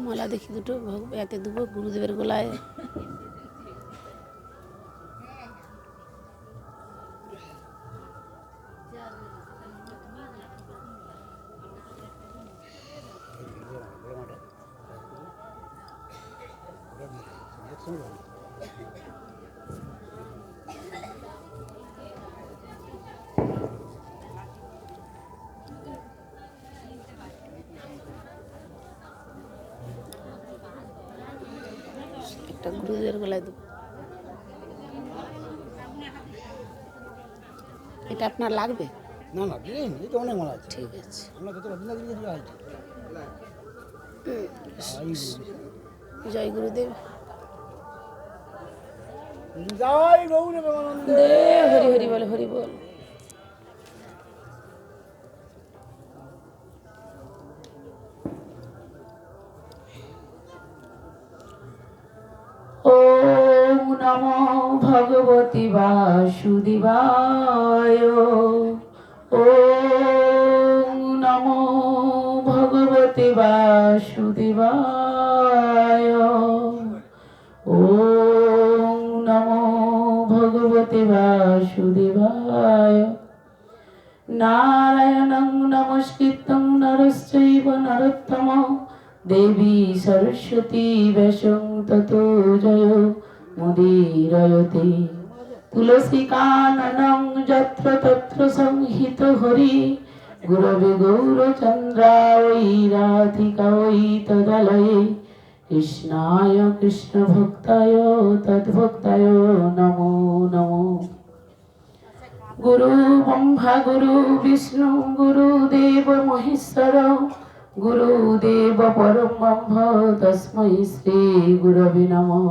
মালা দেখি দুটো এতে দেবো গুরুদেবের গলায়। একটা গুরুদেবের গলায় দেবো। এটা আপনার লাগবে? না না, এই তো অনেক মালা আছে। ঠিক আছে। আমরা কত রবীন্দ্র দিয়ে আছে। জয় গুরুদেব। জয় গৌরব আনন্দে। হরি হরি বল, হরি বল। ওম নমো ভগবতি বাসুদেবায়। ওম নমো ভগবতি বাসুদেবায়। ওম নমো ভগবতি বাসুদেবায়। নারায়ণং নমস্কৃত্যং নরশ্চৈব নরোত্তমঃ দেবী সরস্বতী ব্যাসং ততো জয় মুদীরয়তে। তুলসী কাননং যত্র তত্র সংহিত হরি গুরবে গৌরচন্দ্রায় রাধিকায় তদালয়ে কৃষ্ণায় কৃষ্ণ ভক্তায় তদ্ভক্তায় নমো নমো। গুরু ব্রহ্মা গুরু বিষ্ণু গুরুদেব মহেশ্বর গুরুদেব পরম ব্রহ্ম তস্मै শ্রী গুরবে নমঃ।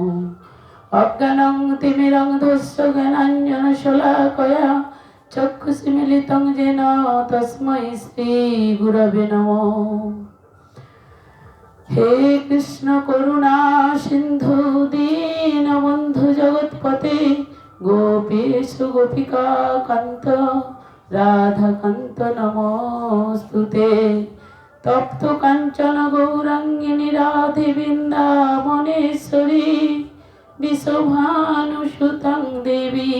অজ্ঞানং তিমিরং ধস্য জ্ঞানাঞ্জন শলাকয়া চক্ষুষিমিলিতং যেন তস্मै শ্রী গুরবে নমঃ। হে কৃষ্ণ করুণা সিন্ধু দীনবন্ধু জগৎপতে গোপীশ গোপিকা কান্ত রাধাকান্ত নমস্তুতে। তপ্ত কাঞ্চন গৌরাঙ্গিনী রাধে বৃন্দাবনেশ্বরী বিশ্বভানুসুতং দেবী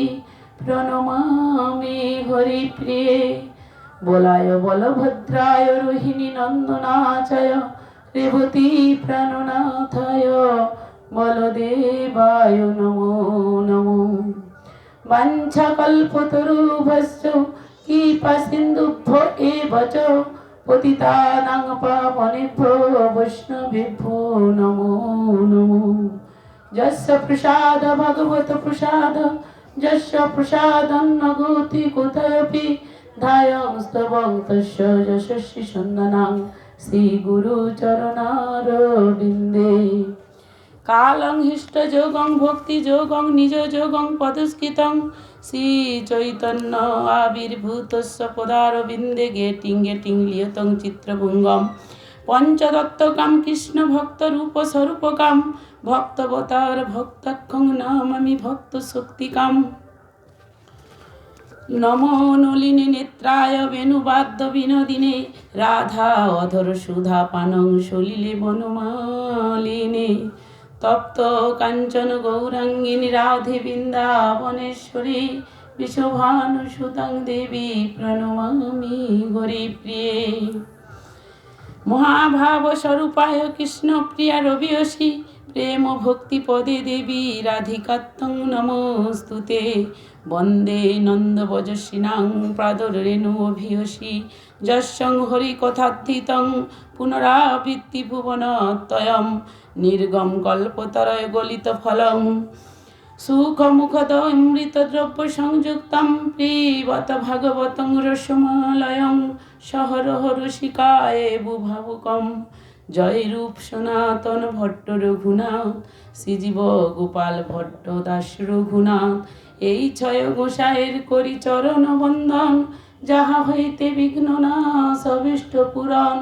প্রণমামি হরিপ্রিয়ে। বলায় বলভদ্রায় রোহিণী নন্দনাচায় রেবতী প্রাণনাথায় বলদেবায় নমো নমো। বাঞ্ছাকল্পতরুভ্যশ্চ কৃপা সিন্ধুভ্য এব চ পতিতানাং পাবনেভ্যো বৈষ্ণবেভ্যো নমো নমো। যস্য প্রসাদ ভগবত প্রসাদ যস্য প্রসাদং ন গতি কুতয়পি ধায়ং স্তবং তস্য যশস্বী সন্দনাং শ্রী গুরু চরণারবিন্দে। কালং হিষ্ট যোগং ভক্তি যোগং নিজ যোগং পদস্কৃতং শ্রী চৈতন্য আবির্ভূতস্য পদারবিন্দে গেটিং গেটিং লিয়তং চিত্রভঙ্গম পঞ্চদত্তকাম কৃষ্ণ ভক্ত রূপ স্বরূপকাম ভক্তবতার ভক্তাক্ষং নামামি ভক্ত শক্তিকাম। নমো নলিনী নেত্রায় বেণুবাদ্য বিনোদিনে রাধা অধর সুধা পানং সলিলে বনমালিনে। তপ্ত কাঞ্চন গৌরাঙ্গিনী রাধে বৃন্দাবনেশ্বরী বিশ্বভানুসুতং দেবী প্রণমামি হরিপ্রিয়ে। মহাভাব স্বরূপায় কৃষ্ণ প্রিয়া রবিয়সী প্রেম ভক্তি পদে দেবী রাধিকাত্তং নমস্তুতে। বন্দে নন্দ বজস্বিনাং প্রাদর রেণু অভিয়সী যস্যং হরি কথার্থিতং পুনরাবৃত্তি ভুবনত্বয়ম নির্গম কল্পতরয় গলিত ফলং সুখমুখদ অমৃত দ্রব্য সংযুক্তম পিবত ভাগবতং রসমালয়ং সহরহ রসিকায়ে বুভাবুকম। জয় রূপ সনাতন ভট্ট রঘুনাথ শ্রীজীব গোপাল ভট্ট দাস রঘুনাথ। এই ছয় গোসাইয়ের করি চরণ বন্দন যাহা হইতে বিঘ্ন নাশ অভীষ্ট পূরণ।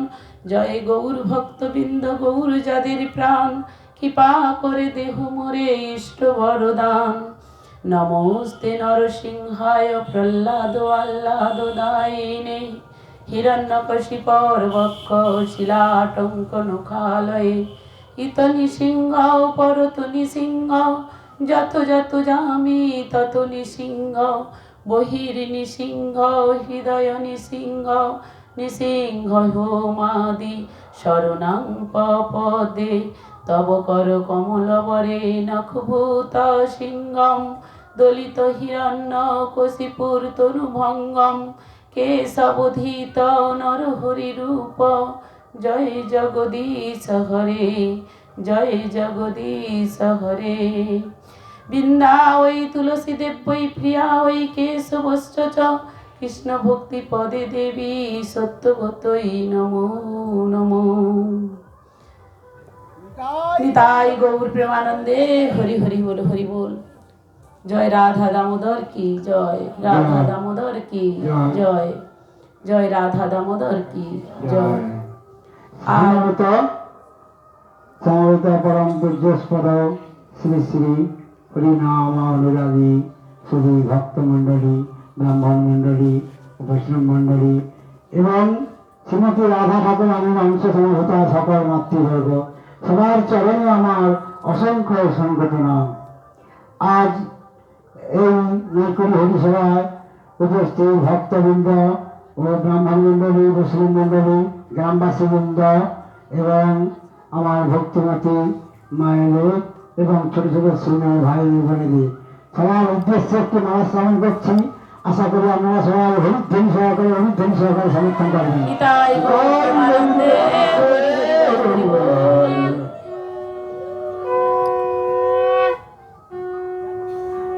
জয় গৌর ভক্তবৃন্দ গৌর যাদের প্রাণ কৃপা করে দেহ মোরে ইষ্ট বরদান। নমস্তে নরসিংহায় প্রহ্লাদ আহ্লাদদায়িনে হিরণ্যকশিপর বক্ষ শিলাটঙ্ক নখালয়ে ইতনি সিংহ পরতু নিসিংহ যত যত যামি তত নিসিংহ বহির নিসিংহ হৃদয় নিসিংহ নিসিংহ হোমাদি শরণাং পপদে তব কর কমলবরে নখভূত সিংহম দলিত হিরণ্য কশিপুর তনুভঙ্গম কেশবধীত নরহরি রূপ জয় জগদীশ হরে জয় জগদীশ হরে বৃন্দা ওই তুলসী দেব বৈ প্রিয়া ওই কেশবশ্চ চ কৃষ্ণ ভক্তি পদে দেবী সত্যবতই নমো নমো। নিতাই গৌর প্রেমানন্দে হরি হরি বল হরি বল। জয় রাধা দামোদর কি জয়, রাধা দামোদর কি জয়, জয় রাধা দামোদর কি জয়। সমবেত পরম পূজ্যস্পদ শ্রী শ্রী হরিনাম অনুরাগী শ্রী ভক্ত মণ্ডলী, ব্রাহ্মণ মণ্ডলী, বৈষ্ণব মণ্ডলী এবং শ্রীমতী রাধা ঠাকুরানীর অংশ সমবেত সকল মাতৃবর্গ, সবার চরণে আমার অসংখ্য অসংখ্য প্রণাম। আজ এই নৈকড়ি হরিসভায় উপস্থিত ভক্তবৃন্দ ও ব্রাহ্মণ মণ্ডলী, মুসলিম মণ্ডলী, গ্রামবাসীবৃন্দ এবং আমার ভক্তিমতী মায়েদের এবং ছোট ছোট শ্রীমেয় ভাই বোনেদের সবার উদ্দেশ্যে একটি মালা শ্রবণ করছি। আশা করি আপনারা সবাই হরিধ্বনি সহকারে সমর্থন করবেন। নিতাই গৌর প্রেমানন্দে হরি হরি বল।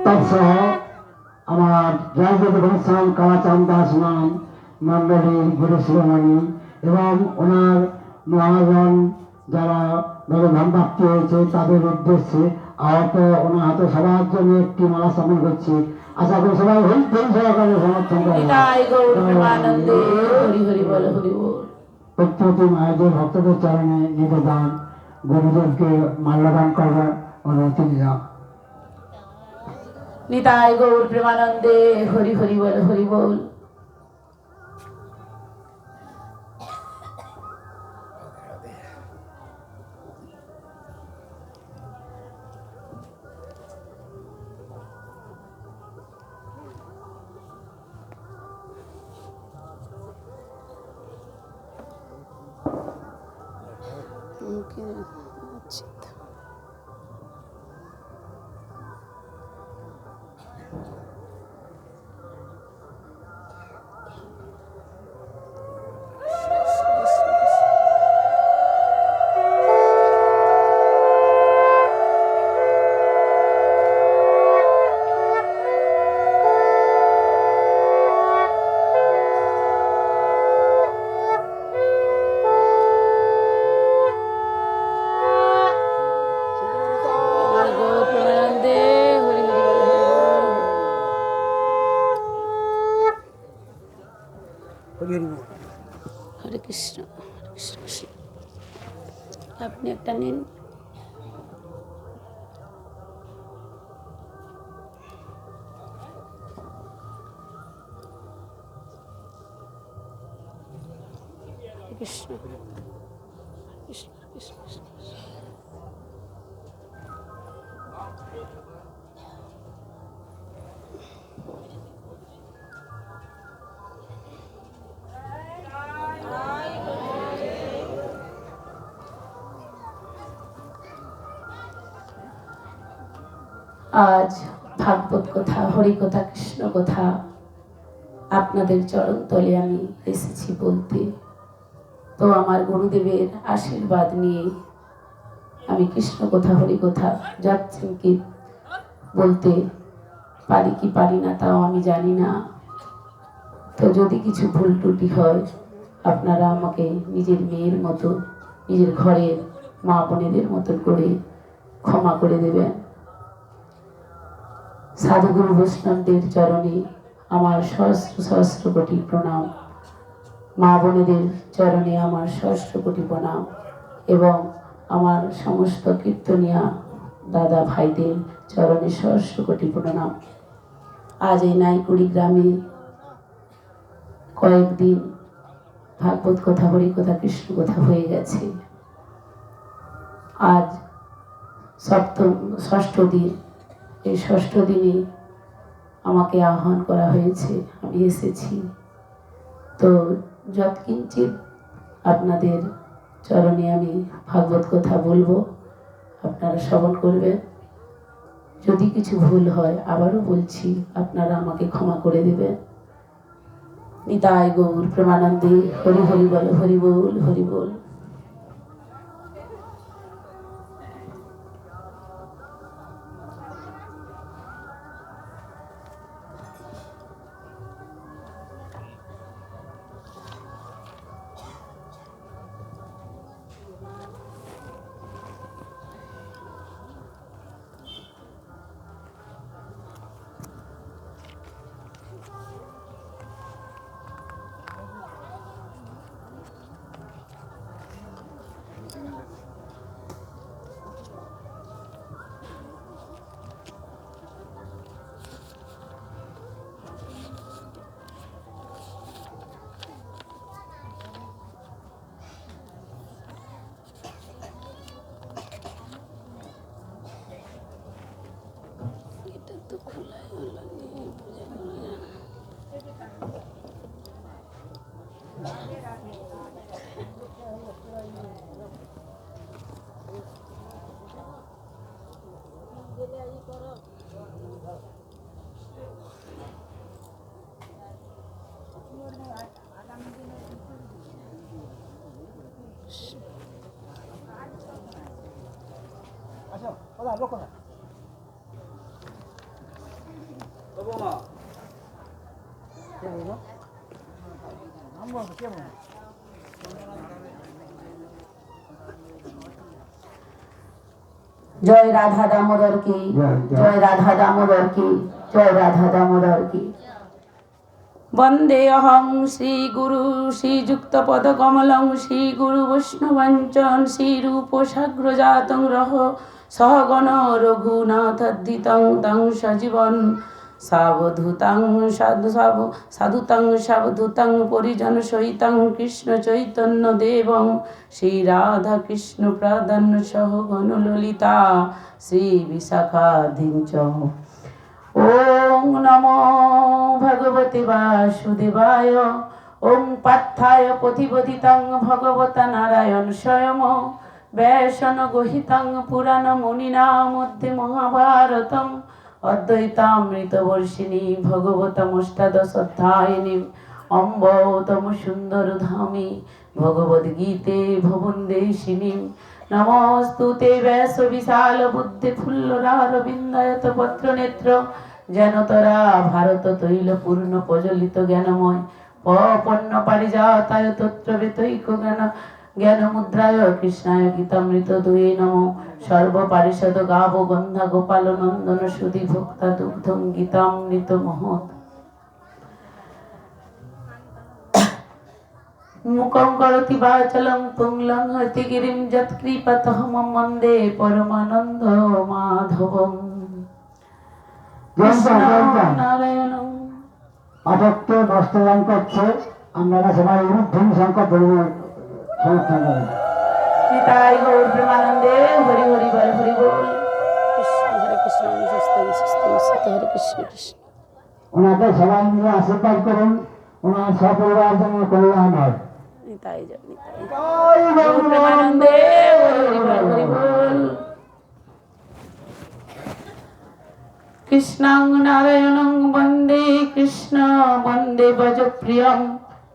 তৎসহ আমার জয়দেব ঘনশ্যাম কালাচাঁদ দাস নাম মণ্ডলীর গুরু শিরোমণি এবং ওনার মহাজন যারা ভগবান প্রাপ্তি হয়েছে তাদের উদ্দেশ্যে আহত ওনার হাতে সবার জন্য একটি মালা স্থাপন করছি। আশা করি সবাই হরিধ্বনি সহকারে সমর্থন করবেন। নিতাই গৌর প্রেমানন্দে হরি হরি বল হরি বল। প্রত্যেকটি মায়েদের ভক্তদের চরণে নিবেদন, গুরুদেবকে মাল্যদান করবার অনুমতি দিলাম। নিতাই গৌর প্রেমানন্দে হরি হরি বল হরি বল। আচ্ছা হরে কৃষ্ণ হরে কৃষ্ণ কৃষ্ণ। আপনি একটা নিন। কৃষ্ণ কৃষ্ণ কৃষ্ণ কৃষ্ণ। আজ ভাগবত কথা, হরি কথা, কৃষ্ণ কথা আপনাদের চরণ তলে আমি এসেছি বলতে। তো আমার গুরুদেবের আশীর্বাদ নিয়ে আমি কৃষ্ণ কথা, হরি কথা যাচ্ছেন কি বলতে পারি কি পারি না তাও আমি জানি না। তো যদি কিছু ভুল ত্রুটি হয় আপনারা আমাকে নিজের মেয়ের মতো, নিজের ঘরের মা বোনেদের মতন করে ক্ষমা করে দেবেন। সাধুগুরু বৈষ্ণবদের চরণে আমার সহস্র সহস্র কোটি প্রণাম, মা বোনেদের চরণে আমার সহস্র কোটি প্রণাম এবং আমার সমস্ত কীর্তনিয়া দাদা ভাইদের চরণে সহস্র কোটি প্রণাম। আজ এই নাইকুড়ি গ্রামে কয়েকদিন ভাগবত কথা, হরি কথা, কৃষ্ণ কথা হয়ে গেছে। আজ ষষ্ঠ দিন। এই ষষ্ঠ দিনে আমাকে আহ্বান করা হয়েছে, আমি এসেছি। তো যৎকিঞ্চিৎ আপনাদের চরণে আমি ভাগবত কথা বলবো, আপনারা শ্রবণ করবেন। যদি কিছু ভুল হয় আবারও বলছি, আপনারা আমাকে ক্ষমা করে দেবেন। নিতাই গৌর প্রেমানন্দে। হরি হরি বল, হরি বল, হরি বল। এটা তো খোলাই হলো নি, পূজা করা যায় না। আচ্ছা কথা লোক কথা মা কে বলবো নাম বলবো কে বলবো জয় রাধা দামোদর কি, জয় রাধা দামোদর কি, জয় রাধা দামোদর কি। বন্দে অহং শ্রী গুরু শ্রীযুক্ত পদ কমলং শ্রী গুরু বৈষ্ণবাঞ্চন শ্রী রূপ সাগ্রজাতং রহ সহগণ রঘুনাথদ্দিতং তং সজীবন সাবধূতং সাধুতং সাবধূতং পরিজন সহিতং কৃষ্ণ চৈতন্য দেবং শ্রী রাধা কৃষ্ণ প্রাধান্য সহ গণ ললিতা শ্রী বিশাখাধীঞ্চ। ওম নমো ভগবতে বাসুদেবায়। ওম পার্থায় প্রতিবোধিতং ভগবতা নারায়ণ স্বয়ং ব্যাসন গহিতং পুরাণ মুনিনা মধ্যে মহাভারতম অদ্বৈতামৃত বর্ষিণী ভগবতমষ্টাদশ অধ্যায়িনী অম্ব তম সুন্দর ধামী ভগবদ্গীতে ভবন্দেশিনী। নমস্তুতে ব্যাস বিশাল বুদ্ধি ফুল্লরারবিন্দায়ত পত্র নেত্র যেন তরা ভারত তৈল পূর্ণ প্রজ্বলিত জ্ঞানময় পন্ন পারিজাতায় তত্র বেতৈক জ্ঞান জ্ঞান মুদ্রায় কৃষ্ণায় গীতামৃত দুয়ে নম। সর্ব পারিষদ গাব গন্ধা গোপাল নন্দন সুধি ভোক্তা দুগ্ধং গীতামৃত মহৎ। মুখং করতি বাচলং পুংলং হতি গিরিম যৎকৃপাতহমং বন্দে পরমানন্দ মাধবম। নারায়ণং আসক্ত বস্ত্রদান করছে, আপনারা সবাই ঊর্ধ্বম সংকট ধর্মের সমর্থন করেন। নিতাই গৌর প্রেমানন্দে। হরি হরি বল, হরি বল। কৃষ্ণ হরে কৃষ্ণ সত্যম সত্যম সত্য হরে কৃষ্ণ কৃষ্ণ। ওনাকে সবাই মিলে আশীর্বাদ করুন, ওনার সপরিবার যেন কল্যাণ হয়। নিতাই জয় নিতাই। গৌর প্রেমানন্দে। হরি হরি বল, হরি বল। কৃষ্ণং নারায়ণং বন্দে কৃষ্ণ বন্দে ভজপ্রিয়ং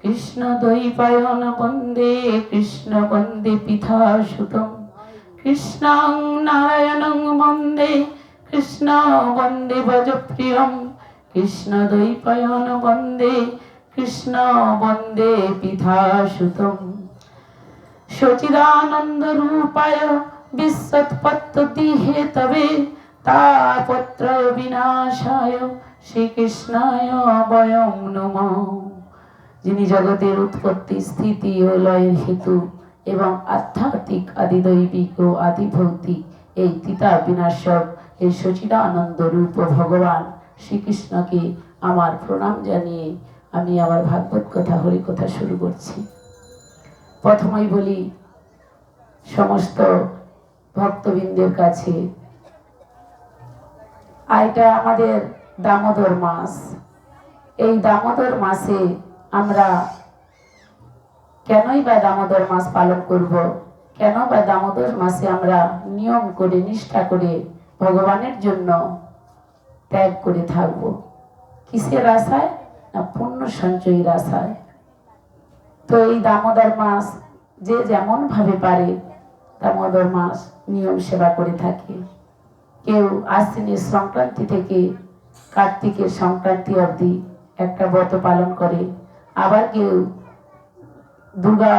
কৃষ্ণ দ্বৈপায়ন বন্দে কৃষ্ণ বন্দে পিতাসুতং। কৃষ্ণং নারায়ণং বন্দে কৃষ্ণ বন্দে ভজপ্রিয়ং কৃষ্ণ দ্বৈপায়ন বন্দে কৃষ্ণ বন্দে পিতাসুতং। সচিদানন্দ রূপায় বিশ্বৎপত্তি হেতবে তাপত্র বিনাশায় শ্রীকৃষ্ণায় বয়ং নমঃ। যিনি জগতের উৎপত্তি স্থিতি ও লয়ের হেতু এবং আধ্যাত্মিক আদিদৈবিক ও আদিভৌতিক এই তিতা বিনাশক এই সচিদানন্দ রূপ ভগবান শ্রীকৃষ্ণকে আমার প্রণাম জানিয়ে আমি আমার ভাগবত কথা হরিকথা শুরু করছি। প্রথমেই বলি সমস্ত ভক্তবৃন্দের কাছে, এটা আমাদের দামোদর মাস। এই দামোদর মাসে আমরা কেনই বা দামোদর মাস পালন করব, কেন বা দামোদর মাসে আমরা নিয়ম করে নিষ্ঠা করে ভগবানের জন্য ত্যাগ করে থাকব? কিসের আশায়? না পুণ্য সঞ্চয়ের আশায়। তো এই দামোদর মাস যে যেমন ভাবে পারে দামোদর মাস নিয়ম সেবা করে থাকে। কেউ আশ্বিনের সংক্রান্তি থেকে কার্তিকের সংক্রান্তি অবধি একটা ব্রত পালন করে, আবার কেউ দুর্গা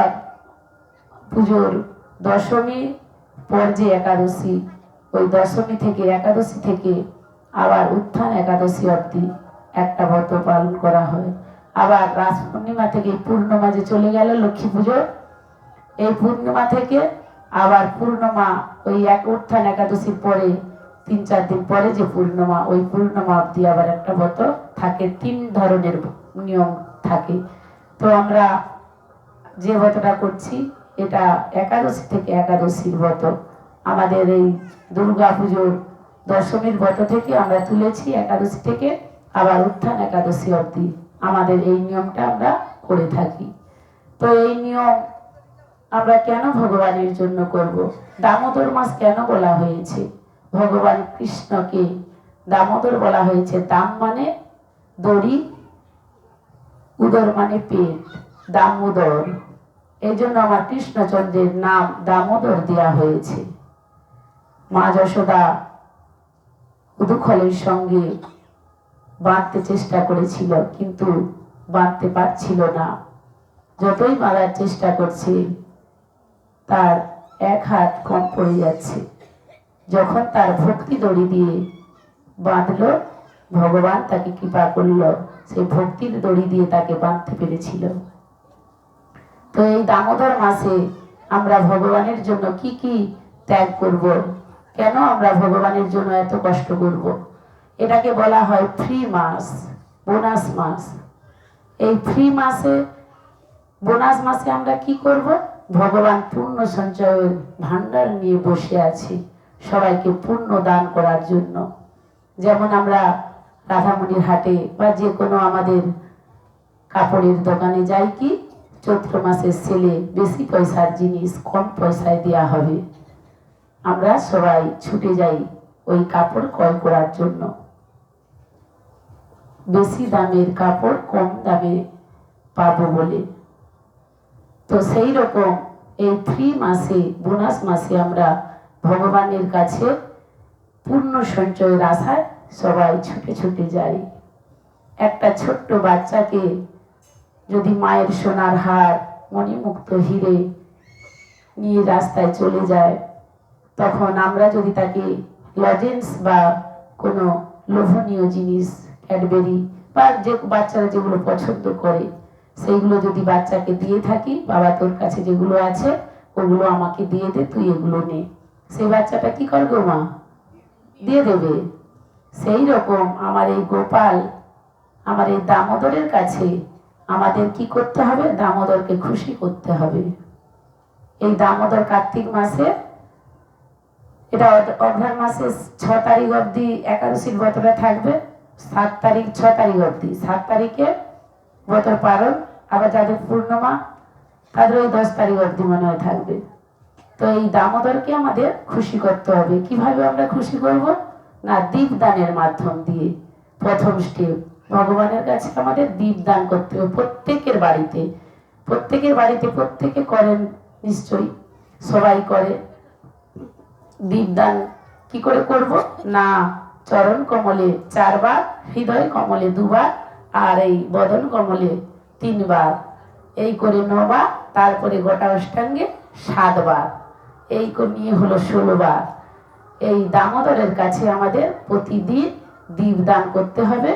পুজোর দশমী পর যে একাদশী, ওই দশমী থেকে একাদশী থেকে আবার উত্থান একাদশী অবধি একটা ব্রত পালন করা হয়। আবার রাস পূর্ণিমা থেকে পূর্ণিমা যে চলে গেল লক্ষ্মী পুজো, এই পূর্ণিমা থেকে আবার পূর্ণিমা ওই এক উত্থান একাদশীর পরে 3-4 দিন পরে যে পূর্ণিমা, ওই পূর্ণিমা অবধি আবার একটা ব্রত থাকে। 3 ধরনের নিয়ম থাকে। তো আমরা যে ব্রতটা করছি এটা একাদশী থেকে একাদশীর ব্রত। আমাদের এই দুর্গা পুজোর দশমীর ব্রত থেকে আমরা তুলেছি, একাদশী থেকে আবার উত্থান একাদশী অবধি আমাদের এই নিয়মটা আমরা করে থাকি। তো এই নিয়ম আমরা কেন ভগবানের জন্য করব? দামোদর মাস কেন বলা হয়েছে? ভগবান কৃষ্ণকে দামোদর বলা হয়েছে। দাম মানে দড়ি, উদর মানে পেট, দামোদর। এই জন্য আমার কৃষ্ণচন্দ্রের নাম দামোদর দেওয়া হয়েছে। মা যশোদা উদুখলের সঙ্গে বাঁধতে চেষ্টা করেছিল, কিন্তু বাঁধতে পারছিল না। যতই বাঁধার চেষ্টা করছে তার এক হাত কম পড়ে যাচ্ছে। যখন তার ভক্তি দড়ি দিয়ে বাঁধল, ভগবান তাকে কৃপা করল, সেই ভক্তির দড়ি দিয়ে তাকে বাঁধতে পেরেছিল। তো এই দামোদর মাসে আমরা ভগবানের জন্য কি কি ত্যাগ করব? কেন আমরা ভগবানের জন্য এত কষ্ট করব? এটাকে বলা হয় ফ্রি মাস, বোনাস মাস। এই ফ্রি মাসে, বোনাস মাসে আমরা কি করব? ভগবান পূর্ণ সঞ্চয়ের ভান্ডার নিয়ে বসে আছি সবাইকে পূর্ণ দান করার জন্য। যেমন আমরা রাধামণির হাটে বা যে কোনো আমাদের কাপড়ের দোকানে যাই, কি চৈত্র মাসের সেলে বেশি পয়সার জিনিস কম পয়সায় দেওয়া হবে, আমরা সবাই ছুটে যাই ওই কাপড় ক্রয় করার জন্য। বেশি দামের কাপড় কম দামে পাবো বলে। তো সেই রকম এই ফ্রি মাসে, বোনাস মাসে আমরা ভগবানের কাছে পূর্ণ সঞ্চয়ের আশায় সবাই ছুটে ছুটে যাই। একটা ছোট্ট বাচ্চাকে যদি মায়ের সোনার হার, মণিমুক্ত হিরে নিয়ে রাস্তায় চলে যায়, তখন আমরা যদি তাকে লজেন্স বা কোনো লোভনীয় জিনিস, ক্যাডবেরি বা যে বাচ্চারা যেগুলো পছন্দ করে সেইগুলো যদি বাচ্চাকে দিয়ে থাকি, বাবা তোর কাছে যেগুলো আছে ওগুলো আমাকে দিয়ে দে, তুই এগুলো নে, সেই বাচ্চাটা কি করবে? মা দিয়ে দেবে। সেই রকম আমার এই গোপাল, আমার এই দামোদরের কাছে আমাদের কি করতে হবে? দামোদরকে খুশি করতে হবে। এই দামোদর কার্তিক মাসে, এটা অঘ্রাণ মাসের 6 তারিখ অবধি একাদশীর ব্রতটা থাকবে। 7 তারিখ 6 তারিখ অবধি, 7 তারিখে ব্রতর পালন। আবার যাদের পূর্ণিমা তাদের ওই 10 তারিখ অবধি মনে হয় থাকবে। তো এই দামোদরকে আমাদের খুশি করতে হবে। কিভাবে আমরা খুশি করব? না, দীপদানের মাধ্যম দিয়ে। প্রথম স্টেপ, ভগবানের কাছে আমাদের দীপদান করতে হবে। প্রত্যেকের বাড়িতে, প্রত্যেকের বাড়িতে প্রত্যেকে করেন নিশ্চয়ই, সবাই করে। দীপদান কি করে করব? না, চরণ কমলে 4 বার, হৃদয় কমলে 2 বার, আর এই বদন কমলে 3 বার, এই করে 9 বার, তারপরে গোটা অষ্টাঙ্গে 7 বার, এই নিয়ে হলো 16 বার। এই দামোদরের কাছে আমাদের প্রতিদিন দীপদান করতে হবে।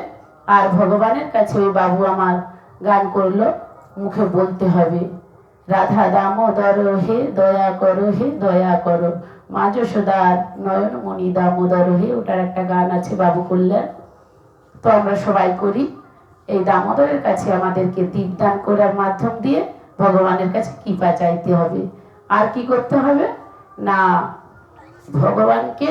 আর ভগবানের কাছে, ওই বাবু আমার গান করলো, মুখে বলতে হবে রাধা দামোদর হে দয়া করো, হে দয়া করো, মা যশোদার নয়নমণি দামোদর হে, ওটার একটা গান আছে বাবু কল্যাণ। তো আমরা সবাই করি। এই দামোদরের কাছে আমাদেরকে দীপদান করার মাধ্যম দিয়ে ভগবানের কাছে কৃপা চাইতে হবে। আর কি করতে হবে না, ভগবানকে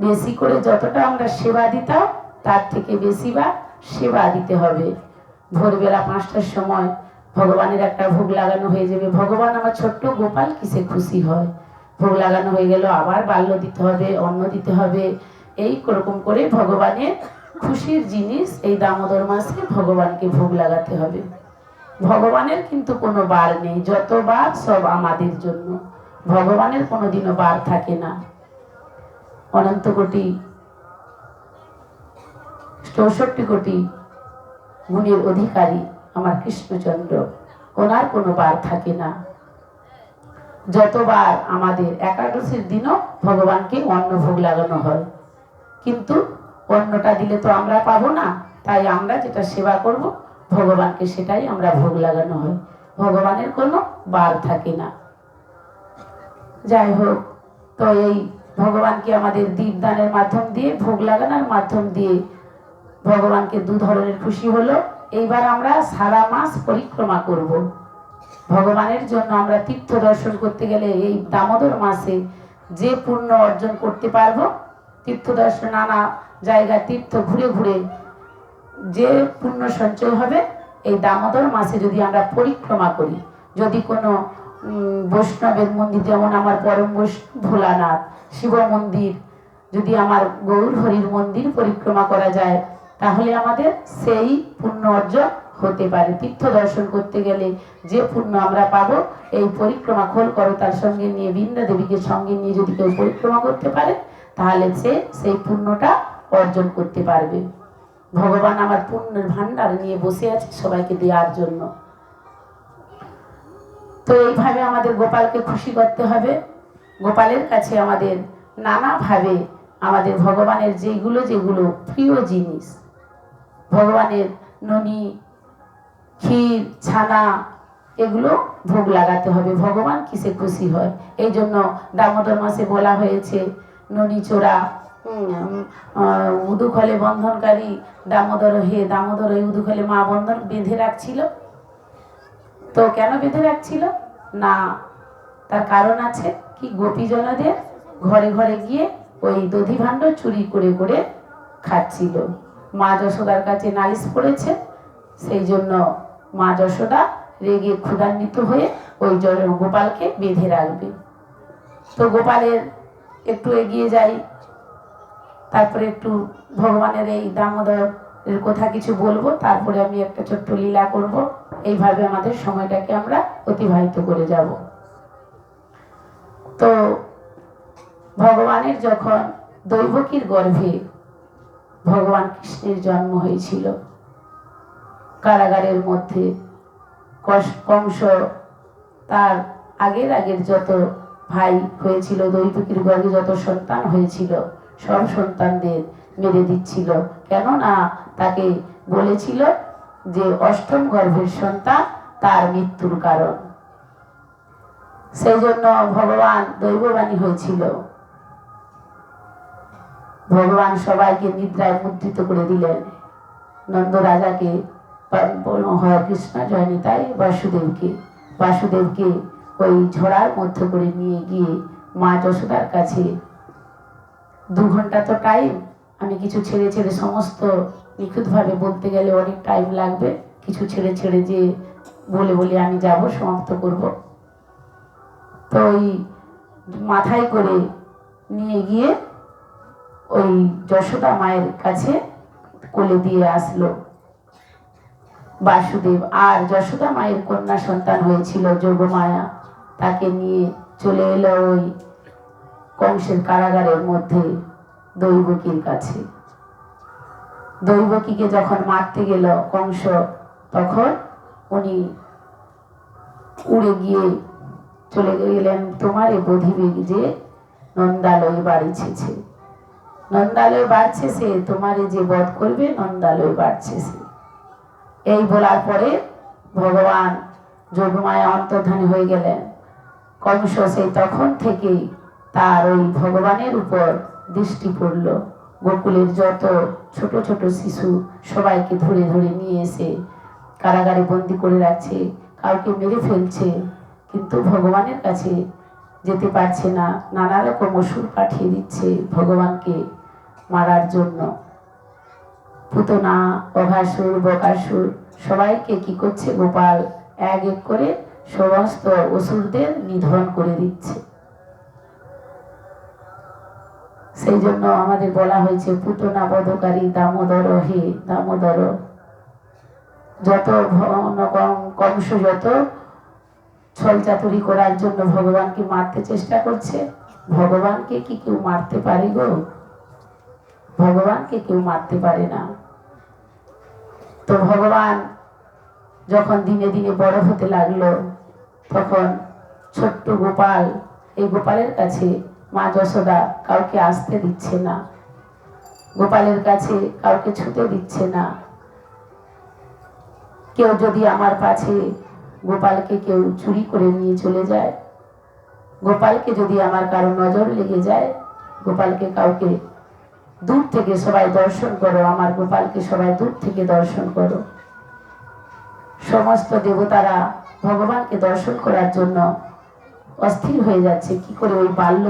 বেশি করে যতটা আমরা সেবা দিতাম তার থেকে বেশি বা সেবা দিতে হবে। ভোরবেলা 5টার সময় ভগবানের একটা ভোগ লাগানো হয়ে যাবে। ভগবান আমার ছোট্ট গোপাল কিসে খুশি হয়। ভোগ লাগানো হয়ে গেল, আবার বাল্য দিতে হবে, অন্ন দিতে হবে। এই রকম করে ভগবানের খুশির জিনিস এই দামোদর মাসে ভগবানকে ভোগ লাগাতে হবে। ভগবানের কিন্তু কোনো বার নেই, যত বার সব আমাদের জন্য। ভগবানের কোনোদিনও বার থাকে না। অনন্ত কোটি 64 কোটি গুণের অধিকারী আমার কৃষ্ণচন্দ্র, ওনার কোনো বার থাকে না। যতবার আমাদের একাদশীর দিনও ভগবানকে অন্ন ভোগ লাগানো হয়, কিন্তু অন্নটা দিলে তো আমরা পাবো না, তাই আমরা যেটা সেবা করব ভগবানকে সেটাই আমরা ভোগ লাগানো হয়। ভগবানের কোনো বার থাকে না। যাই হোক, তো এই ভগবানকে আমাদের দীপদানের মাধ্যম দিয়ে, ভোগ লাগানোর মাধ্যম দিয়ে ভগবানকে 2 ধরনের খুশি হলো। এইবার আমরা সারা মাস পরিক্রমা করব। ভগবানের জন্য আমরা তীর্থ দর্শন করতে গেলে এই দামোদর মাসে যে পুণ্য অর্জন করতে পারবো, তীর্থ দর্শন নানা জায়গা তীর্থ ঘুরে ঘুরে যে পুণ্য সঞ্চয় হবে, এই দামোদর মাসে যদি আমরা পরিক্রমা করি, যদি কোনো বৈষ্ণবের মন্দির, যেমন আমার পরম বৈষ্ণব ভোলানাথ শিব মন্দির, যদি আমার গৌর হরির মন্দির পরিক্রমা করা যায়, তাহলে আমাদের সেই পুণ্য অর্জন হতে পারে। তীর্থ দর্শন করতে গেলে যে পুণ্য আমরা পাবো, এই পরিক্রমা খোল করো তার সঙ্গে নিয়ে, বৃন্দা দেবীকে সঙ্গে নিয়ে যদি কেউ পরিক্রমা করতে পারে, তাহলে সে সেই পুণ্যটা অর্জন করতে পারবে। ভগবান আমার পুণ্যের ভান্ডার নিয়ে বসে আছে সবাইকে দেওয়ার জন্য। তো এইভাবে আমাদের গোপালকে খুশি করতে হবে। গোপালের কাছে আমাদের নানাভাবে আমাদের ভগবানের যেগুলো যেগুলো প্রিয় জিনিস, ভগবানের ননি, ক্ষীর, ছানা, এগুলো ভোগ লাগাতে হবে। ভগবান কিসে খুশি হয়, এই জন্য দামোদর মাসে বলা হয়েছে ননি চোরা উদুখলে বন্ধনকারী দামোদর হে দামোদর, এই উদুখলে মা বন্ধন বেঁধে রাখছিল। তো কেন বেঁধে রাখছিল না, তার কারণ আছে কি, গোপীজনদের ঘরে ঘরে গিয়ে ওই দধি ভাণ্ড চুরি করে করে খাচ্ছিল। মা যশোদার কাছে নালিশ পড়েছে, সেই জন্য মা যশোদা রেগে ক্ষুধান্বিত হয়ে ওই গোপালকে বেঁধে রাখবে। তো গোপালের একটু এগিয়ে যাই, তারপরে একটু ভগবানের এই দামোদর এর কথা কিছু বলবো, তারপরে আমি একটা ছোট্ট লীলা করব। এইভাবে আমাদের সময়টাকে আমরা অতিবাহিত করে যাব। তো ভগবানের যখন দৈবকীর গর্ভে ভগবান কৃষ্ণের জন্ম হয়েছিল, কারাগারের মধ্যে কংস তার আগের যত ভাই হয়েছিল, দৈবকীর গর্ভে যত সন্তান হয়েছিল, সব সন্তানদের মেরে দিচ্ছিল। কেননা তাকে বলেছিল যে 8ম গর্ভের সন্তান তার মৃত্যুর কারণ। সেই জন্য ভগবান দৈববাণী হয়েছিল। ভগবান সবাইকে নিদ্রায় মুদ্রিত করে দিলেন। নন্দ রাজাকে, হরে কৃষ্ণ জয় নিতাই, বাসুদেবকে ওই ঝোড়ার মধ্যে করে নিয়ে গিয়ে মা যশোদার কাছে 2 ঘন্টা তো টাইম, আমি কিছু ছেড়ে ছেড়ে সমস্ত নিখুঁতভাবে বলতে গেলে অনেক টাইম লাগবে, কিছু ছেড়ে ছেড়ে যে বলে বলে আমি যাব, সমাপ্ত করব। তো ওই মাথায় করে নিয়ে গিয়ে ওই যশোদা মায়ের কাছে কোলে দিয়ে আসলো বাসুদেব। আর যশোদা মায়ের কন্যা সন্তান হয়েছিল যোগমায়া, তাকে নিয়ে চলে এলো ওই কংসের কারাগারের মধ্যে দৈবকীর কাছে। দৈবকীকে যখন মারতে গেল কংস, তখন উনি উড়ে গিয়ে চলে গেলেন, তোমারে বধিবে যে নন্দালয়ে বাড়িছে, নন্দালয়ে বাড়ছে সে, তোমারে যে বধ করবে নন্দালয়ে বাড়ছে সে। এই বলার পরে ভগবান যোগমায়া অন্তর্ধানী হয়ে গেলেন, কংস সেই তখন থেকেই তার ওই ভগবানের উপর দৃষ্টি পড়ল। গোকুলের যত ছোট ছোট শিশু সবাইকে ধরে ধরে নিয়ে এসে কারাগারে বন্দি করে রাখছে, কাউকে মেরে ফেলছে, কিন্তু ভগবানের কাছে যেতে পারছে না। নানা রকম অসুর পাঠিয়ে দিচ্ছে ভগবানকে মারার জন্য। পুতনা, অঘাসুর, বকাসুর সবাইকে কি করছে গোপাল এক এক করে সমস্ত অসুরদের নিধন করে দিচ্ছে। সেই জন্য আমাদের বলা হয়েছে পুতনা বধকারী দামোদর হে দামোদর। যত কংস যত ছলচাতুরি করার জন্য ভগবানকে মারতে চেষ্টা করছে, ভগবানকে কি কেউ মারতে পারে গো? ভগবানকে কেউ মারতে পারে না। তো ভগবান যখন দিনে দিনে বড় হতে লাগলো, তখন ছোট্ট গোপাল, এই গোপালের কাছে মা যশোদা কাউকে আসতে দিচ্ছে না, গোপালের কাছে কাউকে ছুতে দিচ্ছে না। কেউ যদি আমার কাছে গোপালকে কেউ চুরি করে নিয়ে চলে যায়, গোপালকে যদি আমার কারো নজর লেগে যায়, গোপালকে কাউকে দূর থেকে সবাই দর্শন করো, আমার গোপালকে সবাই দূর থেকে দর্শন করো। সমস্ত দেবতারা ভগবানকে দর্শন করার জন্য অস্থির হয়ে যাচ্ছে, কি করে ওই বাল্য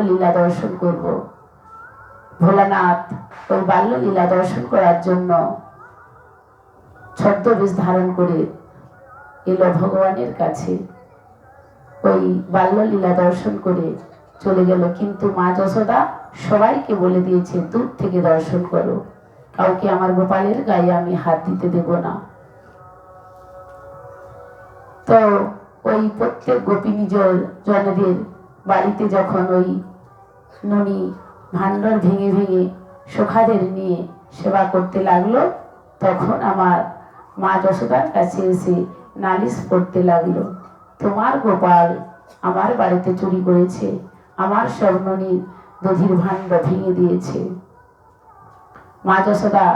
লীলা দর্শন করব। ভোলানাথ ওই বাল্য লীলা দর্শন করার জন্য ছদ্মবেশ ধারণ করে এলো ভগবানের কাছে। ওই বাল্য লীলা দর্শন করে চলে গেল, কিন্তু মা যশোদা সবাইকে বলে দিয়েছে দূর থেকে দর্শন করো, কাউকে আমার গোপালের গায়ে আমি হাত দিতে দেব না। তো ওই প্রত্যেক গোপিনী জনদের বাড়িতে যখন ওই ননি ভাণ্ডার ভেঙে ভেঙে সখাদের নিয়ে সেবা করতে লাগলো, তখন আমার মা যশোদার কাছে এসে নালিশ করতে লাগলো, তোমার গোপাল আমার বাড়িতে চুরি করেছে, আমার সব ননির দধির ভাণ্ড ভেঙে দিয়েছে। মা যশোদা,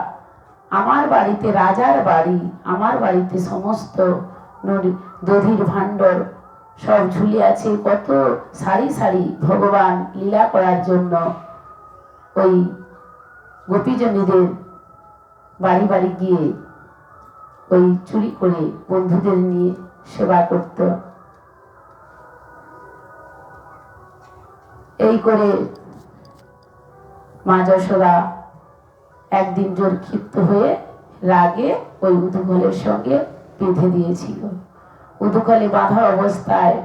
আমার বাড়িতে রাজার বাড়ি, আমার বাড়িতে সমস্ত দধির ভাণ্ডর সব ঝুলে আছে, কত সারি সারি ভগবান লীলা করার জন্য ওই গোপীজনীদের বাড়ি বাড়ি গিয়ে ওই চুরি করে বন্ধুদের নিয়ে সেবা করত। এই করে মা যশোদা একদিন জোর ক্ষিপ্ত হয়ে রাগে ওই উদুকলের সঙ্গে বেঁধে দিয়েছিল। উদুকলে বাঁধা অবস্থায়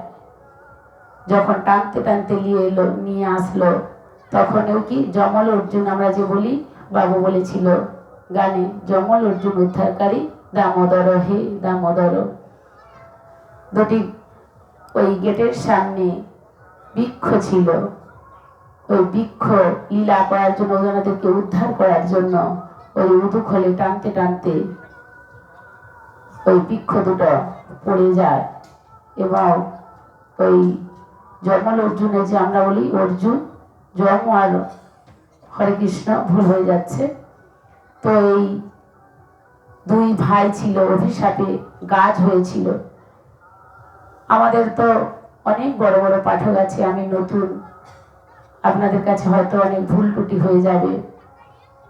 যখন টানতে টানতে নিয়ে আসলো, তখন ও কি যমল অর্জুন, আমরা যে বলি, বাবু বলেছিল গানে, যমল অর্জুন উদ্ধারকারী দামোদর হে দামোদর। দুটি ওই গেটের সামনে বৃক্ষ ছিল, ওই বৃক্ষ লীলা করার জন্য, ওনাদেরকে উদ্ধার করার জন্য ওই উদুখলে টানতে টানতে ওই বৃক্ষ দুটো পড়ে যায়, এবং ওই যমল অর্জুনের, যে আমরা বলি অর্জুন, যম আর হরে কৃষ্ণ ভুল হয়ে যাচ্ছে, তো এই দুই ভাই ছিল, অভিশাপে গাছ হয়েছিল। আমাদের তো অনেক বড় বড় পাঠক আছে, আমি নতুন, আপনাদের কাছে হয়তো অনেক ভুল ত্রুটি হয়ে যাবে।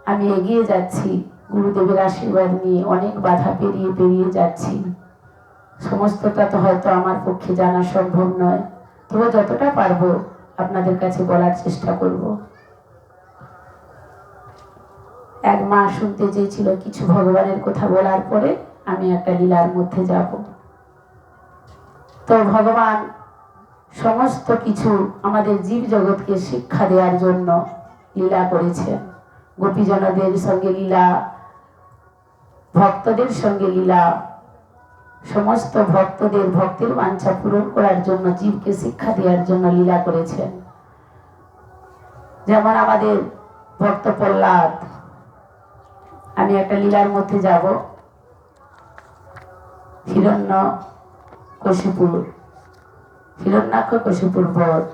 আমি এগিয়ে যাচ্ছি গুরুদেবের আশীর্বাদ নিয়ে, অনেক বাধা পেরিয়ে পেরিয়ে যাচ্ছি। সমস্তটা তো হয়তো আমার পক্ষে জানা সম্ভব নয়, তবে যতটা পারবো আপনাদের কাছে বলার চেষ্টা করব। এক মা শুনতে চেয়েছিল কিছু ভগবানের কথা বলার পরে আমি একটা লীলার মধ্যে যাব। তো ভগবান সমস্ত কিছু আমাদের জীব জগৎকে শিক্ষা দেওয়ার জন্য লীলা করেছেন। গোপীজনদের সঙ্গে লীলা, ভক্তদের সঙ্গে লীলা, সমস্ত ভক্তদের ভক্তের বাঞ্ছা পূরণ করার জন্য, জীবকে শিক্ষা দেওয়ার জন্য লীলা করেছেন। যেমন আমাদের ভক্ত প্রহ্লাদ, আমি একটা লীলার মধ্যে যাব, হিরণ্যাক্ষ বধ।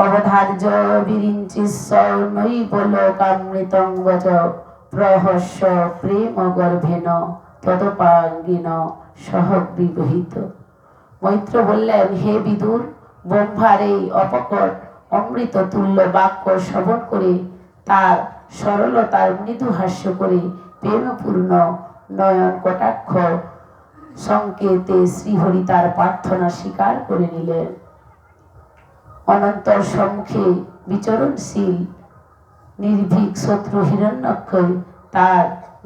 অবধার্য বিরিঞ্চিস্য নৈব লোকামৃতং বচ প্রহস্য প্রেম গর্ভেন তদপাঙ্গিন সহবিবহিত। মৈত্র বললেন, হে বিদুর, ব্রহ্মার এই অপকট অমৃত তুল্য বাক্য শ্রবণ করে, তার সরলতার মৃদু হাস্য করে, প্রেমপূর্ণ নয়ন কটাক্ষ সংকেতে শ্রীহরি তার প্রার্থনা স্বীকার করে নিলেন। অনন্তর সম্মুখে বিচরণশীল নির্ভীক শত্রু হিরণ্যক্ষ তার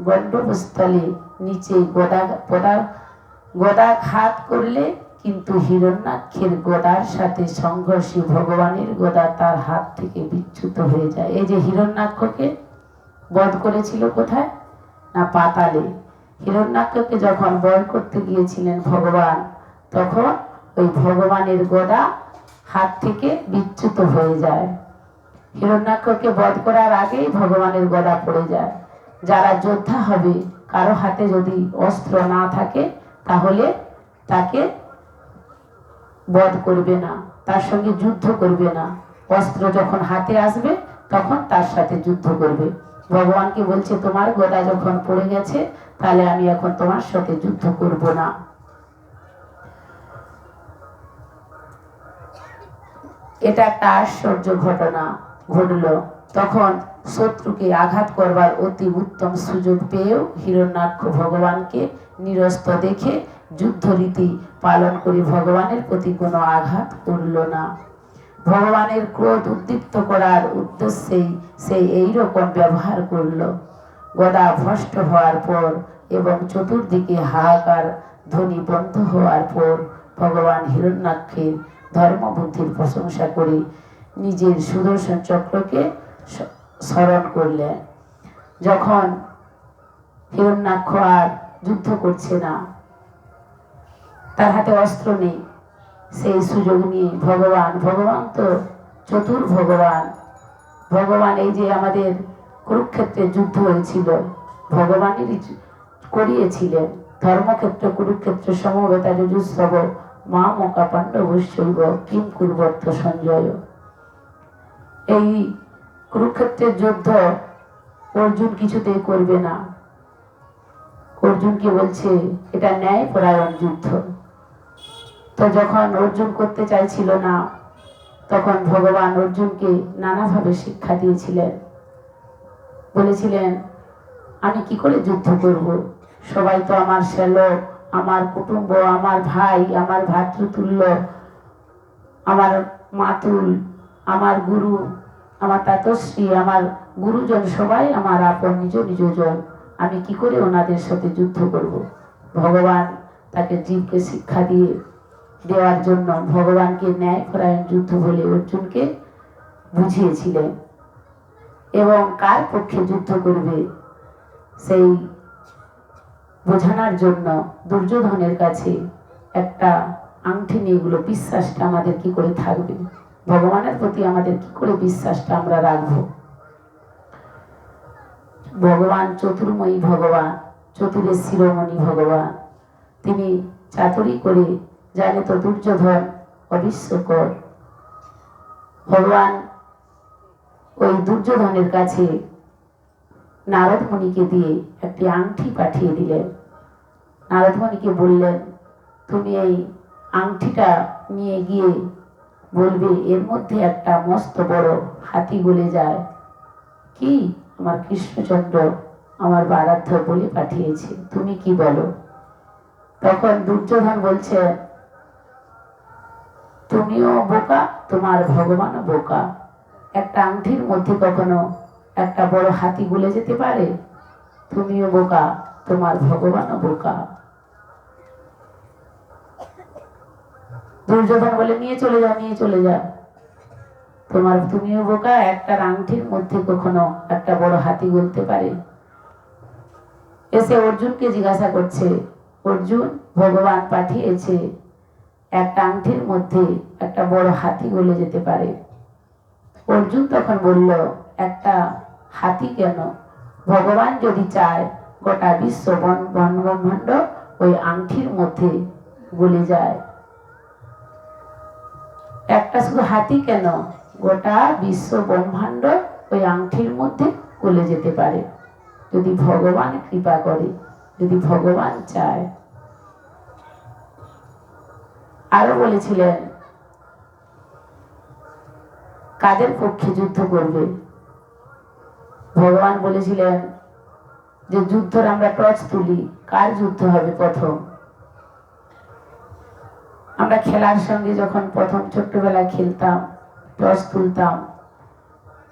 গণ্ডবস্থলে নিচে গদাঘাত করলে, কিন্তু হিরণ্যাক্ষের গদার সাথে সংঘর্ষে ভগবানের গদা তার হাত থেকে বিচ্যুত হয়ে যায়। এই যে হিরণ্যাক্ষকে বধ করেছিল কোথায় না পাতালে। হিরণ্যাক্ষকে যখন বধ করতে গিয়েছিলেন ভগবান, তখন ওই ভগবানের গদা হাত থেকে বিচ্যুত হয়ে যায়। হিরণ্যাক্ষকে বধ করার আগেই ভগবানের গদা পড়ে যায়। যারা যোদ্ধা হবে, কারো হাতে যদি অস্ত্র না থাকে, তাহলে তাকে বধ করবে না, তার সঙ্গে যুদ্ধ করবে না। অস্ত্র যখন হাতে আসবে, তখন তার সাথে যুদ্ধ করবে। ভগবানকে বলছে, তোমার গদা যখন পড়ে গেছে, তাহলে আমি এখন তোমার সাথে যুদ্ধ করব না। এটা একটা আশ্চর্য ঘটনা ঘটল। তখন শত্রুকে আঘাত করবার অতি উত্তম সুযোগ পেয়েও হিরণ্যাক্ষ ভগবানকে নিরস্ত দেখে যুদ্ধ রীতি পালন করে ভগবানের প্রতি কোনো আঘাত করল না। ভগবানের ক্রোধ উদ্দীপ্ত করার উদ্দেশ্যেই সে এইরকম ব্যবহার করল। গদা ভ্রষ্ট হওয়ার পর এবং চতুর্দিকে হাহাকার ধ্বনি বন্ধ হওয়ার পর ভগবান হিরণ্যাক্ষের ধর্মবুদ্ধির প্রশংসা করে নিজের সুদর্শন চক্রকে স্মরণ করলেন। যখন হিরণ্যাক্ষ আর যুদ্ধ করছে না, তার হাতে অস্ত্র নেই, সেই সুযোগ নিয়ে ভগবান তো চতুর ভগবান এই যে আমাদের কুরুক্ষেত্রে যুদ্ধ হয়েছিল, ভগবানেরই করিয়েছিলেন। ধর্মক্ষেত্র কুরুক্ষেত্র সমবেতা যজুস্তব মা মকা পাণ্ডবৈব কিম কুর্বত্ত সঞ্জয়। এই কুরুক্ষেত্রের যুদ্ধ অর্জুন কিছুতেই করবে না। অর্জুনকে বলছে এটা ন্যায়পরায়ণ যুদ্ধ। তো যখন অর্জুন করতে চাইছিল না, তখন ভগবান অর্জুনকে নানাভাবে শিক্ষা দিয়েছিলেন। বলেছিলেন, আমি কি করে যুদ্ধ করব? সবাই তো আমার শ্যালক, আমার কুটুম্ব, আমার ভাই, আমার ভ্রাতৃতুল্য, আমার মাতুল, আমার গুরু, আমার তাতশ্রী, আমার গুরুজন, সবাই আমার আপন নিজ জন। আমি কি করে ওনাদের সাথে যুদ্ধ করব? ভগবান তাকে জীবকে শিক্ষা দেওয়ার জন্য ভগবানকে ন্যায়পরায়ণ যুদ্ধ বলে অর্জুনকে বুঝিয়েছিলেন। এবং কার পক্ষে যুদ্ধ করবে সেই বোঝানোর জন্য দুর্যোধনের কাছে একটা আংটি নিয়ে এগুলো বিশ্বাসটা আমাদের কি করে থাকবে, ভগবানের প্রতি আমাদের কি করে বিশ্বাসটা আমরা রাখবো। ভগবান চতুর্ময়ী ভগবান, চতুরের শিরোমণি ভগবান, তিনি চাতুরি করে জানে তো দুর্যোধন অবিশ্বকর। ভগবান ওই দুর্যোধনের কাছে নারদ মুনিকে দিয়ে একটি আংটি পাঠিয়ে দিলেন। নারদ মুনিকে বললেন, তুমি এই আংটিটা নিয়ে গিয়ে বলবে এর মধ্যে একটা মস্ত বড় হাতি গলে যায়। কি? আমার কৃষ্ণচন্দ্র আমার বারাধ্য বলে পাঠিয়েছে, তুমি কি বলো? তখন দুর্যোধন বলছে, তুমিও বোকা, তোমার ভগবানও বোকা। একটা আংটির মধ্যে কখনো একটা বড় হাতি গলে যেতে পারে? তুমিও বোকা, তোমার ভগবানও বোকা। দুর্যোধন বলে, নিয়ে চলে যাও, নিয়ে চলে যাও। তুমিও বোকা, একটা আংটির মধ্যে কখনো একটা বড় হাতি গলতে পারে? এসে অর্জুনকে জিজ্ঞাসা করছে, অর্জুন, ভগবান পাঠিয়েছে একটা আংটির মধ্যে একটা বড় হাতি গলে যেতে পারে। অর্জুন তখন বলল, একটা হাতি কেন? ভগবান যদি চায় গোটা বিশ্ব ব্রহ্মাণ্ড ওই আংটির মধ্যে গলে যায়। একটা শুধু হাতি কেন, গোটা বিশ্ব ব্রহ্মাণ্ড ওই আংটির মধ্যে গলে যেতে পারে, যদি ভগবান কৃপা করে, যদি ভগবান চায়। আরো বলেছিলেন কাদের পক্ষে যুদ্ধ করবে। ভগবান বলেছিলেন যে যুদ্ধের আমরা টর্চ তুলি, কার যুদ্ধ হবে প্রথম। আমরা খেলার সঙ্গে যখন প্রথম ছোট্টবেলায় খেলতাম, টর্চ তুলতাম,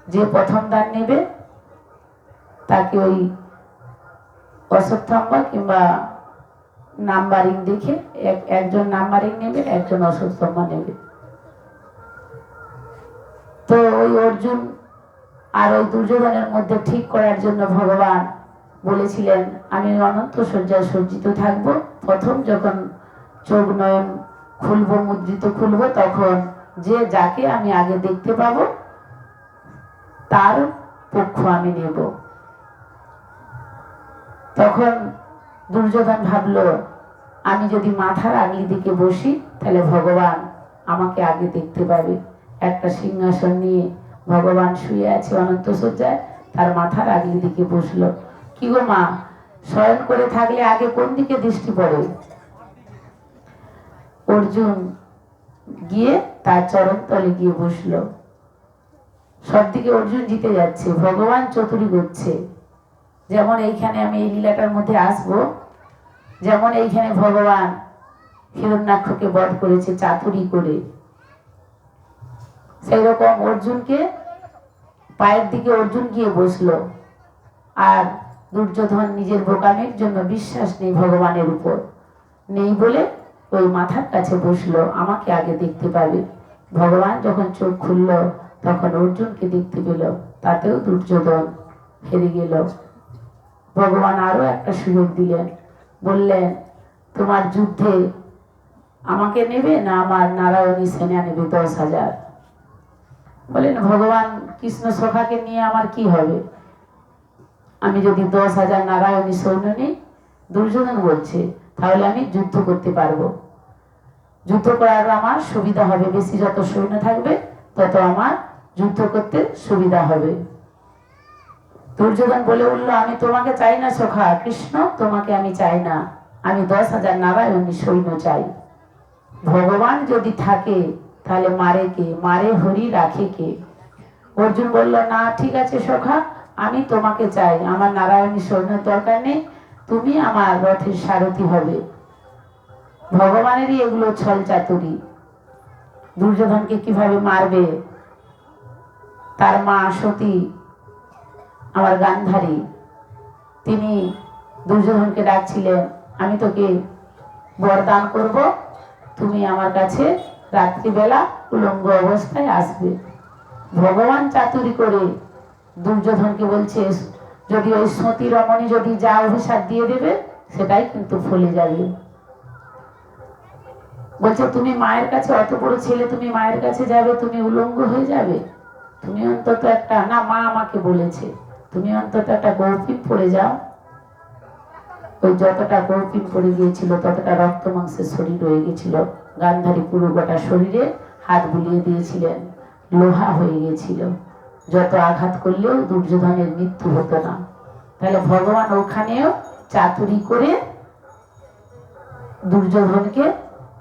যে প্রথম দান নেবে তাকে ওই অশ্বত্থাম্বা কিংবা নাম্বারিং দেখে একজন নাম্বারিং নেবে, একজন অশ্বত্থাম্বা নেবে। তো ওই অর্জুন আর ওই দুর্যোধনের মধ্যে ঠিক করার জন্য ভগবান বলেছিলেন আমি অনন্ত শয্যায় সজ্জিত থাকব, প্রথম যখন চোখ নয়ন খুলবো, মুদ্রিত খুলবো, তখন যে যাকে আমি আগে দেখতে পাবো তার পক্ষ আমি নেব। তখন দুর্যোধন ভাবলো আমি যদি মাথার আগলি দিকে বসি তাহলে ভগবান আমাকে আগে দেখতে পাবে। একটা সিংহাসন নিয়ে ভগবান শুয়ে আছে অনন্ত শয্যায়, তার মাথার আগলি দিকে বসলো। কি গো মা, শয়ন করে থাকলে আগে কোন দিকে দৃষ্টি পড়ে? অর্জুন গিয়ে তার চরণ তলে গিয়ে বসলো। সব দিকে অর্জুন জিতে যাচ্ছে, ভগবান চতুরি করছে। যেমন এইখানে আমি এই লীলাটার মধ্যে আসবো, যেমন এইখানে ভগবান হিরণ্যাক্ষকে বধ করেছে চাতুরি করে, সেই রকম অর্জুনকে পায়ের দিকে অর্জুন গিয়ে বসলো। আর দুর্যোধন নিজের বোকামির জন্য বিশ্বাস নেই ভগবানের উপর, নেই বলে ওই মাথার কাছে বসলো, আমাকে আগে দেখতে পাবে। ভগবান যখন চোখ খুললো তখন অর্জুনকে দেখতে পেল, তাতেও দুর্যোধন হেরে গেল। ভগবান আরো একটা সুযোগ দিলেন, বললেন তোমার যুদ্ধে আমাকে নেবে না আমার নারায়ণী সেনা নেবে 10,000? বলেন ভগবান কৃষ্ণ সখাকে নিয়ে আমার কি হবে? আমি যদি 10,000 নারায়ণী সৈন্য নিই, দুর্যোধন বলছে, তাহলে আমি যুদ্ধ করতে পারবো, যুদ্ধ করার আমার সুবিধা হবে, বেশি যত সৈন্য থাকবে তত আমার যুদ্ধ করতে সুবিধা হবে। দুর্যোধন বলে উঠলো আমি তোমাকে চাই না সখা কৃষ্ণ, তোমাকে আমি চাই না, আমি 10,000 নারায়ণী সৈন্য চাই। ভগবান যদি থাকে তাহলে মারে কে? মারে হরি, রাখে কে? অর্জুন বলল না ঠিক আছে সখা, আমি তোমাকে চাই, আমার নারায়ণী সৈন্যের দরকার নেই, তুমি আমার রথের সারথি হবে। ভগবানেরই এগুলো ছল চাতুরি। দুর্যোধনকে কিভাবে মারবে? তার মা সতী, আমার গান্ধারী, তিনি দুর্যোধনকে ডাকছিলেন আমি তোকে বরদান করব, তুমি আমার কাছে রাত্রিবেলা উলঙ্গ অবস্থায় আসবে। ভগবান চাতুরি করে দুর্যোধনকে বলছে যদি ওই সতী রমণী যদি যা অভিশাপ দিয়ে দেবে সেটাই কিন্তু ফলে যাবে। বলছে তুমি মায়ের কাছে, অত বড় ছেলে তুমি মায়ের কাছে যাবে, তুমি উলঙ্গ হয়ে যাবে? তুমি অন্তত একটা, না মা আমাকে বলেছে, তুমি অন্তত একটা গৌপিন পরে যাও। ওই যতটা গৌপিন পরে গিয়েছিল ততটা রক্ত মাংসের শরীর রয়ে গেছিল। গান্ধারী পুরো গোটা শরীরে হাত বুলিয়ে দিয়েছিলেন, লোহা হয়ে গেছিল, যত আঘাত করলেও দুর্যোধনের মৃত্যু হতো না। তাহলে ভগবান ওখানেও চাতুরি করে দুর্যোধনকে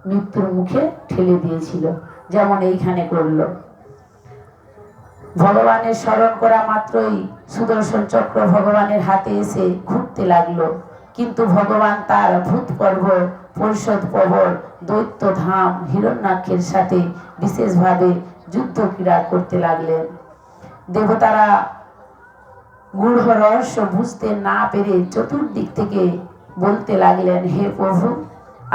মৃত্যুর মুখে ঠেলে দিয়েছিল, যেমন এইখানে করলো। ভগবানের স্মরণ করা মাত্রই সুদর্শন চক্র ভগবানের হাতে এসে ঘুরতে লাগলো, কিন্তু ভগবান তার ভূতপর্ব, পরিষদ প্রবর, দৈত্য ধাম হিরণ্যাক্ষের সাথে বিশেষভাবে যুদ্ধ ক্রীড়া করতে লাগলেন। দেবতারা গূঢ় রহস্য বুঝতে না পেরে চতুর্দিক থেকে বলতে লাগলেন হে প্রভু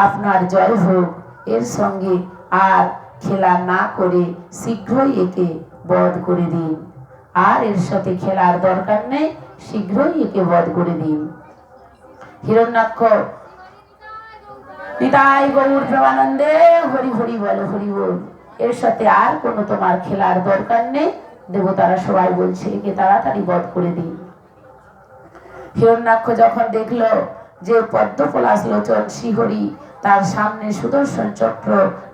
আপনার জয় হোক, এর সঙ্গে আর খেলা না করে শীঘ্রই একে বধ করে দিন, আর এর সাথে খেলার দরকার নেই, শীঘ্রই একে বধ করে দিন। হিরণ্যাক্ষ নিতাই গৌর প্রেমানন্দে হরি হরি বল, হরি বল, এর সাথে আর কোনো তোমার খেলার দরকার নেই। দেবতারা সবাই বলছে একে তাড়াতাড়ি বধ করে দিন। হিরণ্যাক্ষ যখন দেখলো যে পদ্মপলাশ লোচন শ্রীহরি তার সামনে সুদর্শন চক্র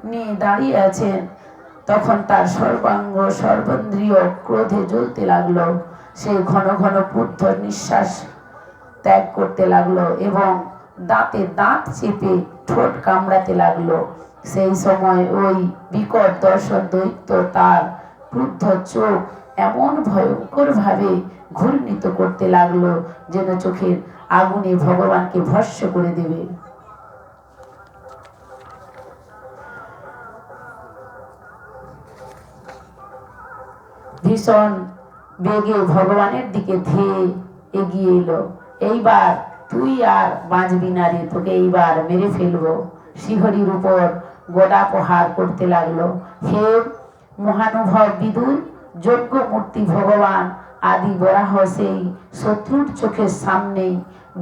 নিয়ে দাঁড়িয়ে আছেন, তখন তার সর্বাঙ্গ সর্বেন্দ্রিয় ক্রোধে জ্বলতে লাগলো। সে ঘন ঘন ক্রুদ্ধ নিঃশ্বাস ত্যাগ করতে লাগলো এবং দাঁতে দাঁত চেপে ঠোঁট কামড়াতে লাগলো। সেই সময় ওই বিকট দর্শন দৈত্য তার ক্রুদ্ধ চোখ এমন ভয়ঙ্কর ভাবে ঘূর্ণিত করতে লাগলো যেন চোখের আগুনে ভগবানকে ভস্ম করে দেবে। ভীষণ বেগে ভগবানের দিকে ধেয়ে এগিয়ে এলো। এইবার তুই আর বাঁচবি না রে, তোকে এইবার মেরে ফেলবো। শ্রীহরির উপর গদা প্রহার করতে লাগলো। হে মহানুভব বিদুর, যজ্ঞ মূর্তি ভগবান আদি বরাহ সেই শত্রুর চোখের সামনেই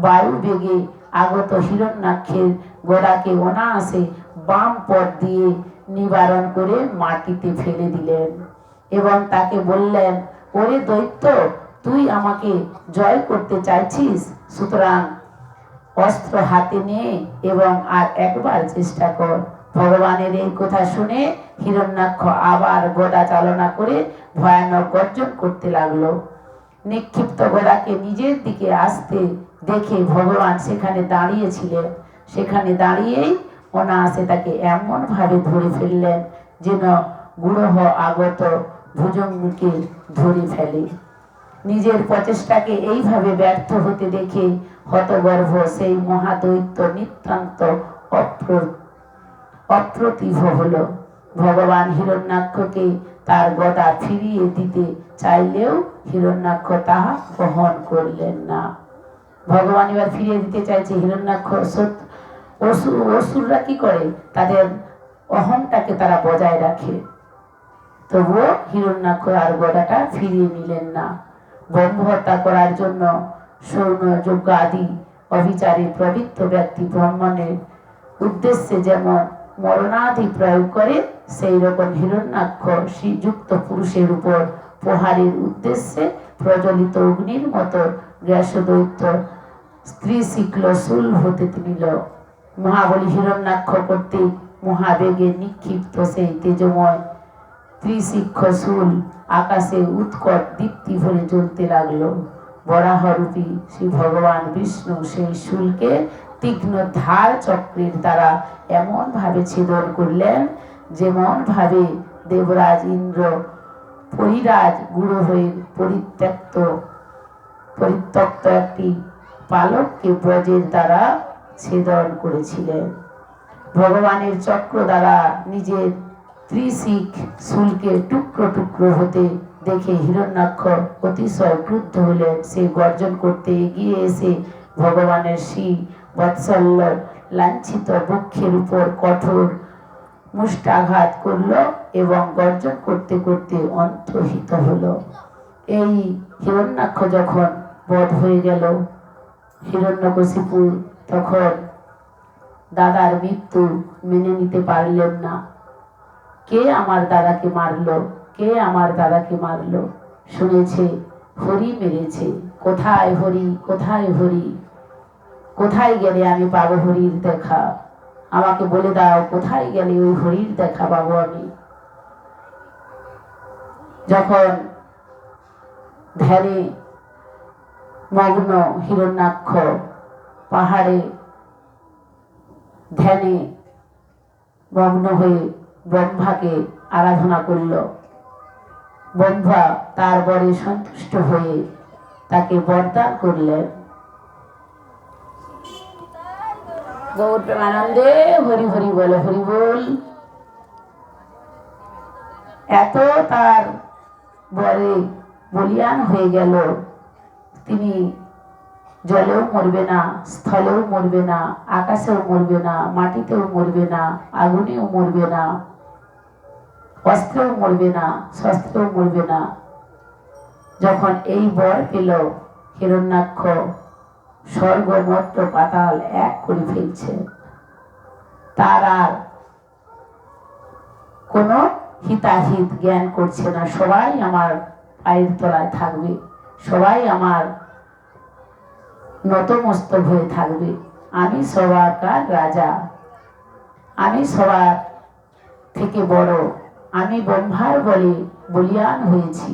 বায়ু বেগে আগত হিরণ্যাক্ষের গদাকে অনায়াসে বাম পথ দিয়ে নিবারণ করে মাটিতে ফেলে দিলেন এবং তাকে বললেন, ওরে দৈত্য, তুই আমাকে জয় করতে চাইছিস, সুতরাং অস্ত্র হাতে নে এবং আর একবার চেষ্টা কর। ভগবানের এই কথা শুনে হিরণ্যাক্ষ আবার গদা চালনা করে ভয়ানক গর্জন করতে লাগলো। নিক্ষিপ্ত গদাকে নিজের দিকে আসতে দেখে ভগবান সেখানে দাঁড়িয়েছিলেন। সেখানে দাঁড়িয়েই অনায়াসে তাকে এমন ভাবে ধরে ফেললেন যেন গুরহ আগত ভুজঙ্গকে ধরে ফেলে। নিজের প্রচেষ্টাকে এইভাবে ব্যর্থ হতে দেখে হতগর্ভ সেই মহাদৈত্য নিতান্ত অপ্রতিভ হলো। ভগবান হিরণ্যাক্ষকে তার গদা ফিরিয়ে দিতে চাইলেও হিরণ্যাক্ষ তাহা গ্রহণ করলেন না। ভগবান এবার ফিরিয়ে দিতে চাইছে, হিরণ্যাক্ষ অসুররা কি করে, তাদের অহংটাকে তারা বজায় রাখে। তবুও হিরণ্যাক্ষ আর গদাটা ফিরিয়ে নিলেন না। ব্রহ্ম হত্যা করার জন্য সৌন যজ্ঞ আদি অবিচারে প্রবৃত্ত ব্যক্তি ব্রাহ্মণের উদ্দেশ্যে যেমন মরণাধি প্রয়োগ করে, সেই রকম হিরণ্যাক্ষ শ্রীযুক্ত পুরুষের উপর প্রহারের উদ্দেশ্যে প্রজ্বলিত অগ্নির মতো গ্যাসদৈত্য স্ত্রী শিখল শুল হতে নিল। মহাবলী হিরণ্যাক্ষ কর্তৃক মহাবেগে নিক্ষিপ্ত সেই তেজময় ত্রিশিক্ষ শুল আকাশে উৎকট দীপ্তি ভরে জ্বলতে লাগলো। বরাহরূপী শ্রী ভগবান বিষ্ণু সেই শুলকে তীক্ষ্ণ ধার চক্রের দ্বারা এমন ভাবে ছেদন করলেন যেমন ভাবে দেবরাজ ইন্দ্র পরিরাজ গুরু হয়ে পরিত্যক্ত একটি পালককে ব্রজের দ্বারা ছেদন করেছিলেন। ভগবানের চক্র দ্বারা নিজের ত্রিশিখ শুলকে টুকরো টুকরো হতে দেখে হিরণ্যাক্ষ অতিশয় ক্রুদ্ধ হলেন। সে গর্জন করতে এগিয়ে এসে ভগবানের শ্রী বৎসল্য লাঞ্ছিত বক্ষের উপর কঠোর মুষ্টাঘাত করল এবং গর্জন করতে করতে অন্তর্হিত হলো। এই হিরণ্যাক্ষ যখন বধ হয়ে গেল, হিরণ্যকশিপু তখন দাদার মৃত্যু মেনে নিতে পারলেন না। কে আমার দাদাকে মারলো, কে আমার দাদাকে মারলো, শুনেছে হরি মেরেছে। কোথায় হরি, কোথায় হরি, কোথায় গেলে আমি পাবো হরির দেখা, আমাকে বলে দাও কোথায় গেলে ওই হরির দেখা পাবো আমি। যখন ধ্যানে মগ্ন হিরণ্যাক্ষ পাহাড়ে ধ্যানে মগ্ন হয়ে ব্রহ্মাকে আরাধনা করল, ব্রহ্মা তার বরে সন্তুষ্ট হয়ে তাকে বরদান করলেন। গৌর প্রেমানন্দে হরি হরি বল, হরি বল। এত তার বরে বলিয়ান হয়ে গেল, তিনি জলেও মরবে না, স্থলেও মরবে না, আকাশেও মরবে না, মাটিতেও মরবে না, আগুনেও মরবে না, অস্ত্রেও মরবে না, শস্ত্রেও মরবে না। যখন এই বর পেল, হিরণ্যাক্ষ স্বর্গ মর্ত পাতাল এক করে ফেলছে। তার আর কোনো হিতাহিত জ্ঞান করছে না। সবাই আমার পায়ের তলায় থাকবে, সবাই আমার নতমস্তক হয়ে থাকবে। আমি সবারকার রাজা, আমি সবার থেকে বড়, আমি ব্রহ্মার বলে বলিয়ান হয়েছি।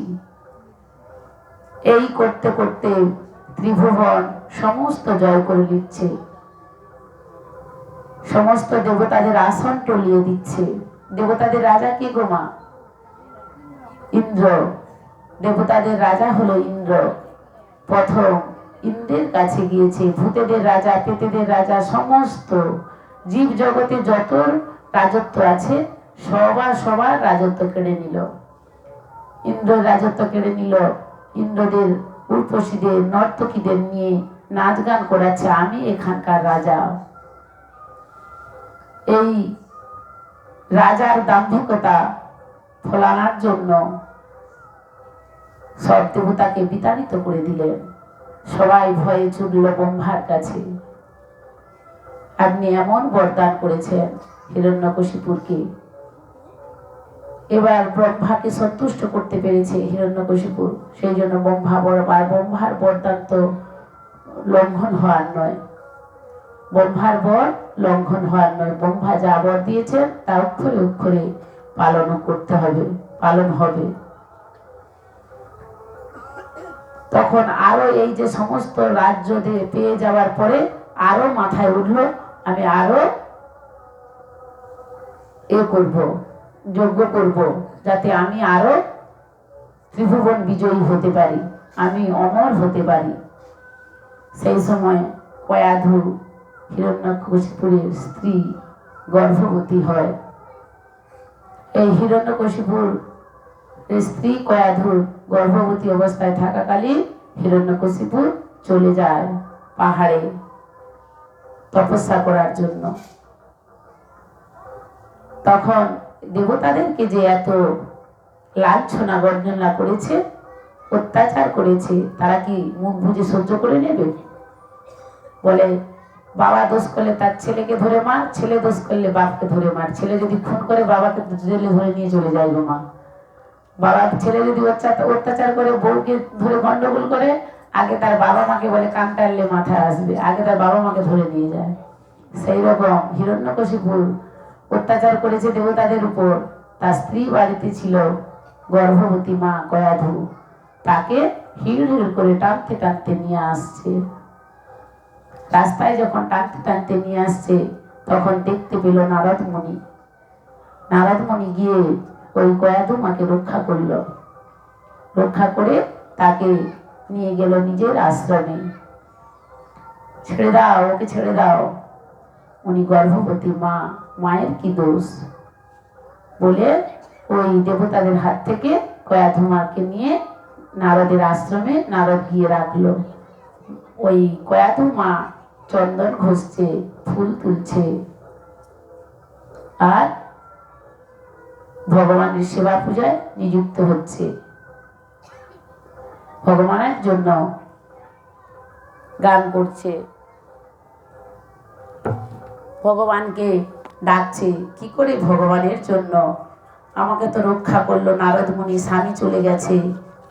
এই করতে করতে ত্রিভুবন সমস্ত জয় করে নিচ্ছে, সমস্ত দেবতাদের আসন টলিয়ে দিচ্ছে। দেবতাদের রাজা কে গো মা? ইন্দ্র। দেবতাদের রাজা হলো ইন্দ্র। প্রথম ইন্দ্রের কাছে গিয়েছে। ভূতেদের রাজা, পেতেদের রাজা, সমস্ত জীব জগতে যত রাজত্ব আছে সবার রাজত্ব কেড়ে নিল। ইন্দ্রের রাজত্ব কেড়ে নিল। ইন্দ্রদের উর্বশীদের নর্তকীদের নিয়ে নাচ গান করাচ্ছে, আমি এখানকার রাজা। এই রাজার দাম্ভিকতা ফলানোর জন্য সব দেবতাকে বিতাড়িত করে দিলেন। সবাই ভয়ে ছুটল ব্রহ্মার কাছে। আপনি এমন বরদান করেছেন হিরণ্যকশিপুরকে। এবার ব্রহ্মাকে সন্তুষ্ট করতে পেরেছে হিরণ্যকশিপুর। সেই জন্য ব্রহ্মার বরদান তো লঙ্ঘন হওয়ার নয়, ব্রহ্মার বর লঙ্ঘন হওয়ার নয়। ব্রহ্মা যা বর দিয়েছেন তা অক্ষরে অক্ষরে পালন করতে হবে, পালন হবে। তখন আরো এই যে সমস্ত রাজ্য পেয়ে যাওয়ার পরে আরো মাথায় উঠলো, আমি আরো করব, যজ্ঞ করব, যাতে আমি আরো ত্রিভুবন বিজয়ী হতে পারি, আমি অমর হতে পারি। সেই সময় কয়াধু হিরণ্যকশিপুরের স্ত্রী গর্ভবতী হয়। এই হিরণ্যকশিপুর স্ত্রী কয়াধুর গর্ভবতী অবস্থায় থাকাকালীন হিরণ্যকশিপুর চলে যায় পাহাড়ে তপস্যা করার জন্য। তখন দেবতাদেরকে যে এত লাঞ্ছনা গর্জনা করেছে, অত্যাচার করেছে, তারা কি মুখ বুজে সহ্য করে নেবে? বলে বাবা দোষ করলে তার ছেলেকে ধরে মার, ছেলে দোষ করলে বাপকে ধরে মার। ছেলে যদি খুন করে বাবাকে জেলে ধরে নিয়ে চলে যায় গো মা। বাবা ছেলে যদি অত্যাচার করে বউকে ধরে গন্ডগোল করে, আগে তার বাবা মাকে বলে কান টানলে মাথায় আসবে, আগে তার বাবা মাকে ধরে নিয়ে যায়। সেই রকম হিরণ্যকশিপুর অত্যাচার করেছে দেবতাদের উপর। তার স্ত্রী বাড়িতে ছিল গর্ভবতী মা কয়াধু, তাকে হিড় হিড় করে টানতে টানতে নিয়ে আসছে। রাস্তায় যখন টানতে টানতে নিয়ে আসছে তখন দেখতে পেল নারদ মুনি। নারদ মুনি গিয়ে ওই কয়াধু মাকে রক্ষা করল, রক্ষা করে তাকে নিয়ে গেল নিজের আশ্রমে। ছেড়ে দাও, ওকে ছেড়ে দাও, উনি গর্ভবতী মা, মায়ের কি দোষ? বলে ওই দেবতাদের হাত থেকে কয়াধু মাকে নিয়ে নারদের আশ্রমে নারদ গিয়ে রাখলো। ওই কয়াধু মা চন্দন ঘষছে, ফুল তুলছে, আর ভগবানের সেবা পূজায় নিযুক্ত হচ্ছে। ভগবানের জন্য গান করছে, ভগবানকে ডাকছে। কি করে ভগবানের জন্য? আমাকে তো রক্ষা করলো নারদ মুনি, স্বামী চলে গেছে,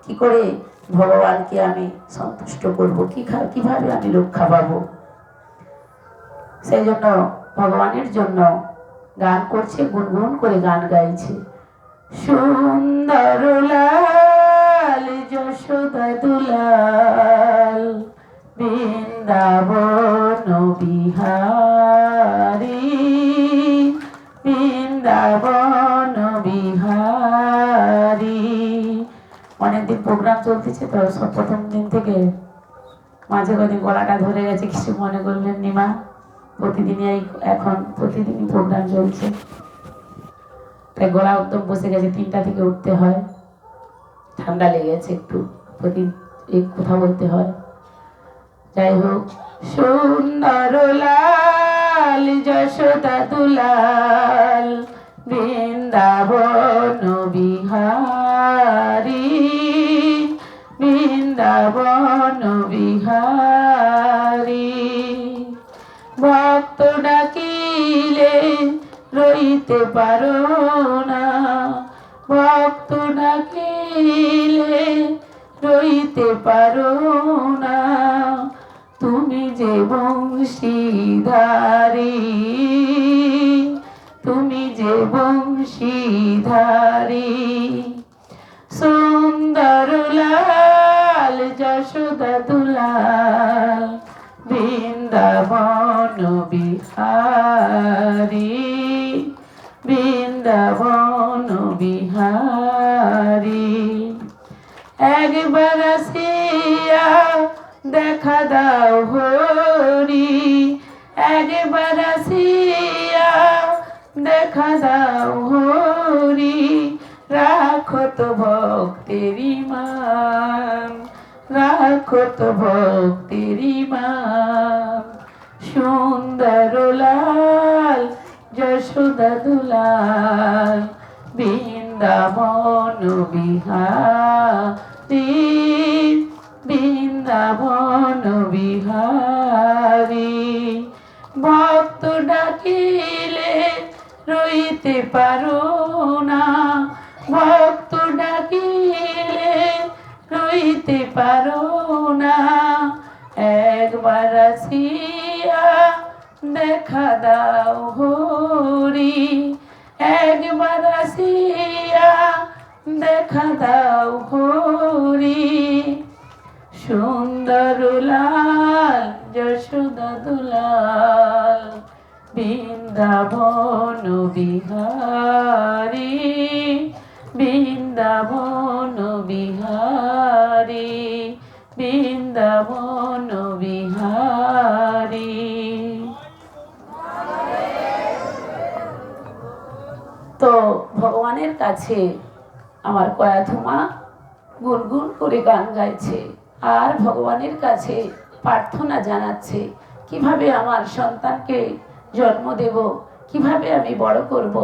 কি করে ভগবানকে আমি সন্তুষ্ট করব? কিভাবে আমি রক্ষা পাবো? সেই জন্য ভগবানের জন্য গান করছে, গুনগুন করে গান গাইছে। সুন্দর লাল যশোদা দুলাল বৃন্দাবন বিহারী, বৃন্দাবন বিহারী। অনেকদিন প্রোগ্রাম চলতেছে তো, সব প্রথম দিন থেকে মাঝে কদিন গলাটা ধরে গেছে, কিছু মনে করলেন নি মা। প্রতিদিনই এখন প্রতিদিনই প্রোগ্রাম চলছে, তাই গলা একদম বসে গেছে। 3টা থেকে উঠতে হয়, ঠান্ডা লেগেছে একটু, কথা বলতে হয়। যাই হোক, সুন্দর লাল যশোদা দুলাল বৃন্দাবন বিহারী, বৃন্দাবন বিহারী। ভক্ত ডাকিলে রইতে পারো না, ভক্ত ডাকিলে রইতে পারো না, তুমি যে বংশীধারী, তুমি যে বংশীধারী সুন্দর লাল যশোদা দুলাল বৃন্দাবন বিহারী বৃন্দাবন বিহারী একবার আসিয়া দেখা দাও হরি একবার আসিয়া দেখা দাও হরি রাখো তো ভক্তের মান রাখো তো ভক্তের মান সুন্দর লাল যশোদা দুলাল বৃন্দাবন বিহারী বৃন্দাবন বিহারী ভক্ত ডাকিলে রইতে পারো না ভক্ত ডাকিলে রইতে পারো না একবার আসিয়া দেখা দাও হরি একবার আসিয়া দেখা দাও হরি সুন্দর লাল যশোদা দুলাল বৃন্দাবন বিহারী বৃন্দাবন বিহারী বৃন্দাবন বিহারী। তো ভগবানের কাছে আমার কয়াধুমা গুনগুন করে গান গাইছে আর ভগবানের কাছে প্রার্থনা জানাচ্ছে কিভাবে আমার সন্তানকে জন্ম দেব কিভাবে আমি বড় করব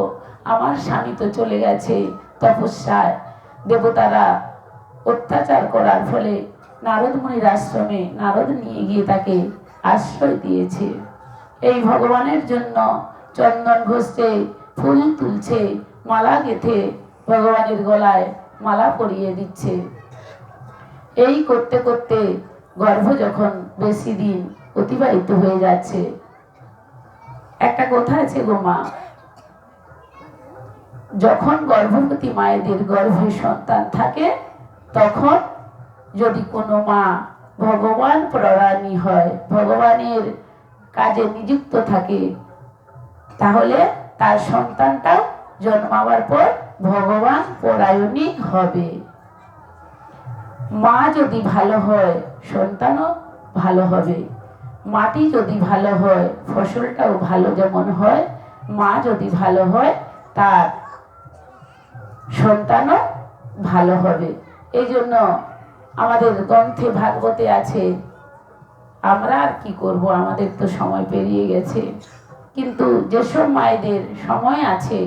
আমার স্বামী তো চলে গেছে তপস্যায় দেবতারা অত্যাচার করার ফলে নারদ মুনির আশ্রমে নারদ নিয়ে গিয়ে তাকে আশ্রয় দিয়েছে এই ভগবানের জন্য চন্দন ঘষছে ফুল তুলছে মালা গেঁথে ভগবানের গলায় মালা পরিয়ে দিচ্ছে এই করতে করতে গর্ভ যখন বেশি দিন অতিবাহিত হয়ে যাচ্ছে একটা কথা আছে গো মা যখন গর্ভবতী মায়েদের গর্ভে সন্তান থাকে তখন যদি কোনো মা ভগবান পরায়ণী হয় ভগবানের কাজে নিযুক্ত থাকে তাহলে তার সন্তানটাও জন্মাবার পর ভগবান পরায়ণী হবে মা যদি ভালো হয় সন্তানও ভালো হবে মাটি যদি ভালো হয় ফসলটাও ভালো যেমন হয় মা যদি ভালো হয় তার সন্তানও ভালো হবে এই জন্য আমাদের গ্রন্থে ভাগবতে আছে আমরা আর কি করব আমাদের তো সময় পেরিয়ে গেছে কিন্তু যেসব মায়েদের সময় আছে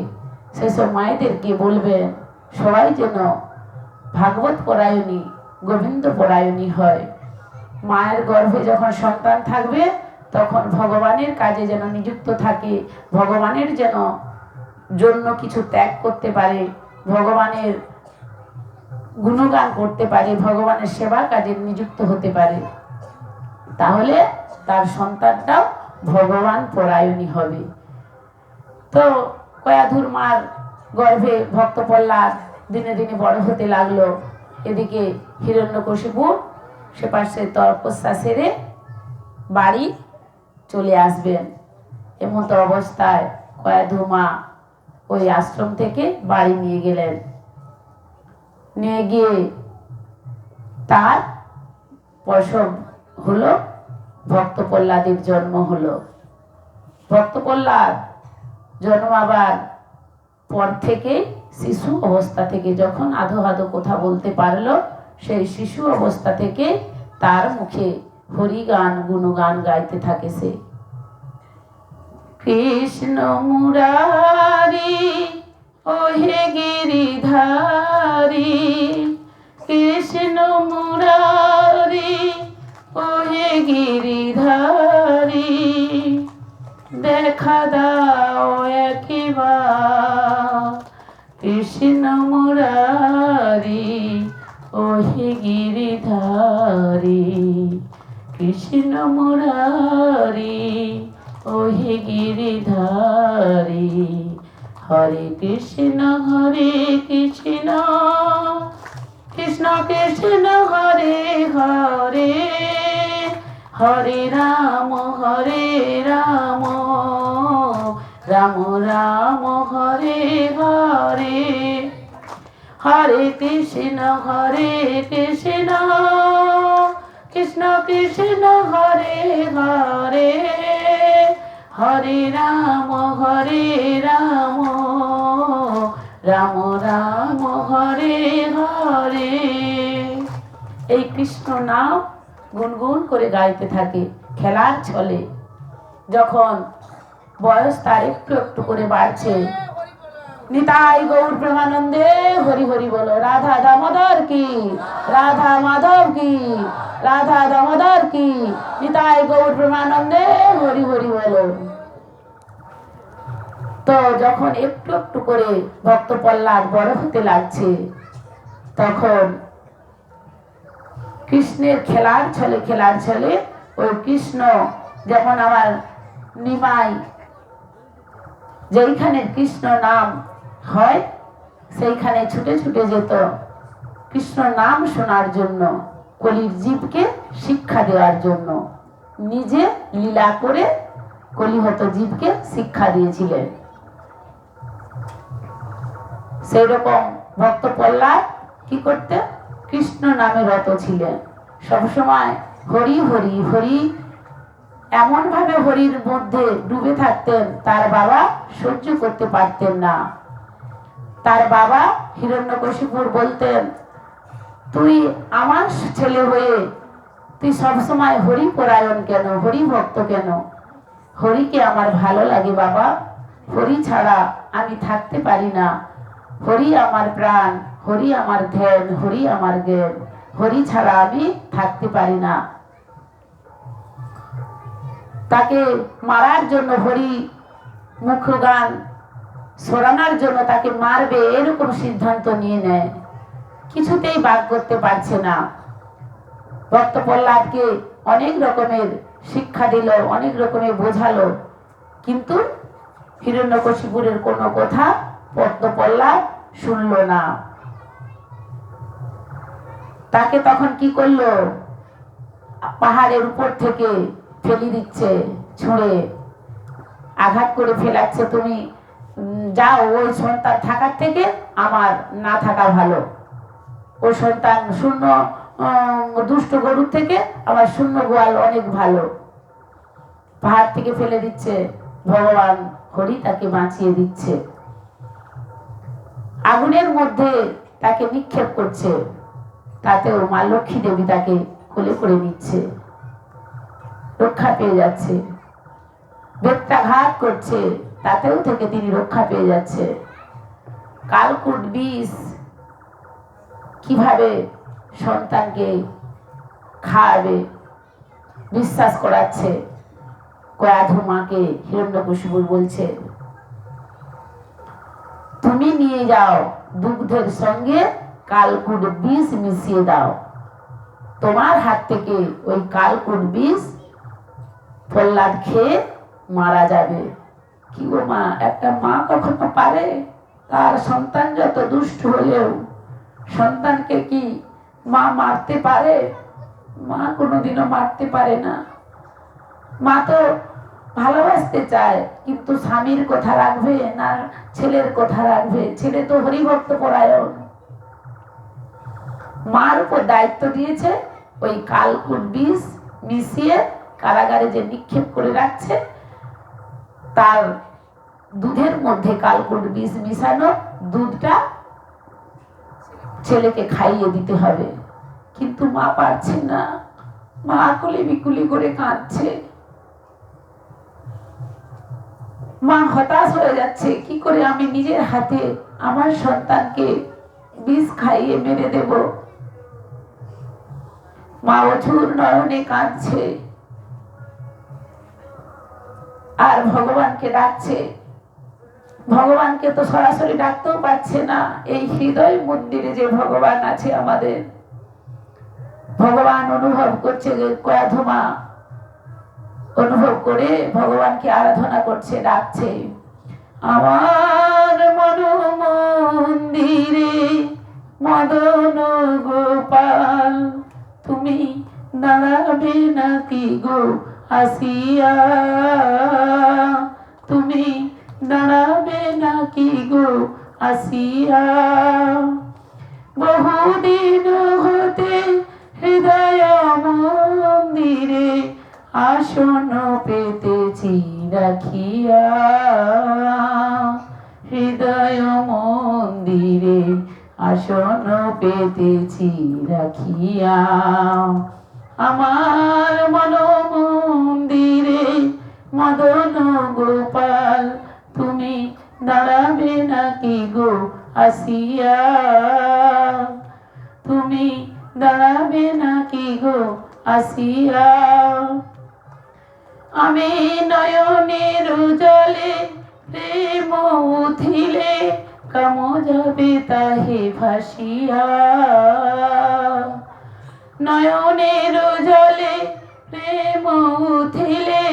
সেসব মায়েদেরকে বলবেন সবাই যেন ভাগবত পরায়ণী গোবিন্দ পরায়ণী হয় মায়ের গর্ভে যখন সন্তান থাকবে তখন ভগবানের কাজে যেন নিযুক্ত থাকে ভগবানের যেন জন্য কিছু ত্যাগ করতে পারে ভগবানের গুণগান করতে পারে ভগবানের সেবা কাজে নিযুক্ত হতে পারে তাহলে তার সন্তানটাও ভগবান পরায়ণী হবে তো কয়াধুর মার গর্ভে ভক্ত প্রহ্লাদ দিনে দিনে বড় হতে লাগলো এদিকে হিরণ্যকশিপু সে পাশে তপস্যা সেরে বাড়ি চলে আসবেন এমন তো অবস্থায় কয়াধু মা ওই আশ্রম থেকে বাড়ি নিয়ে গেলেন নিয়ে গিয়ে তার প্রসব হলো ভক্ত প্রহ্লাদের জন্ম হলো ভক্ত প্রহ্লাদ জন্মাবার পর থেকে শিশু অবস্থা থেকে যখন আধো আধো কথা বলতে পারলো সেই শিশু অবস্থা থেকে তার মুখে হরিগান গুণগান গাইতে থাকে সে কৃষ্ণ মুরারি ওহে গিরিধারী কৃষ্ণ মুরারি ওহে গিরিধারী দেখা দাও একবার কৃষ্ণ মুরারি ওহে গিরিধারী কৃষ্ণ মুরারি ওহে গিরিধারী হরে কৃষ্ণ কৃষ্ণ কৃষ্ণ হরে হরে হরে রাম রাম রাম হরে হরে হরে কৃষ্ণ কৃষ্ণ কৃষ্ণ হরে হরে হরে রাম রাম রাম হরে হরে। এই কৃষ্ণ নাম গুনগুন করে গাইতে থাকে খেলার ছলে। যখন বয়স তার একটু একটু করে বাড়ছে, নিতাই গৌর প্রেমানন্দে হরি হরি বলো, রাধা দামোদর কি, রাধা মাধব কি, রাধা দামোদর কি, নিতাই গৌর প্রেমানন্দে হরি হরি বলো। তো যখন একটু একটু করে ভক্ত প্রহ্লাদ বড় হতে লাগছে, তখন কৃষ্ণের খেলার ছলে ওই কৃষ্ণ যেমন আমার নিমাই যেইখানে কৃষ্ণ নাম হয় সেইখানে ছুটে ছুটে যেত কৃষ্ণ নাম শোনার জন্য, কলির জীবকে শিক্ষা দেওয়ার জন্য। নিজে লীলা করে কলিহত জীবকে শিক্ষা দিয়েছিলেন। সেই রকম ভক্ত প্রহ্লাদ কি করতে, কৃষ্ণ নামে রত ছিলেন। সবসময় হরি হরি হরি এমন ভাবে হরির মধ্যে ডুবে থাকতেন, তার বাবা সহ্য করতে পারতেন না। তার বাবা হিরণ্যকশিপুর বলতেন, তুই আমার ছেলে হয়ে তুই সবসময় হরি পরায়ণ কেন, হরি ভক্ত কেন? হরিকে আমার ভালো লাগে বাবা, হরি ছাড়া আমি থাকতে পারি না। হরি আমার প্রাণ, হরি আমার ধ্যান, হরি আমার জ্ঞান, হরি ছাড়া আমি থাকতে পারি না। তাকে মারার জন্য, হরি মুখ গান সরানোর জন্য তাকে মারবে এরকম সিদ্ধান্ত নিয়ে নেয়। কিছুতেই বাদ করতে পারছে না। ভক্ত প্রহ্লাদকে অনেক রকমের শিক্ষা দিল, অনেক রকমের বোঝালো, কিন্তু হিরণ্যকশিপুরের কোনো কথা ভক্ত প্রহ্লাদ শুনল না। তাকে তখন কি করলো, পাহাড়ের উপর থেকে ফেলে দিচ্ছে, ছুঁড়ে আঘাত করে ফেলাচ্ছে। তুমি যাও, ওই সন্তান থাকার থেকে আমার না থাকা ভালো। ওই সন্তান শূন্য দুষ্ট গরুর থেকে আমার শূন্য গোয়াল অনেক ভালো। পাহাড় থেকে ফেলে দিচ্ছে, ভগবান হরি তাকে বাঁচিয়ে দিচ্ছে। আগুনের মধ্যে তাকে নিক্ষেপ করছে, তাতেও মা লক্ষ্মী দেবী তাকে কোলে করে নিচ্ছে, রক্ষা পেয়ে যাচ্ছে। বেত্রাঘাত করছে, তাতেও থেকে তিনি রক্ষা পেয়ে যাচ্ছে। কালকুট বিষ কিভাবে সন্তানকে খাওয়াবে বিশ্বাস করাচ্ছে। কয়াধু মাকে হিরণ্যকশিপু বলছে, তুমি নিয়ে যাও দুগ্ধের সঙ্গে কালকুট বিষ মিশিয়ে দাও, তোমার হাত থেকে ওই কালকুট বিষ প্রহ্লাদ খেয়ে মারা যাবে। কি গো মা, একটা মা কখনো পারে তার সন্তান যত দুষ্ট হলেও সন্তানকে কি মা মারতে পারে? মা কোনোদিনও মারতে পারে না। মা তো ভালোবাসতে চায়, কিন্তু স্বামীর কথা রাখবে না ছেলের কথা রাখবে? ছেলে তো হরিভক্ত পরায়ণ। মার উপর দায়িত্ব দিয়েছে ওই কালকুট বিষ মিশিয়ে কারাগারে যে নিক্ষেপ করে রাখছে, তার দুধের মধ্যে কালকুট বিষ মিশানো দুধটা ছেলেকে খাইয়ে দিতে হবে। কিন্তু মা পারছে না, মা আকুলি বিকুলি করে কাঁদছে। মা হতাশ হয়ে যাচ্ছে, কি করে আমি নিজের হাতে আমার সন্তানকে বিষ খাইয়ে মেরে দেব। মা অঝোর নয়নে কাঁদছে আর ভগবানকে ডাকছে। ভগবানকে তো সরাসরি ডাকতেও পারছে না। এই হৃদয় মন্দিরে যে ভগবান আছে আমাদের, ভগবান অনুভব করছে, কয়াধু মা অনুভব করে ভগবানকে আরাধনা করছে, ডাকছে। আমার মন মন্দিরে মদন গোপাল তুমি দাঁড়াবে নাকি গো আসিয়া, তুমি দাঁড়াবে নাকি গো আসিয়া। বহুদিন হতে হৃদয় মন্দিরে আসন পেতেছি রাখিয়া, হৃদয় মন্দিরে আসন পেতেছি রাখিয়া। আমার মন মন্দিরে মদন গোপাল তুমি দাঁড়াবে নাকি গো আসিয়া, তুমি দাঁড়াবে নাকি গো আসিয়া। আমি নয়নের জলে প্রেম উঠিলে কাম যাবে তাহে ভাসিয়া, নয়নের জলে প্রেম উঠিলে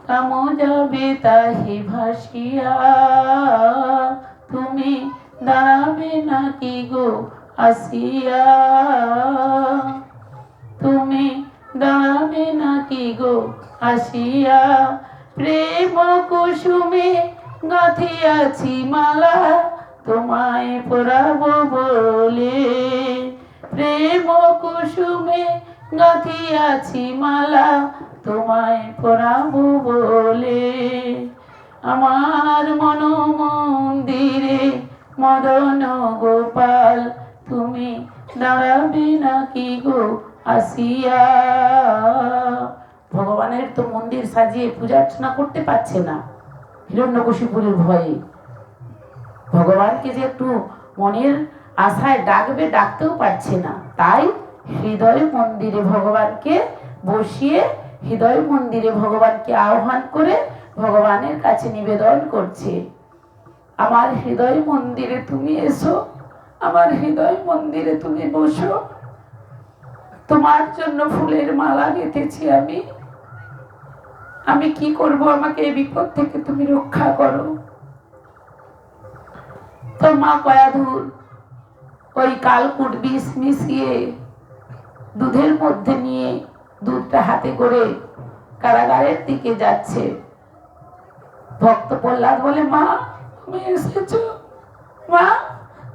কাম যাবে তাহে ভাসিয়া। তুমি দাঁড়াবে নাকি গো আসিয়া, তুমি দাঁড়াবে নাকি গো আসিয়া। প্রেম কুসুমে গাঁথিয়াছি মালা তোমায় পরাবো বলে, প্রেম কুসুমে গাঁথিয়াছি মালা তোমায় পরাবো বলে। আমার মন মন্দিরে মদন গোপাল তুমি দাঁড়াবে নাকি গো আসিয়া। ভগবানের তো মন্দির সাজিয়ে পূজা অর্চনা করতে পারছে না হিরণ্যকশিপুরের ভয়ে। ভগবানকে যে একটু মনের আশায় ডাকবে, ডাকতেও পারছে না। তাই হৃদয় মন্দিরে ভগবানকে বসিয়ে, হৃদয় মন্দিরে ভগবানকে আহ্বান করে ভগবানের কাছে নিবেদন করছে, আমার হৃদয় মন্দিরে তুমি এসো, আমার হৃদয় মন্দিরে তুমি বসো, তোমার জন্য ফুলের মালা গেঁথেছি আমি, আমি কি করব, আমাকে এই বিপদ থেকে তুমি রক্ষা করো। তো মা কয়াধুর ওই কালকুট বিষ মিশিয়ে দুধের মধ্যে নিয়ে দুধটা হাতে করে কারাগারের দিকে যাচ্ছে। ভক্ত প্রহ্লাদ বলে, মা তুমি এসেছো, মা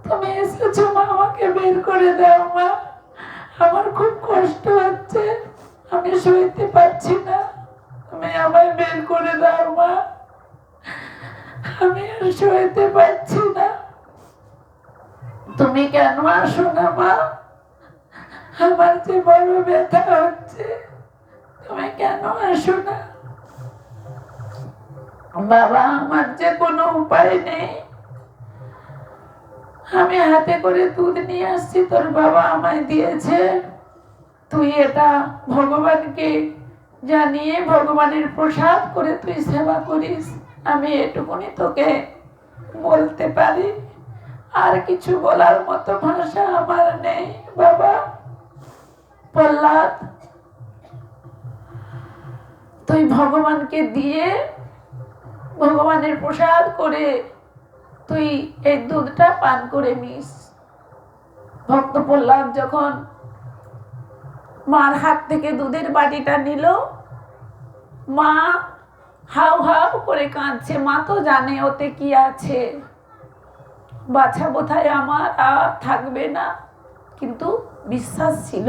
তুমি এসেছো, মা আমাকে বের করে দাও, মা আমার খুব কষ্ট হচ্ছে, আমি সইতে পারছি না, তুমি আমায় বের করে দাও মা, আমি আর সইতে পারছি না। তুমি কেন আসো না মা, আমার যে বড় ব্যথা হচ্ছে, তুমি কেন আসো না? বাবা আমার যে কোনো উপায় নেই, আমি হাতে করে দুধ নিয়ে আসছি, তোর বাবা আমায় দিয়েছে, তুই এটা ভগবানকে জানিয়ে ভগবানের প্রসাদ করে তুই সেবা করিস, আমি এটুকুনি তোকে বলতে পারি, আর কিছু বলার মতো ভাষা আমার নেই বাবা। প্রহ্লাদ তুই ভগবানকে দিয়ে ভগবানের প্রসাদ করে তুই এই দুধটা পান করে নিস। ভক্ত প্রহ্লাদ যখন মার হাত থেকে দুধের বাটিটা নিল, মা হাউ হাউ করে কাঁদছে, মা তো জানে ওতে কি আছে, বাছা বোধহয় আমার আর থাকবে না, কিন্তু বিশ্বাস ছিল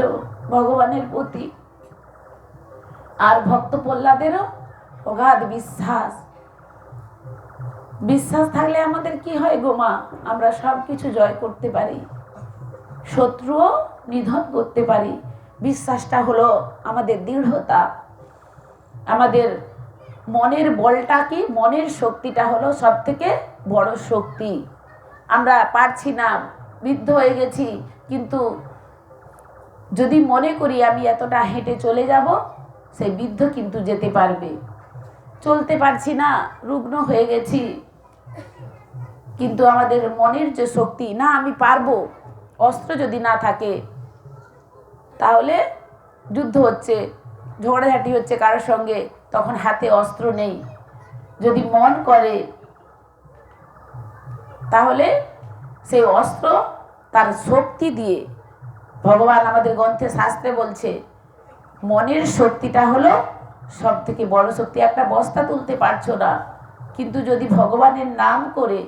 ভগবানের প্রতি। আর ভক্ত প্রহ্লাদেরও অগাধ বিশ্বাস। বিশ্বাস থাকলে আমাদের কি হয় গো মা, আমরা সব কিছু জয় করতে পারি, শত্রুও নিধন করতে পারি। বিশ্বাসটা হলো আমাদের দৃঢ়তা, আমাদের মনের বলটা কি, মনের শক্তিটা হলো সব থেকে বড় শক্তি। আমরা পারছি না, বৃদ্ধ হয়ে গেছি, কিন্তু যদি মনে করি আমি এতটা হেঁটে চলে যাব, সেই বৃদ্ধ কিন্তু যেতে পারবে। চলতে পারছি না, রুগ্ন হয়ে গেছি, কিন্তু আমাদের মনের যে শক্তি, না আমি পারবো, অস্ত্র যদি না থাকে তাহলে যুদ্ধ হচ্ছে, ঝগড়াঝাটি হচ্ছে কারোর সঙ্গে, তখন হাতে অস্ত্র নেই, যদি মন করে তাহলে সেই অস্ত্র তার শক্তি দিয়ে, ভগবান আমাদের গ্রন্থে শাস্ত্রে বলছে মনের শক্তিটা হলো সব থেকে বড় শক্তি। একটা বস্তা তুলতে পারছো না, কিন্তু যদি ভগবানের নাম করে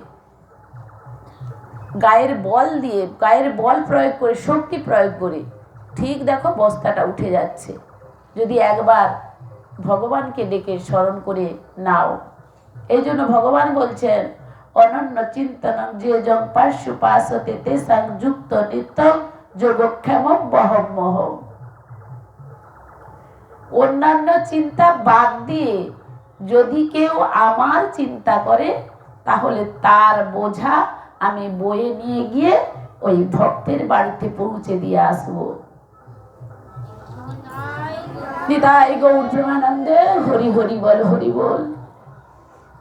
গায়ের বল দিয়ে, গায়ের বল প্রয়োগ করে, শক্তি প্রয়োগ করে ঠিক দেখো বস্তাটা উঠে যাচ্ছে। যদি একবার ভগবানকে ডেকে স্মরণ করে নাও। এই জন্য ভগবান বলছেন অনন্য চিন্তনম যে জং পার্শ্ব পাশতে তেসাং যুক্ত নিত্যম যোগক্ষেম বহমোহ। অন্যান্য চিন্তা বাদ দিয়ে যদি কেউ আমার চিন্তা করে, তাহলে তার বোঝা আমি বয়ে নিয়ে গিয়ে ওই ভক্তের বাড়িতে পৌঁছে দিয়ে আসবো। নিতাই গৌর প্রেমানন্দে হরি হরি বল, হরি বল।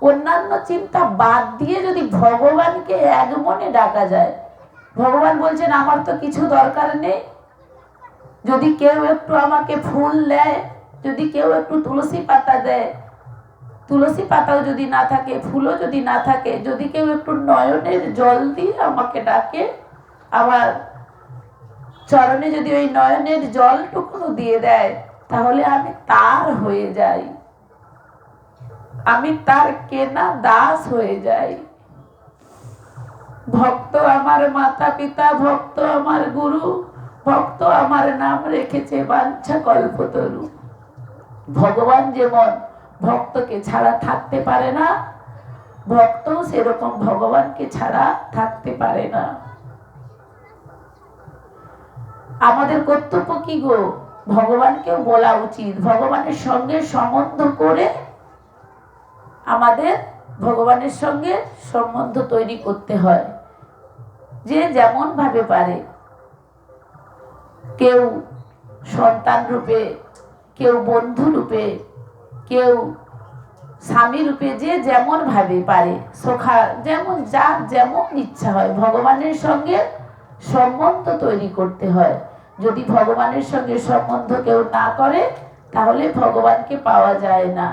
অন্যান্য চিন্তা বাদ দিয়ে যদি ভগবানকে এক মনে ডাকা যায়, ভগবান বলছেন আমার তো কিছু দরকার নেই, যদি কেউ একটু আমাকে ফুল দেয়, যদি কেউ একটু তুলসী পাতা দেয়, তুলসী পাতাও যদি না থাকে, ফুলও যদি না থাকে, যদি কেউ একটু নয়নের জল দিয়ে আমাকে ডাকে, আমার চরণে যদি ওই নয়নের জলটুকুনো দিয়ে দেয়, তাহলে আমি তার হয়ে যাই, আমি তার কেনা দাস হয়ে যাই। ভক্ত আমার মাতা পিতা, ভক্ত আমার গুরু, ভক্ত আমার নাম রেখেছে বাঞ্ছা কল্পতরু। ভগবান যেমন ভক্তকে ছাড়া থাকতে পারে না, ভক্ত সেরকম ভগবানকে ছাড়া থাকতে পারে না। আমাদের কর্তব্য কি গো? ভগবানকেও বলা উচিত, ভগবানের সঙ্গে সম্বন্ধ করে আমাদের ভগবানের সঙ্গে সম্বন্ধ তৈরি করতে হয়। যে যেমন ভাবে পারে, কেউ সন্তান রূপে, কেউ বন্ধু রূপে, কেউ স্বামী রূপে, যে যেমন ভাবে পারে, সখা যেমন, যার যেমন ইচ্ছা হয়, ভগবানের সঙ্গে সম্বন্ধ তৈরি করতে হয়। যদি ভগবানের সঙ্গে সম্বন্ধ কেউ না করে, তাহলে ভগবানকে পাওয়া যায় না।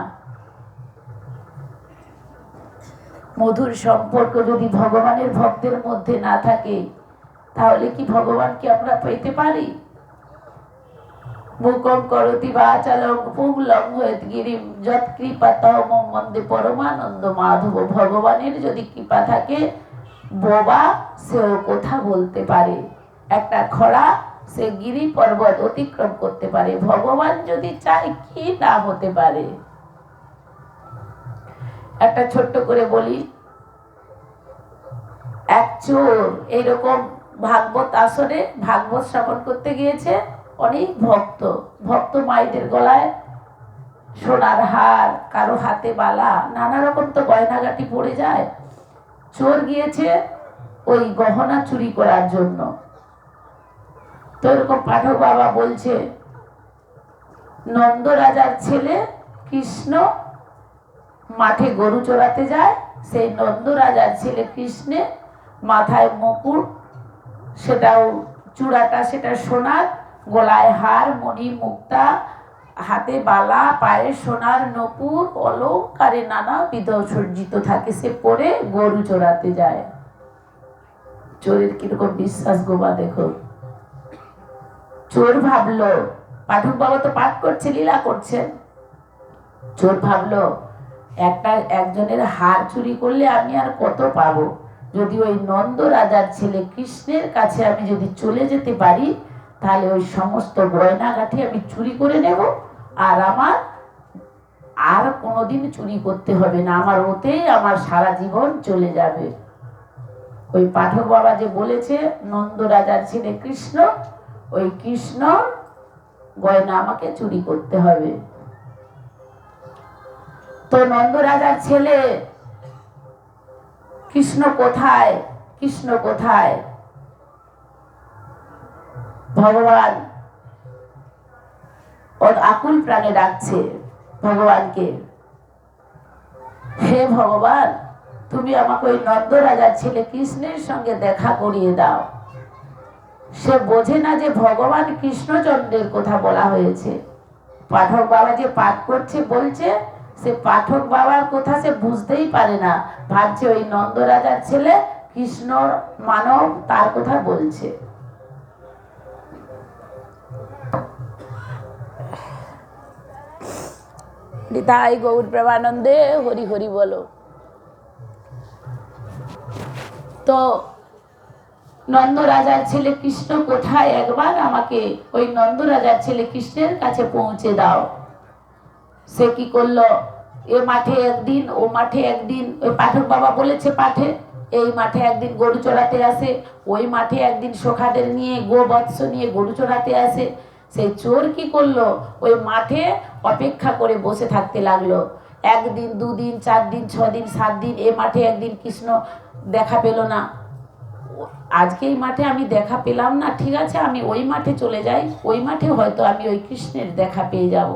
মধুর সম্পর্ক যদি ভগবানের ভক্তের মধ্যে না থাকে, তাহলে কি ভগবানকে আমরা পেতে পারি? মুকম করতি বাচালং পুংলং হয়েত গিরিম যৎ কৃপাতঃ মম মন্দে পরমানন্দ মাধব। ভগবানের যদি কৃপা থাকে, বোবা সেও কথা বলতে পারে, একটা খরা সে গিরি পর্বত অতিক্রম করতে পারে। ভগবান যদি চায়, কি না হতে পারে। একটা ছোট্ট করে বলি, এক চোর এইরকম ভাগবত আসরে ভাগবত শ্রবণ করতে গিয়েছে। অনেক ভক্ত, ভক্ত মায়েদের গলায় সোনার হার, কারো হাতে বালা, নানা রকম তো গয়নাগাটি পড়ে যায়। চোর গিয়েছে ওই গহনা চুরি করার জন্য। তো এরকম পাঠক বাবা বলছে, নন্দ রাজার ছেলে কৃষ্ণ মাঠে গরু চড়াতে যায়, সেই নন্দ রাজার ছেলে কৃষ্ণে মাথায় মুকুট, সেটাও চূড়াটা সেটা সোনার, গলায় হার, মণি মুক্তা, হাতে বালা, পায়ে সোনার নপুর, অলঙ্কারে নানাবিধ সজ্জিত থাকে, সে পরে গরু চড়াতে যায়। চোরের কিরকম বিশ্বাস গোবা দেখো। চোর ভাবলো, পাঠক বাবা তো পাঠ করছে, লীলা করছেন, চোর ভাবলো একজনের হার চুরি করলে আমি আর কত পাবো, যদি ওই নন্দ রাজার ছেলে কৃষ্ণের কাছে আমি যদি চলে যেতে পারি, তাহলে ওই সমস্ত গয়নাগাঠি আমি চুরি করে নেব, আর আমার আর কোনোদিন চুরি করতে হবে না, আমার ওতেই আমার সারা জীবন চলে যাবে। ওই পাঠক বাবা যে বলেছে নন্দ রাজার ছেলে কৃষ্ণ, ওই কৃষ্ণ গয়না আমাকে চুরি করতে হবে। তো নন্দ রাজার ছেলে কৃষ্ণ কোথায়, কৃষ্ণ কোথায়? ভগবান ওর আকুল প্রাণে ডাকছে ভগবানকে, হে ভগবান, তুমি আমাকে ওই নন্দ রাজার ছেলে কৃষ্ণের সঙ্গে দেখা করিয়ে দাও। সে বোঝে না যে ভগবান কৃষ্ণচন্দ্রের কথা বলা হয়েছে। পাঠক বাবা যে পাঠ করছে বলছে, সে পাঠক বাবার কথা সে বুঝতেই পারে না, ভাবছে ওই নন্দ রাজার ছেলে কৃষ্ণ মানব তার কথা বলছে। নিতাই গৌর প্রেমানন্দে হরি হরি বলো। তো নন্দ রাজার ছেলে কৃষ্ণ কোথায়, একবার আমাকে ওই নন্দ রাজার ছেলে কৃষ্ণের কাছে পৌঁছে দাও। সে কি করলো, এ মাঠে একদিন ও মাঠে একদিন, ওই পাঠক বাবা বলেছে পাঠে, এই মাঠে একদিন গরু চড়াতে আসে, ওই মাঠে একদিন সখাদের নিয়ে গোবৎস নিয়ে গরু চড়াতে আসে। সেই চোর কি করলো, ওই মাঠে অপেক্ষা করে বসে থাকতে লাগলো। একদিন, দুদিন, 4 দিন, 6 দিন, 7 দিন, এ মাঠে একদিন কৃষ্ণ দেখা পেল না। আজকে এই মাঠে আমি দেখা পেলাম না, ঠিক আছে আমি ওই মাঠে চলে যাই, ওই মাঠে হয়তো আমি ওই কৃষ্ণের দেখা পেয়ে যাব।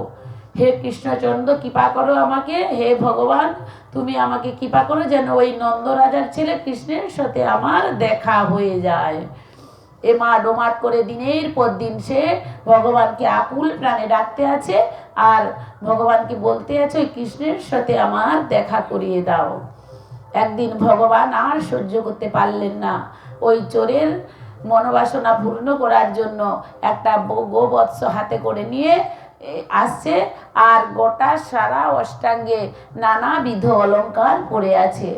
হে কৃষ্ণচন্দ্র কৃপা করো আমাকে, হে ভগবান তুমি আমাকে কৃপা করো যেন ওই নন্দ রাজার ছেলে কৃষ্ণের সাথে আমার দেখা হয়ে যায়। এ মা ডোমাট করে দিনের পর দিন সে ভগবানকে আকুল প্রাণে ডাকতে আছে, আর ভগবানকে বলতে আছে ওই কৃষ্ণের সাথে আমার দেখা করিয়ে দাও। একদিন ভগবান আর সহ্য করতে পারলেন না, ওই চোরের মনোবাসনা পূর্ণ করার জন্য একটা গোবৎস হাতে করে নিয়ে আসছে, আর গোটা সারা অষ্টাঙ্গে নানাবিধ অলংকার পরে আছে।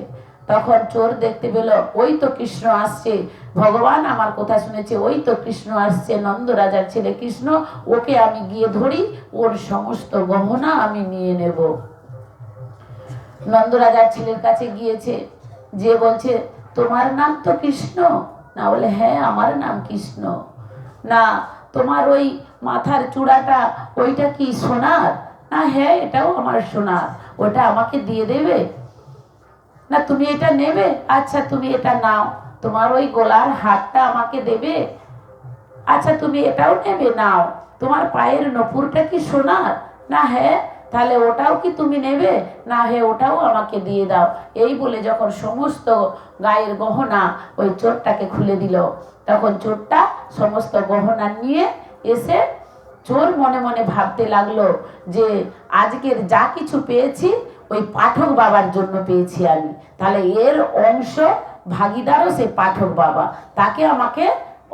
তখন চোর দেখতে পেল ওই তো কৃষ্ণ আসছে, ভগবান আমার কথা শুনেছে, ওই তো কৃষ্ণ আসছে, নন্দ রাজার ছেলে কৃষ্ণ, ওকে আমি গিয়ে ধরি, ওর সমস্ত গহনা আমি নিয়ে নেব। নন্দ রাজার ছেলের কাছে গিয়েছে, যে বলছে তোমার নাম তো কৃষ্ণ না? বলে হ্যাঁ আমার নাম কৃষ্ণ। না তোমার ওই মাথার চূড়াটা ওইটা কি সোনার? না হ্যাঁ এটাও আমার সোনার, ওটা আমাকে দিয়ে দেবে? না তুমি এটা নেবে? আচ্ছা তুমি এটা নাও। তোমার ওই গলার হারটা আমাকে দেবে? আচ্ছা তুমি এটাও নেবে, নাও। তোমার পায়ের নপুরটা কি সোনার? না হ্যাঁ, তাহলে ওটাও কি তুমি নেবে? না হ্যাঁ ওটাও আমাকে দিয়ে দাও। এই বলে যখন সমস্ত গায়ের গহনা ওই চোরটাকে খুলে দিল, তখন চোরটা সমস্ত গহনা নিয়ে এসে চোর মনে মনে ভাবতে লাগলো যে আজকের যা কিছু পেয়েছি ওই পাঠক বাবার জন্য পেয়েছি আমি, তাহলে এর অংশ ভাগিদারও সেই পাঠক বাবা, তাকে আমাকে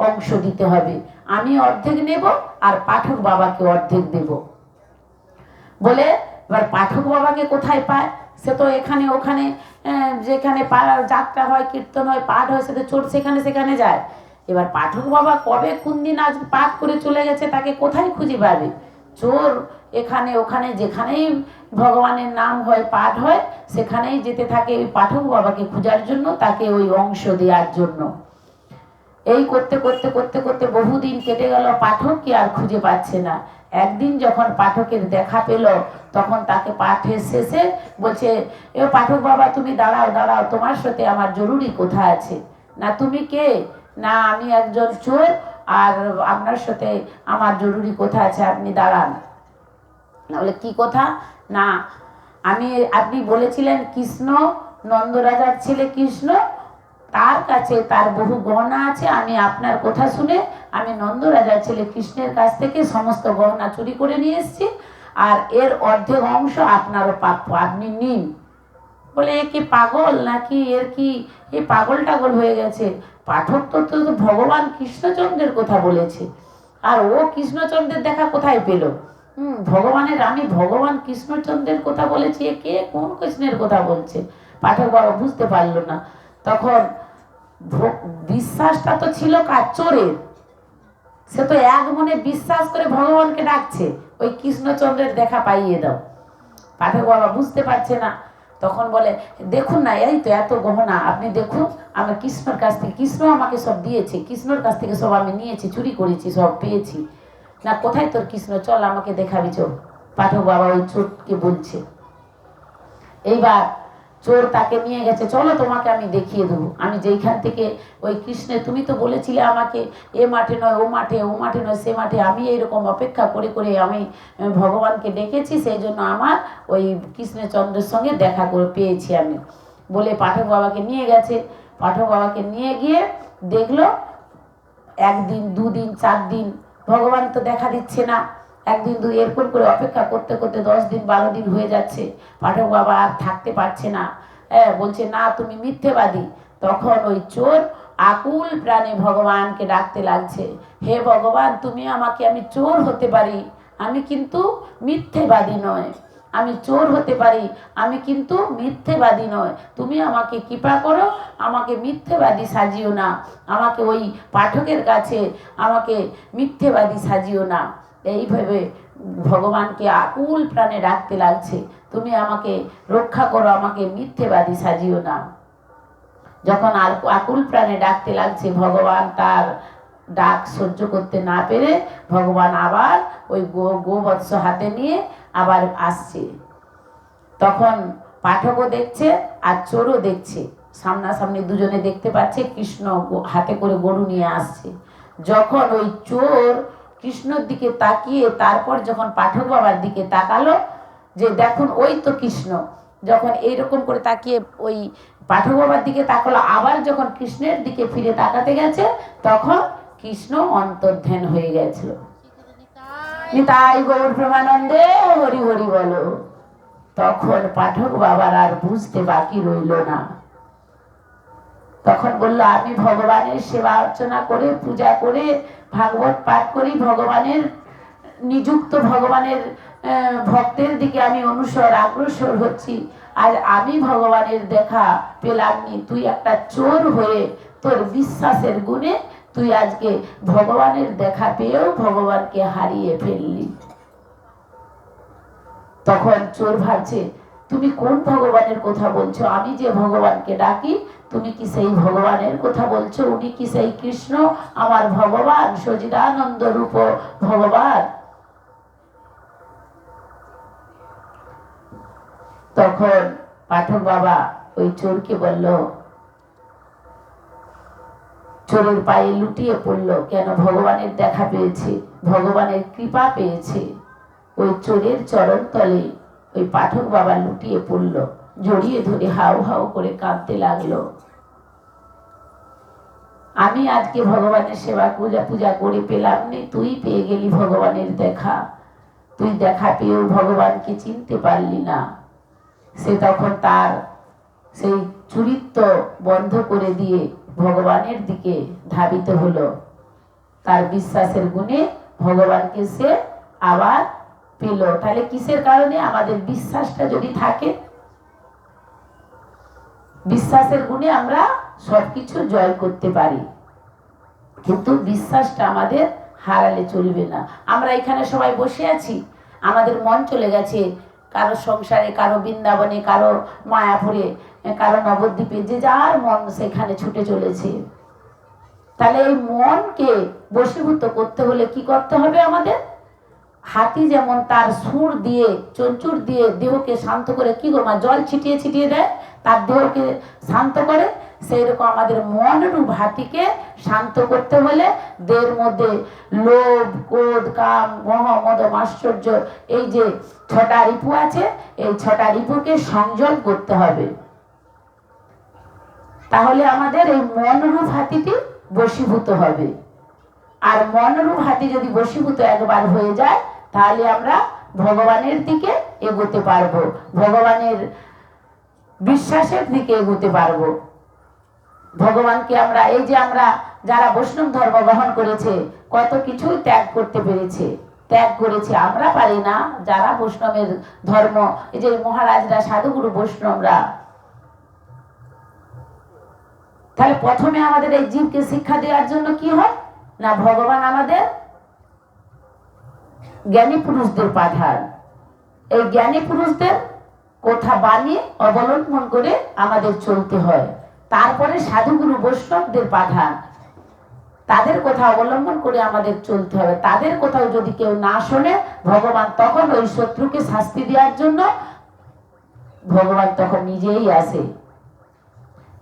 অংশ দিতে হবে। আমি অর্ধেক নেব আর পাঠক বাবাকে অর্ধেক দেব। বলে এবার পাঠক বাবাকে কোথায় পায়? সে তো এখানে ওখানে যেখানে যাত্রা হয়, কীর্তন হয়, পাঠ হয়, সে তো চোর সেখানে সেখানে যায়। এবার পাঠক বাবা কবে কোন দিন আজ পাঠ করে চলে গেছে, তাকে কোথায় খুঁজে পাবে? চোর এখানে ওখানে যেখানেই ভগবানের নাম হয়, পাঠ হয়, সেখানেই যেতে থাকে ওই পাঠক বাবাকে খোঁজার জন্য, তাকে ওই অংশ দেওয়ার জন্য। এই করতে করতে করতে করতে বহুদিন কেটে গেল, পাঠককে আর খুঁজে পাচ্ছে না। একদিন যখন পাঠকের দেখা পেল, তখন তাকে পাঠের শেষে বলছে এ পাঠক বাবা তুমি দাঁড়াও দাঁড়াও, তোমার সাথে আমার জরুরি কথা আছে। না তুমি কে? না আমি একজন চোর, আর আপনার সাথে আমার জরুরি কথা আছে, আপনি দাঁড়ান। না বলে কি কথা? না আপনি বলেছিলেন কৃষ্ণ নন্দ রাজার ছেলে কৃষ্ণ, তার কাছে তার বহু গহনা আছে, আমি আপনার কথা শুনে আমি নন্দ রাজার ছেলে কৃষ্ণের কাছ থেকে সমস্ত গহনা চুরি করে নিয়ে এসেছি, আর এর অর্ধেক অংশ আপনারও প্রাপ্য, আপনি নিন। বলে এ কি পাগল নাকি, এর কি এ পাগল টাগল হয়ে গেছে? পাঠক তো ভগবান কৃষ্ণচন্দ্রের কথা বলেছে, আর ও কৃষ্ণচন্দ্রের দেখা কোথায় পেল? ভগবানের, আমি ভগবান কৃষ্ণচন্দ্রের কথা বলেছি, এ কে কোন কৃষ্ণের কথা বলছে? পাঠক বাবা বুঝতে পারলো না। তখন বিশ্বাসটা তো ছিল কার? চোরের। সে তো এক মনে বিশ্বাস করে ভগবানকে ডাকছে ওই কৃষ্ণচন্দ্রের দেখা পাইয়ে দাও। পাঠক বাবা বুঝতে পারছে না। তখন বলে দেখুন না, এই তো এত গহনা, আপনি দেখুন আমার কৃষ্ণর কাছ থেকে, কৃষ্ণ আমাকে সব দিয়েছে, কৃষ্ণর কাছ থেকে সব আমি নিয়েছি, চুরি করেছি, সব পেয়েছি। না কোথায় তোর কৃষ্ণ, চল আমাকে দেখাবি চল। পাঠক বাবা ওই চোরকে বলছে। এইবার চোর তাকে নিয়ে গেছে, চলো তোমাকে আমি দেখিয়ে দেবো, আমি যেইখান থেকে ওই কৃষ্ণে, তুমি তো বলেছিলে আমাকে এ মাঠে নয় ও মাঠে, ও মাঠে নয় সে মাঠে, আমি এইরকম অপেক্ষা করে করে আমি ভগবানকে ডেকেছি, সেই জন্য আমার ওই কৃষ্ণচন্দ্রের সঙ্গে দেখা করে পেয়েছি আমি। বলে পাঠক বাবাকে নিয়ে গেছে। পাঠক বাবাকে নিয়ে গিয়ে দেখলো একদিন, 2 দিন, 4 দিন ভগবান তো দেখা দিচ্ছে না। একদিন দুই এরকম করে অপেক্ষা করতে করতে 10 দিন 12 দিন হয়ে যাচ্ছে। পাঠক বাবা আর থাকতে পারছে না, বলছে না তুমি মিথ্যেবাদী, তখন ওই চোর আকুল প্রাণে ভগবানকে ডাকতে লাগছে, হে ভগবান, তুমি আমাকে, আমি চোর হতে পারি, আমি কিন্তু মিথ্যেবাদী নয়, আমি চোর হতে পারি, আমি কিন্তু মিথ্যেবাদী নয়, তুমি আমাকে কৃপা করো, আমাকে মিথ্যেবাদী সাজিও না, আমাকে ওই পাঠকের কাছে আমাকে মিথ্যেবাদী সাজিও না। এইভাবে ভগবানকে আকুল প্রাণে ডাকতে লাগছে, তুমি আমাকে রক্ষা করো, আমাকে মিথ্যেবাদী সাজিও না। যখন আকুল প্রাণে ডাকতে লাগছে, ভগবান তার ডাক সহ্য করতে না পেরে ভগবান আবার ওই গোবৎস হাতে নিয়ে আবার আসছে। তখন পাঠকও দেখছে আর চোরও দেখছে, সামনাসামনি দুজনে দেখতে পাচ্ছে কৃষ্ণ হাতে করে গরু নিয়ে আসছে। যখন ওই চোর কৃষ্ণর দিকে তাকিয়ে তারপর যখন পাঠক বাবার দিকে তাকালো যে দেখুন ওই তো কৃষ্ণ, যখন এইরকম করে তাকিয়ে ওই পাঠক বাবার দিকে তাকালো, আবার যখন কৃষ্ণের দিকে ফিরে তাকাতে গেছে তখন কৃষ্ণ অন্তর্ধান হয়ে গেছিল। নিতাই গৌর প্রেমানন্দে হরি হরি বলো। তখন পাঠক বাবার আর বুঝতে বাকি রইল না, তখন বললো আমি ভগবানের সেবা অর্চনা করে পূজা করে ভাগবত পাঠ করি, ভগবানের নিযুক্ত ভগবানের ভক্তের দিকে আমি অগ্রসর হচ্ছি, আর আমি ভগবানের দেখা পেলামনি, তুই একটা চোর হয়ে তোর বিশ্বাসের গুণে তুই আজকে ভগবানের দেখা পেয়েও ভগবানকে হারিয়ে ফেললি। তখন চোর ভাবছে তুমি কোন ভগবানের কথা বলছো, আমি যে ভগবানকে ডাকি তুমি কি সেই ভগবানের কথা বলছো, উনি কি সেই কৃষ্ণ আমার ভগবান সচিদানন্দ রূপ ভগবান? তখন পাঠক বাবা ওই চোরকে বলল, চোরের পায়ে লুটিয়ে পড়লো, কেন ভগবানের দেখা পেয়েছে, ভগবানের কৃপা পেয়েছে। ওই চোরের চরণ তলে ওই পাঠক বাবা লুটিয়ে পড়লো, জড়িয়ে ধরে হাউ হাউ করে কাঁদতে লাগলো। আমি আজকে ভগবানের সেবা পূজা করে পেলাম নি, তুই পেয়ে গেলি ভগবানের দেখা, তুই দেখা পেয়েও ভগবানকে চিনতে পারলি না। সে তখন তার সেই চরিত্র বন্ধ করে দিয়ে ভগবানের দিকে ধাবিত হলো, তার বিশ্বাসের গুণে ভগবানকে সে আবার পেল। তাহলে কিসের কারণে? আমাদের বিশ্বাসটা যদি থাকে, বিশ্বাসের গুণে আমরা সবকিছু জয় করতে পারি, কিন্তু বিশ্বাসটা আমাদের হারালে চলবে না। আমরা এখানে সবাই বসে আছি, আমাদের মন চলে গেছে কারো সংসারে, কারো বৃন্দাবনে, কারো মায়াপুরে, কারো নবদ্বীপে, যে যার মন সেখানে ছুটে চলেছে। তাহলে এই মনকে বশীভূত করতে হলে কি করতে হবে আমাদের? হাতি যেমন তার সুর দিয়ে চঞ্চুর দিয়ে দেহকে শান্ত করে, কি গো মা, জল ছিটিয়ে ছিটিয়ে দেয়, তার দেহকে শান্ত করে, সেই রকম আমাদের মন রূপ হাতিকে শান্ত করতে হলে দেহের মধ্যে লোভ, ক্রোধ, কাম, মোহ, মদ, মাশ্চর্য, এই যে 6টা রিপু আছে, এই 6টা রিপুকে সংযম করতে হবে। তাহলে আমাদের এই মনরূপ হাতিটি বশীভূত হবে। আর মনরূপ হাতি যদি বশীভূত একবার হয়ে যায়, তাহলে আমরা ভগবানের দিকে এগোতে পারবো, ভগবানের বিশ্বাসের দিকে এগোতে পারবো। ভগবানকে আমরা, এই যে আমরা যারা বৈষ্ণব ধর্ম গ্রহণ করেছে, কত কিছুই ত্যাগ করতে পেরেছে, ত্যাগ করেছে, আমরা পারি না। যারা বৈষ্ণবের ধর্ম, এই যে মহারাজরা, সাধুগুরু বৈষ্ণবরা, তাহলে প্রথমে আমাদের এই জীবকে শিক্ষা দেওয়ার জন্য কি হয় না, ভগবান আমাদের জ্ঞানী পুরুষদের পাঠান। এই জ্ঞানী পুরুষদের কথা বাণী অবলম্বন করে আমাদের চলতে হয়। তারপরে সাধুগুরু বৈষ্ণবদের পাঠান, তাদের কথা অবলম্বন করে আমাদের চলতে হবে। তাদের কথাও যদি কেউ না শোনে, ভগবান তখন ওই শত্রুকে শাস্তি দেওয়ার জন্য ভগবান তখন নিজেই আসে।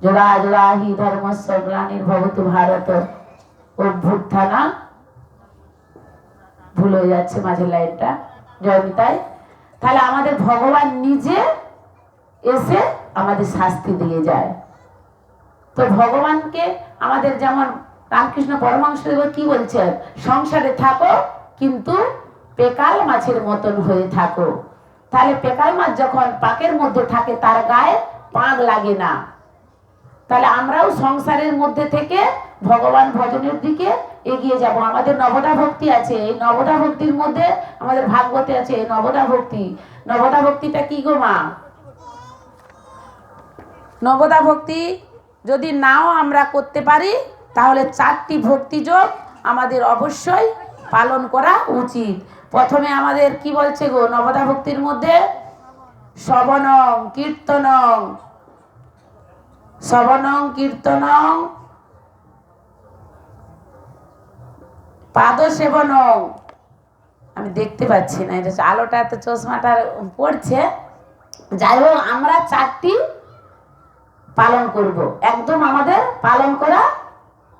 জোড়া জোড়া হি ধর্মস্য গ্লানির্ভবতু ভারত অভ্যুত্থানা, ভুল হয়ে যাচ্ছে মাঝের লাইনটা, জয়মিতাই। তাহলে আমাদের ভগবান নিজে এসে আমাদের শাস্তি দিয়ে যায়। তো ভগবানকে আমাদের, যেমন রামকৃষ্ণ পরমহংসদেব কি বলছেন, সংসারে থাকো কিন্তু পেকাল মাছের মতন হয়ে থাকো। তাহলে পেকাল মাছ যখন পাকের মধ্যে থাকে, তার গায়ে পাক লাগে না, তাহলে আমরাও সংসারের মধ্যে থেকে ভগবান ভজনের দিকে এগিয়ে যাব। আমাদের নবদা ভক্তি আছে, এই নবদা ভক্তির মধ্যে আমাদের ভাগবতে আছে নবদা ভক্তি। নবদা ভক্তিটা কি গো মা? নবদা ভক্তি যদি নাও আমরা করতে পারি তাহলে 4টি ভক্তিযোগ আমাদের অবশ্যই পালন করা উচিত। প্রথমে আমাদের কি বলছে গো নবদা ভক্তির মধ্যে? শ্রবণং কীর্তনং, শ্রবণং কীর্তনং পাদ সেবনং। আমি দেখতে পাচ্ছি না, এটা আলোটা এত চশমাটা পড়ছে। যাই হোক, আমরা 4টি পালন করব, একদম আমাদের পালন করা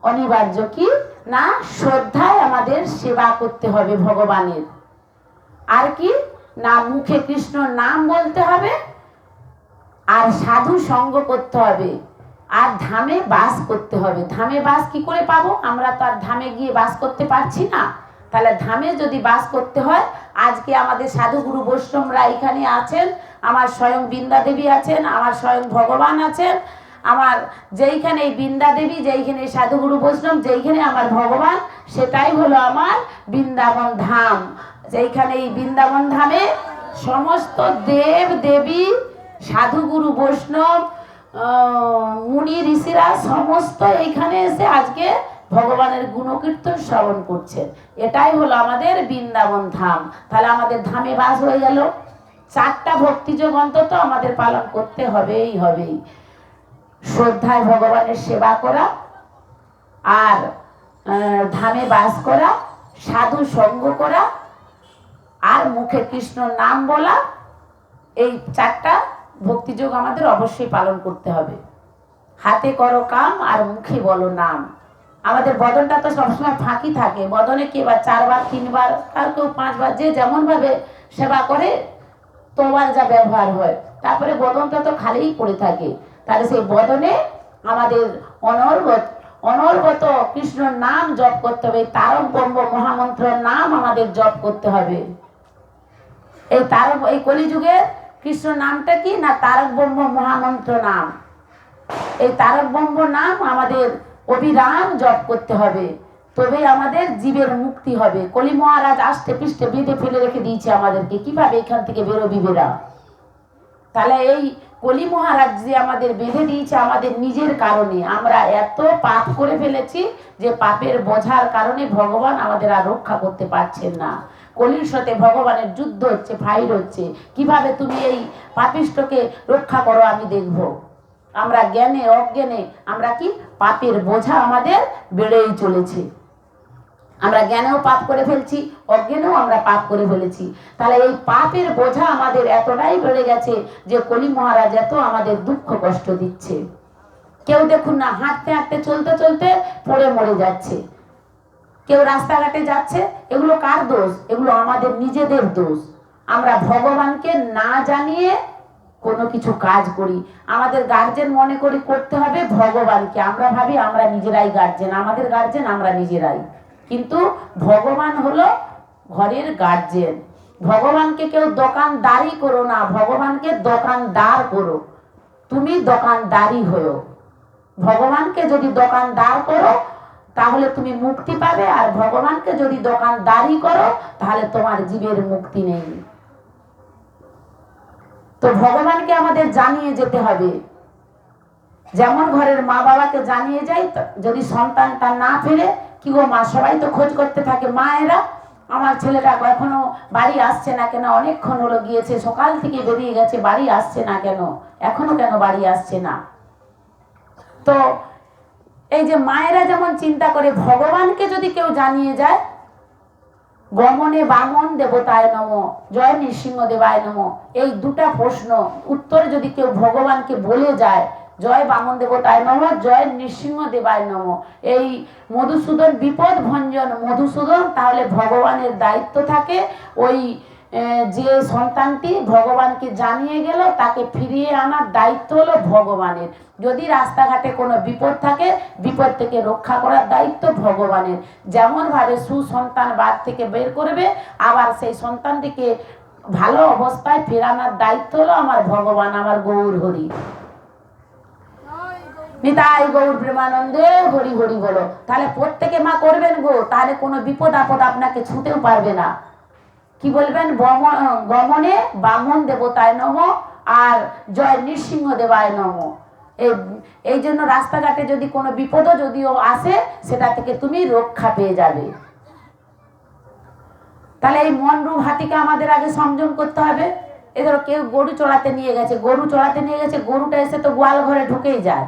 অনিবার্য। কি না? শ্রদ্ধায় আমাদের সেবা করতে হবে ভগবানের। আর কি না? মুখে কৃষ্ণ নাম বলতে হবে, আর সাধু সঙ্গ করতে হবে, আর ধামে বাস করতে হবে। ধামে বাস কি করে পাবো? আমরা তো আর ধামে গিয়ে বাস করতে পারছি না। তাহলে ধামে যদি বাস করতে হয়, আজকে আমাদের সাধুগুরু বৈষ্ণবরা এখানে আছেন, আমার স্বয়ং বৃন্দা দেবী আছেন, আমার স্বয়ং ভগবান আছেন, আমার যেইখানে এই বৃন্দা দেবী, যেইখানে সাধুগুরু বৈষ্ণব, যেইখানে আমার ভগবান, সেটাই হলো আমার বৃন্দাবন ধাম। যেইখানে এই বৃন্দাবন ধামে সমস্ত দেব দেবী, সাধুগুরু বৈষ্ণব, মুনি ঋষিরা সমস্ত এইখানে এসে আজকে ভগবানের গুণকীর্তন শ্রবণ করছেন। এটাই হলো আমাদের বৃন্দাবন ধাম। তাহলে আমাদের ধামে বাস হয়ে গেল। 4টা ভক্তিযোগ অন্তত আমাদের পালন করতে হবেই হবেই। শ্রদ্ধায় ভগবানের সেবা করা, আর ধামে বাস করা, সাধু সঙ্গ করা, আর মুখে কৃষ্ণ নাম বলা। এই 4টা ভক্তিযোগ আমাদের অবশ্যই পালন করতে হবে। হাতে করো কাম আর মুখে বলো নাম। আমাদের বদনটা তো সবসময় ফাঁকি থাকে। বদনে কে বা 4 বার 3 বার, কার কেউ 5 বার, যে যেমন ভাবে সেবা করে তোমার যা ব্যবহার হয়। তারপরে বদনটা তো খালিই পড়ে থাকে। তাহলে সেই বদনে আমাদের অনর্গত কৃষ্ণর নাম জপ করতে হবে। তারক ব্রহ্ম মহামন্ত্রের নাম আমাদের জপ করতে হবে। এই কলিযুগে কৃষ্ণ নামটা কি না? তারক ব্রহ্ম মহামন্ত্র নাম। এই তারক ব্রহ্ম নাম আমাদের অবিরাম জপ করতে হবে, তবেই আমাদের জীবের মুক্তি হবে। কলি মহারাজ আষ্টে পৃষ্ঠে বেঁধে ফেলে রেখে দিয়েছে আমাদেরকে, কিভাবে এখান থেকে বেরোবি বেরা। তাহলে এই কলি মহারাজ যে আমাদের বেঁধে দিয়েছে আমাদের নিজের কারণে। আমরা এত পাপ করে ফেলেছি যে পাপের বোঝার কারণে ভগবান আমাদের আর রক্ষা করতে পারছেন না। কলির সাথে ভগবানের যুদ্ধ হচ্ছে, ফাইট হচ্ছে। কিভাবে তুমি এই পাপিষ্ঠকে রক্ষা করো আমি দেখব। আমরা জ্ঞানে অজ্ঞানে আমরা কি পাপের বোঝা আমাদের বেড়েই চলেছে। আমরা জ্ঞানেও পাপ করে ফেলছি, অজ্ঞানেও আমরা পাপ করে ফেলেছি। তাহলে এই পাপের বোঝা আমাদের এতটাই বেড়ে গেছে যে কলি মহারাজ এত আমাদের দুঃখ কষ্ট দিচ্ছে। কেউ দেখুন না, হাঁটতে হাঁটতে চলতে চলতে পড়ে মরে যাচ্ছে। কেউ রাস্তাঘাটে যাচ্ছে, এগুলো কার দোষ? এগুলো আমাদের নিজেদের দোষ। আমরা ভগবানকে না জানিয়ে কোনো কিছু কাজ করি। আমাদের গার্জেন মনে করি করতে হবে ভগবানকে। আমরা ভাবি আমরা নিজেরাই গার্জেন, আমাদের গার্জেন আমরা নিজেরাই। কিন্তু ভগবান হলো ঘরের গার্জেন। ভগবানকে কেউ দোকানদারি করো না, ভগবানকে দোকানদার করো। তুমি দোকানদারি হও। ভগবানকে যদি দোকানদার করো তাহলে তুমি মুক্তি পাবে, আর ভগবানকে যদি দোকানদারি করো তাহলে তোমার জীবের মুক্তি নেই। তো ভগবানকে আমাদের জানিয়ে যেতে হবে। যেমন ঘরের মা বাবাকে জানিয়ে যায়, যদি সন্তানটা না ফেরে, কি গো মা, সবাই তো খোঁজ করতে থাকে মায়েরা, আমার ছেলেটা এখনো বাড়ি আসছে না কেন, অনেকক্ষণ হলো গিয়েছে, সকাল থেকে বেরিয়ে গেছে, বাড়ি আসছে না কেন, এখনো কেন বাড়ি আসছে না। তো এই যে মায়েরা যেমন চিন্তা করে, ভগবানকে যদি কেউ জানিয়ে যায়, গমনে বামন দেবতায় নম, জয় নৃসিংহ দেবায় নম, এই 2টা প্রশ্ন উত্তরে যদি কেউ ভগবানকে বলে যায়, জয় বামন দেবতায় নম, জয় নৃসিংহ দেবায় নম, এই মধুসূদন বিপদ ভঞ্জন মধুসূদন, তাহলে ভগবানের দায়িত্ব থাকে ওই যে সন্তানটি ভগবানকে জানিয়ে গেল তাকে ফিরিয়ে আনার দায়িত্ব হলো ভগবানের। যদি রাস্তাঘাটে কোনো বিপদ থাকে, বিপদ থেকে রক্ষা করার দায়িত্ব ভগবানের। যেমন ভাবে সুসন্তান বাদ থেকে বের করবে, আবার সেই সন্তানটিকে ভালো অবস্থায় ফেরানোর দায়িত্ব হলো আমার ভগবান, আমার গৌর হরি। নিতাই গৌর প্রেমানন্দে হরি হরি বলো। তাহলে প্রত্যেকে মা করবেন গো, তাহলে কোনো বিপদ আপদ আপনাকে ছুঁতেও পারবে না। কি বলবেন? গমনে বামন দেবতায় নম, আর জয় নৃসিংহ দেবায় নম। এই জন্য রাস্তাঘাটে যদি কোনো বিপদও যদিও আসে, সেটা থেকে তুমি রক্ষা পেয়ে যাবে। তাহলে এই মন রূপ হাতিকে আমাদের আগে সংযম করতে হবে। এ ধরো কেউ গরু চড়াতে নিয়ে গেছে, গরুটা এসে তো গোয়াল ঘরে ঢুকেই যায়,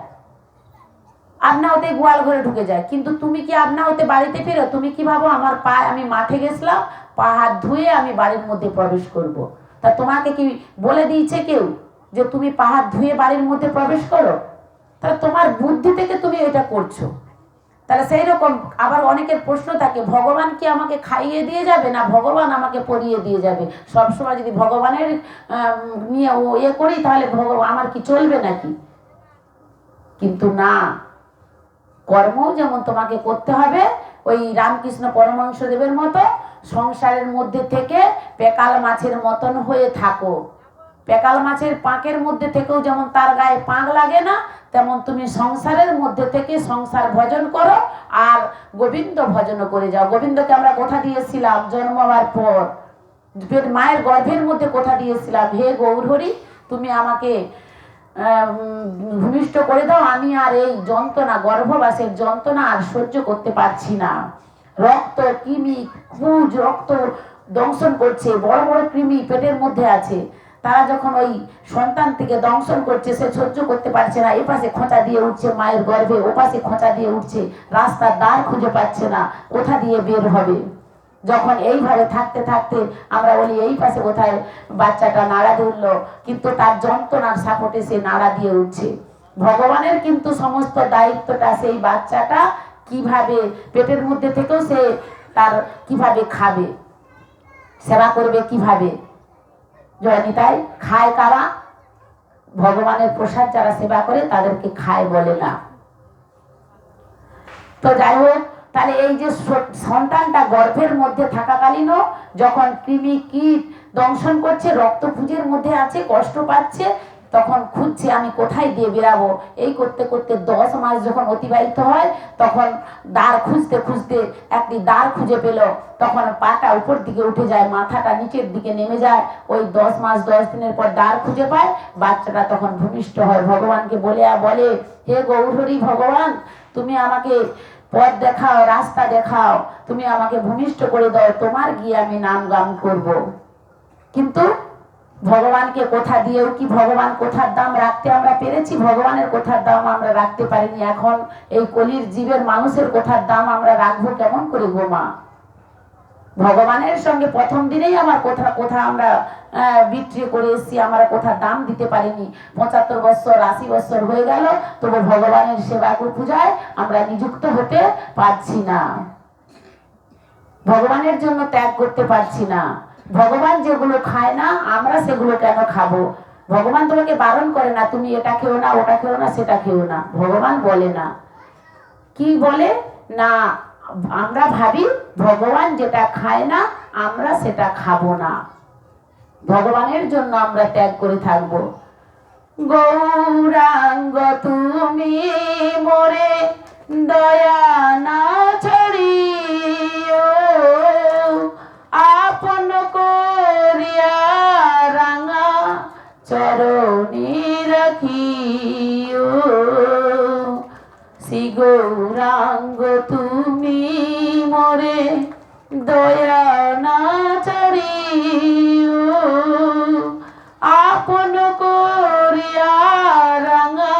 আপনা হতে গোয়াল ঘরে ঢুকে যায়। কিন্তু তুমি কি আপনা হতে বাড়িতে ফেরো? তুমি কি ভাবো আমার পা, আমি মাঠে গেছিলাম, পা হাত ধুয়ে আমি বাড়ির মধ্যে প্রবেশ করব। তা তোমাকে কি বলে দিয়েছে কেউ যে তুমি পা হাত ধুয়ে বাড়ির মধ্যে প্রবেশ করো? তাহলে তোমার বুদ্ধি থেকে তুমি এটা করছো। তাহলে সেই রকম আবার অনেকের প্রশ্ন থাকে, ভগবান কি আমাকে খাইয়ে দিয়ে যাবে, না ভগবান আমাকে পরিয়ে দিয়ে যাবে? সবসময় যদি ভগবানের নিয়ে করি, তাহলে ভগবান আমার কি চলবে নাকি? কিন্তু না, কর্ম যেমন তোমাকে করতে হবে, ওই রামকৃষ্ণ পরমহংসদেবের মতো সংসারের মধ্যে থেকে পেকাল মাছের মতন হয়ে থাকো। পেকাল মাছের পাঁকের মধ্যে থেকেও যেমন তার গায়ে পাঁক লাগে না, তেমন তুমি সংসারের মধ্যে থেকে সংসার ভজন করো, আর গোবিন্দ ভজন করে যাও। গোবিন্দকে আমরা কথা দিয়েছিলাম জন্ম হওয়ার পর, মায়ের গর্ভের মধ্যে কথা দিয়েছিলাম, হে গৌরহরি তুমি আমাকে ভূমিষ্ঠ করে দাও, আমি আর এই যন্ত্রণা, গর্ভবাসের যন্ত্রণা আর সহ্য করতে পারছি না। রক্ত কৃমি পুজ রক্ত দংশন করছে, বড় বড় কৃমি পেটের মধ্যে আছে, তারা যখন ওই সন্তান থেকে দংশন করছে, সে সহ্য করতে পারছে না। এ পাশে খোঁচা দিয়ে উঠছে মায়ের গর্ভে, ও পাশে খোঁচা দিয়ে উঠছে, রাস্তার দ্বার খুঁজে পাচ্ছে না, কোথা দিয়ে বের হবে। যখন এইভাবে থাকতে থাকতে আমরা বলি এই পাশে কোথায় বাচ্চাটা নাড়া ধরলো, কিন্তু তার যন্ত্রণার সাপোর্টে সে নাড়া দিয়ে উঠছে। ভগবানের কিন্তু সমস্ত দায়িত্বটা সেই বাচ্চাটা কিভাবে পেটের মধ্যে থেকেও সে তার কিভাবে খাবে, সেবা করবে কিভাবে। জয়নিতাই খায় কারা? ভগবানের প্রসাদ যারা সেবা করে তাদেরকে খায় বলে না। তো যাই হোক, তাহলে এই যে সন্তানটা গর্ভের মধ্যে থাকাকালীনও যখন কৃমি কীট দংশন করছে, রক্তপুঞ্জের মধ্যে আছে, কষ্ট পাচ্ছে, তখন খুঁজছে আমি কোথায় দিয়ে বেরাবো। এই করতে করতে 10 মাস যখন অতিবাহিত হয়, তখন দ্বার খুঁজতে খুঁজতে একটি দ্বার খুঁজে পেল। তখন পাটা উপর দিকে উঠে যায়, মাথাটা নিচের দিকে নেমে যায়। ওই 10 মাস 10 দিনের পর দ্বার খুঁজে পায়, বাচ্চাটা তখন ভূমিষ্ঠ হয়। ভগবানকে বলে হে গৌরহরি ভগবান, তুমি আমাকে পথ দেখাও, রাস্তা দেখাও, তুমি আমাকে ভূমিষ্ঠ করে দাও, তোমার গিয়ে আমি নাম গান করব। কিন্তু ভগবানকে কথা দিয়েও কি ভগবান কথার দাম রাখতে আমরা পেরেছি? ভগবানের কথার দাম আমরা রাখতে পারিনি। এখন এই কলির জীবের মানুষের কথার দাম আমরা রাখবো কেমন করে গো মা? ভগবানের সঙ্গে প্রথম দিনেই আমার কথা আমরা বিক্রি করে এসেছি, আমরা কথার দাম দিতে পারিনি। 75 বছর 80 বছর হয়ে গেল, তবু ভগবানের সেবা পূজায় আমরা নিযুক্ত হতে পারছি না, ভগবানের জন্য ত্যাগ করতে পারছি না। ভগবান যেগুলো খায় না, আমরা সেগুলো কেন খাবো? ভগবান তোমাকে বারণ করে না তুমি এটা খেও না, ওটা খেও না, সেটা খেও না, ভগবান বলে না। কি বলে না? আমরা ভাবি ভগবান যেটা খায় না আমরা সেটা খাবো না, ভগবানের জন্য আমরা ত্যাগ করে থাকবো। গৌরাঙ্গ তুমি মোরে দয়া না ছড়িও, আপন করিয়া রাঙা চরণে রাখিও। শ্রী গৌরাঙ্গ তুমি মোরে দয়া না ছড়িও, আপন করিয়া রাঙা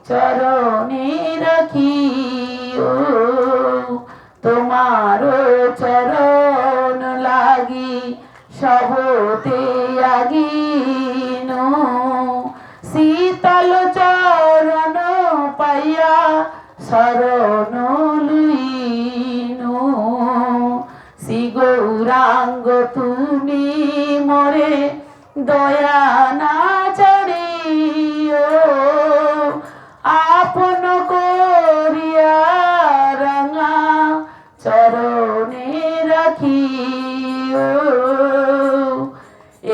চরণে রাখিও। তোমার চরণ লাগি সবতে আগিন, শীতল চরণ পাইয়া শরণ লইন। শ্রী গৌরাঙ্গ তুমি মোরে দয়া না ছড়িও, আপন করিয়া রাঙা চরণে রাখিও।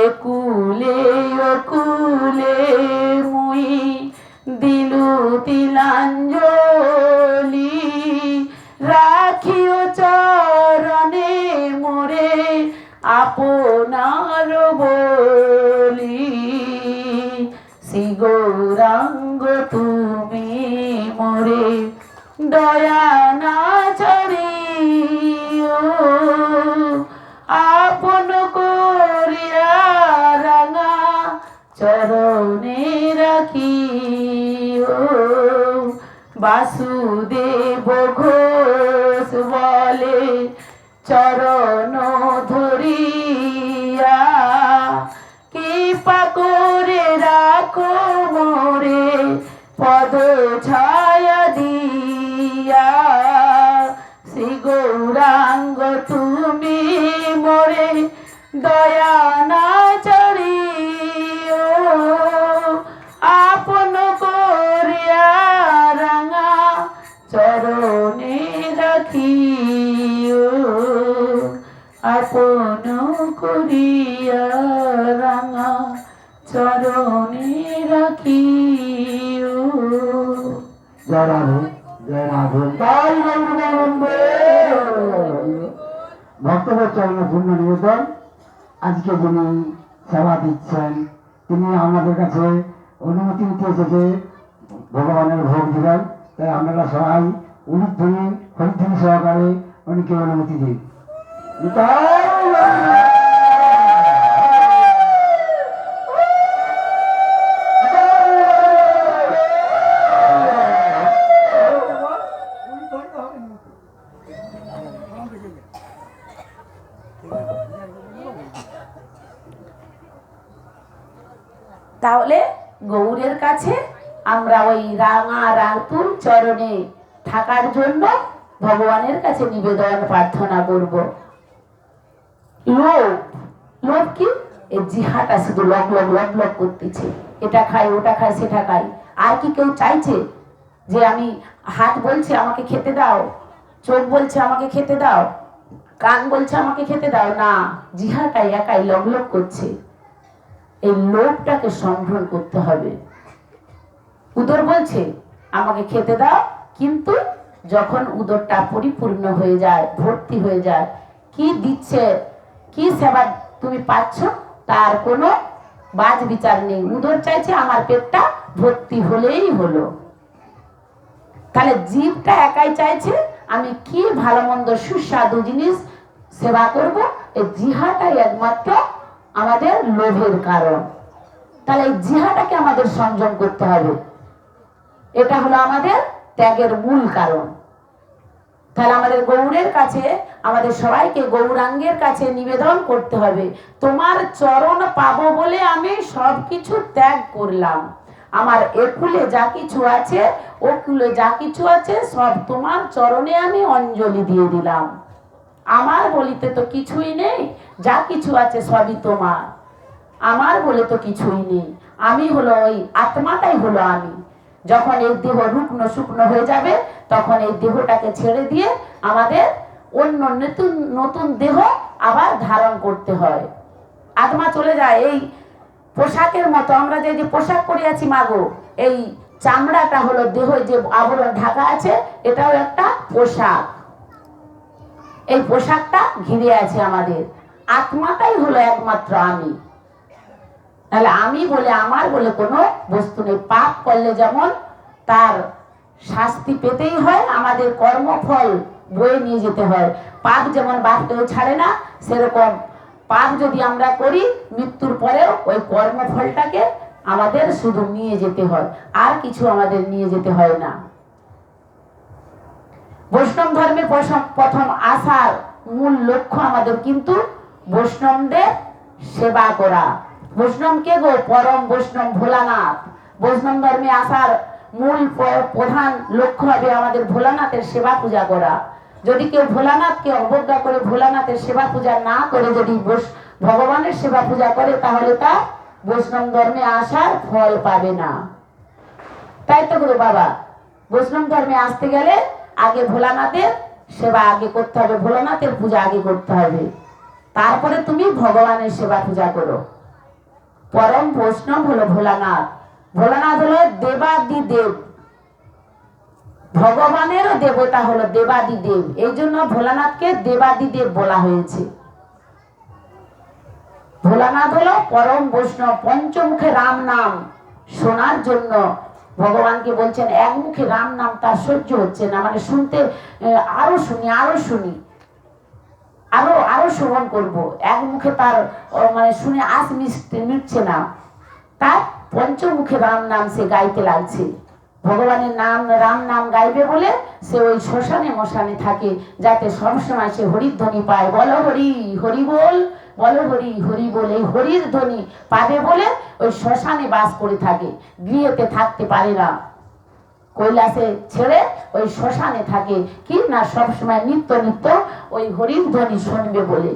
একুলে ওকুলে মুই দিলু তিলান বাসুদেব ঘোষ বলে চরণ ধরিয়া কৃপা করে রাখো মোরে পদ ছায়া দিয়া শ্রী গৌরাঙ্গ তুমি মোরে দয়া না চড়িও আপন করিয়া রাঙা চরণে রাখিও আপন করিয়া রাঙা চরণে রাখিও। জয় রাধে জয় রাধে তাই ভক্তদের চরণে পূর্ণ নিবেদন। আজকে যিনি সেবা দিচ্ছেন তিনি আমাদের কাছে অনুমতি নিতে এসেছে ভগবানের ভোগ দিবেন, তাই আপনারা সবাই উলুধ্বনি হরিধ্বনি সহকারে উনিকে অনুমতি দিন। তাহলে গৌরের কাছে আমরা ওই রাঙা রাতুল চরণে থাকার জন্য ভগবানের কাছে নিবেদন প্রার্থনা করব। লোভ, লোভ কি? এই জিহাটা শুধু লগ লগ লগ লগ করতেছে, এটা খাই ওটা খাই সেটা খাই। আর কি কেউ চাইছে যে আমি হাত বলছে আমাকে খেতে দাও, চোখ বলছে আমাকে খেতে দাও, কান বলছে আমাকে খেতে দাও? না, জিহাটাই একাই লগ লগ করছে। এই লোভটাকে সংগ্রহ করতে হবে। উদর বলছে আমাকে খেতে দাও, কিন্তু যখন উদরটা পরিপূর্ণ হয়ে যায়, ভর্তি হয়ে যায়, কি দিচ্ছে, কি সেবা তুমি পাচ্ছ তার কোনো বাজ বিচার নেই। উদর চাইছে আমার পেটটা ভর্তি হলেই হলো। তাহলে জীবটা একাই চাইছে আমি কি ভালো মন্দ সুস্বাদু জিনিস সেবা করব। এই জিহাটাই একমাত্র আমাদের লোভের কারণ। তাহলে এই জিহাটাকে আমাদের সংযম করতে হবে। এটা হলো আমাদের ত্যাগের মূল কারণ। তাহলে আমাদের গৌরের কাছে, আমাদের সবাইকে গৌরাঙ্গের কাছে নিবেদন করতে হবে, তোমার চরণ পাবো বলে আমি সব কিছু ত্যাগ করলাম। আমার একুলে যা কিছু আছে, ওকুলে যা কিছু আছে, সব তোমার চরণে আমি অঞ্জলি দিয়ে দিলাম। আমার বলিতে তো কিছুই নেই, যা কিছু আছে সবই তোমার। আমার বলে তো কিছুই নেই। আমি হলো ওই আত্মাটাই হলো আমি। যখন এই দেহ রুগ্ন শুকনো হয়ে যাবে, তখন এই দেহটাকে ছেড়ে দিয়ে আমাদের অন্য নতুন নতুন দেহ আবার ধারণ করতে হয়। আত্মা চলে যায়। এই পোশাকের মতো আমরা যে যে পোশাক পরে আছি মাগো, এই চামড়াটা হলো দেহ, যে আবরণ ঢাকা আছে, এটাও একটা পোশাক। এই পোশাকটা ঘিরে আছে আমাদের। আত্মাটাই হলো একমাত্র আমি। তাহলে আমি বলে, আমার বলে কোনো বস্তু নেই। পাপ করলে যেমন তার শাস্তি পেতেই হয়, আমাদের কর্মফল বয়ে নিয়ে যেতে হয়। পাপ যেমন বাপকেও ছাড়ে না, সেরকম পাপ যদি আমরা করি, মৃত্যুর পরেও ওই কর্মফলটাকে আমাদের শুধু নিয়ে যেতে হয়, আর কিছু আমাদের নিয়ে যেতে হয় না। বৈষ্ণব ধর্মে প্রথম আসার মূল লক্ষ্য আমাদের কিন্তু বৈষ্ণবদের সেবা করা। বৈষ্ণব কে গো? পরম বৈষ্ণব ভোলানাথ। বৈষ্ণব ধর্মে আসার মূল প্রধান লক্ষ্য হবে আমাদের ভোলানাথের সেবা পূজা করা। যদি কেউ ভোলানাথকে অবজ্ঞা করে, ভোলানাথের সেবা পূজা না করে যদি ভগবানের সেবা পূজা করে, তাহলে তা বৈষ্ণব ধর্মে আসার ফল পাবে না। তাই তো গুরু বাবা, বৈষ্ণব ধর্মে আসতে গেলে আগে ভোলানাথের সেবা আগে করতে হবে, ভোলানাথের পূজা আগে করতে হবে, তারপরে তুমি ভগবানের সেবা পূজা করো। পরম বৈষ্ণব হলো ভোলানাথ। ভোলানাথ হলো দেবাদি দেব, ভগবানেরও দেবতা হলো দেবাদি দেব। এই জন্য ভোলানাথকে দেবাদি দেব বলা হয়েছে। ভোলানাথ হলো পরম বৈষ্ণব। পঞ্চমুখে রাম নাম শোনার জন্য ভগবানকে বলছেন, এক মুখে রাম নাম তার সহ্য হচ্ছে না, মানে শুনতে আরো শুনি আরো শুনি, আরো আরো শ্রবণ করবো। এক মুখে তার মানে শুনে মিটছে না, তার পঞ্চমুখে রাম নাম সে গাইতে লাগছে। ভগবানের নাম রাম নাম গাইবে বলে সে ওই শ্মশানে মশানে থাকে, যাতে সবসময় সে হরির ধ্বনি পায়। বলো হরি হরি বল, বলো হরি হরি বল। এই হরির ধ্বনি পাবে বলে ওই শ্মশানে বাস করে থাকে, গৃহেতে থাকতে পারে না, কৈলাসে ছেড়ে ওই শ্মশানে থাকে। কি না সবসময় নিত্য নিত্য ওই হরির ধ্বনি শুনবে বলে।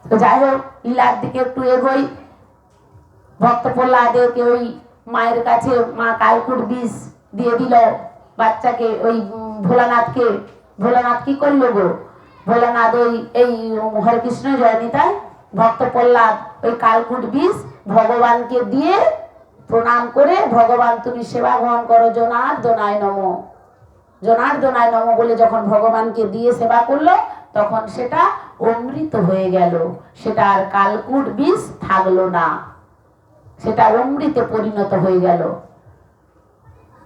তো যাই হোক, লীলার দিকে একটু এগোই। ভক্ত প্রহ্লাদকে ওই মায়ের কাছে মা কালকুট বিষ দিয়ে দিল বাচ্চাকে, ওই ভোলানাথকে। ভোলানাথ কি করলো গো? ভোলানাথ ওই এই হরে কৃষ্ণ জয়নিতায় ভক্ত প্রহ্লাদ ওই কালকুট বিষ ভগবানকে দিয়ে প্রণাম করে, ভগবান তুমি সেবা গ্রহণ করো, জনার্দনায় নমঃ, জনার্দনায় নমঃ বলে যখন ভগবানকে দিয়ে সেবা করলো, তখন সেটা অমৃত হয়ে গেল। সেটা আর কালকুট বিষ থাকলো না, সেটা অমৃতে পরিণত হয়ে গেল।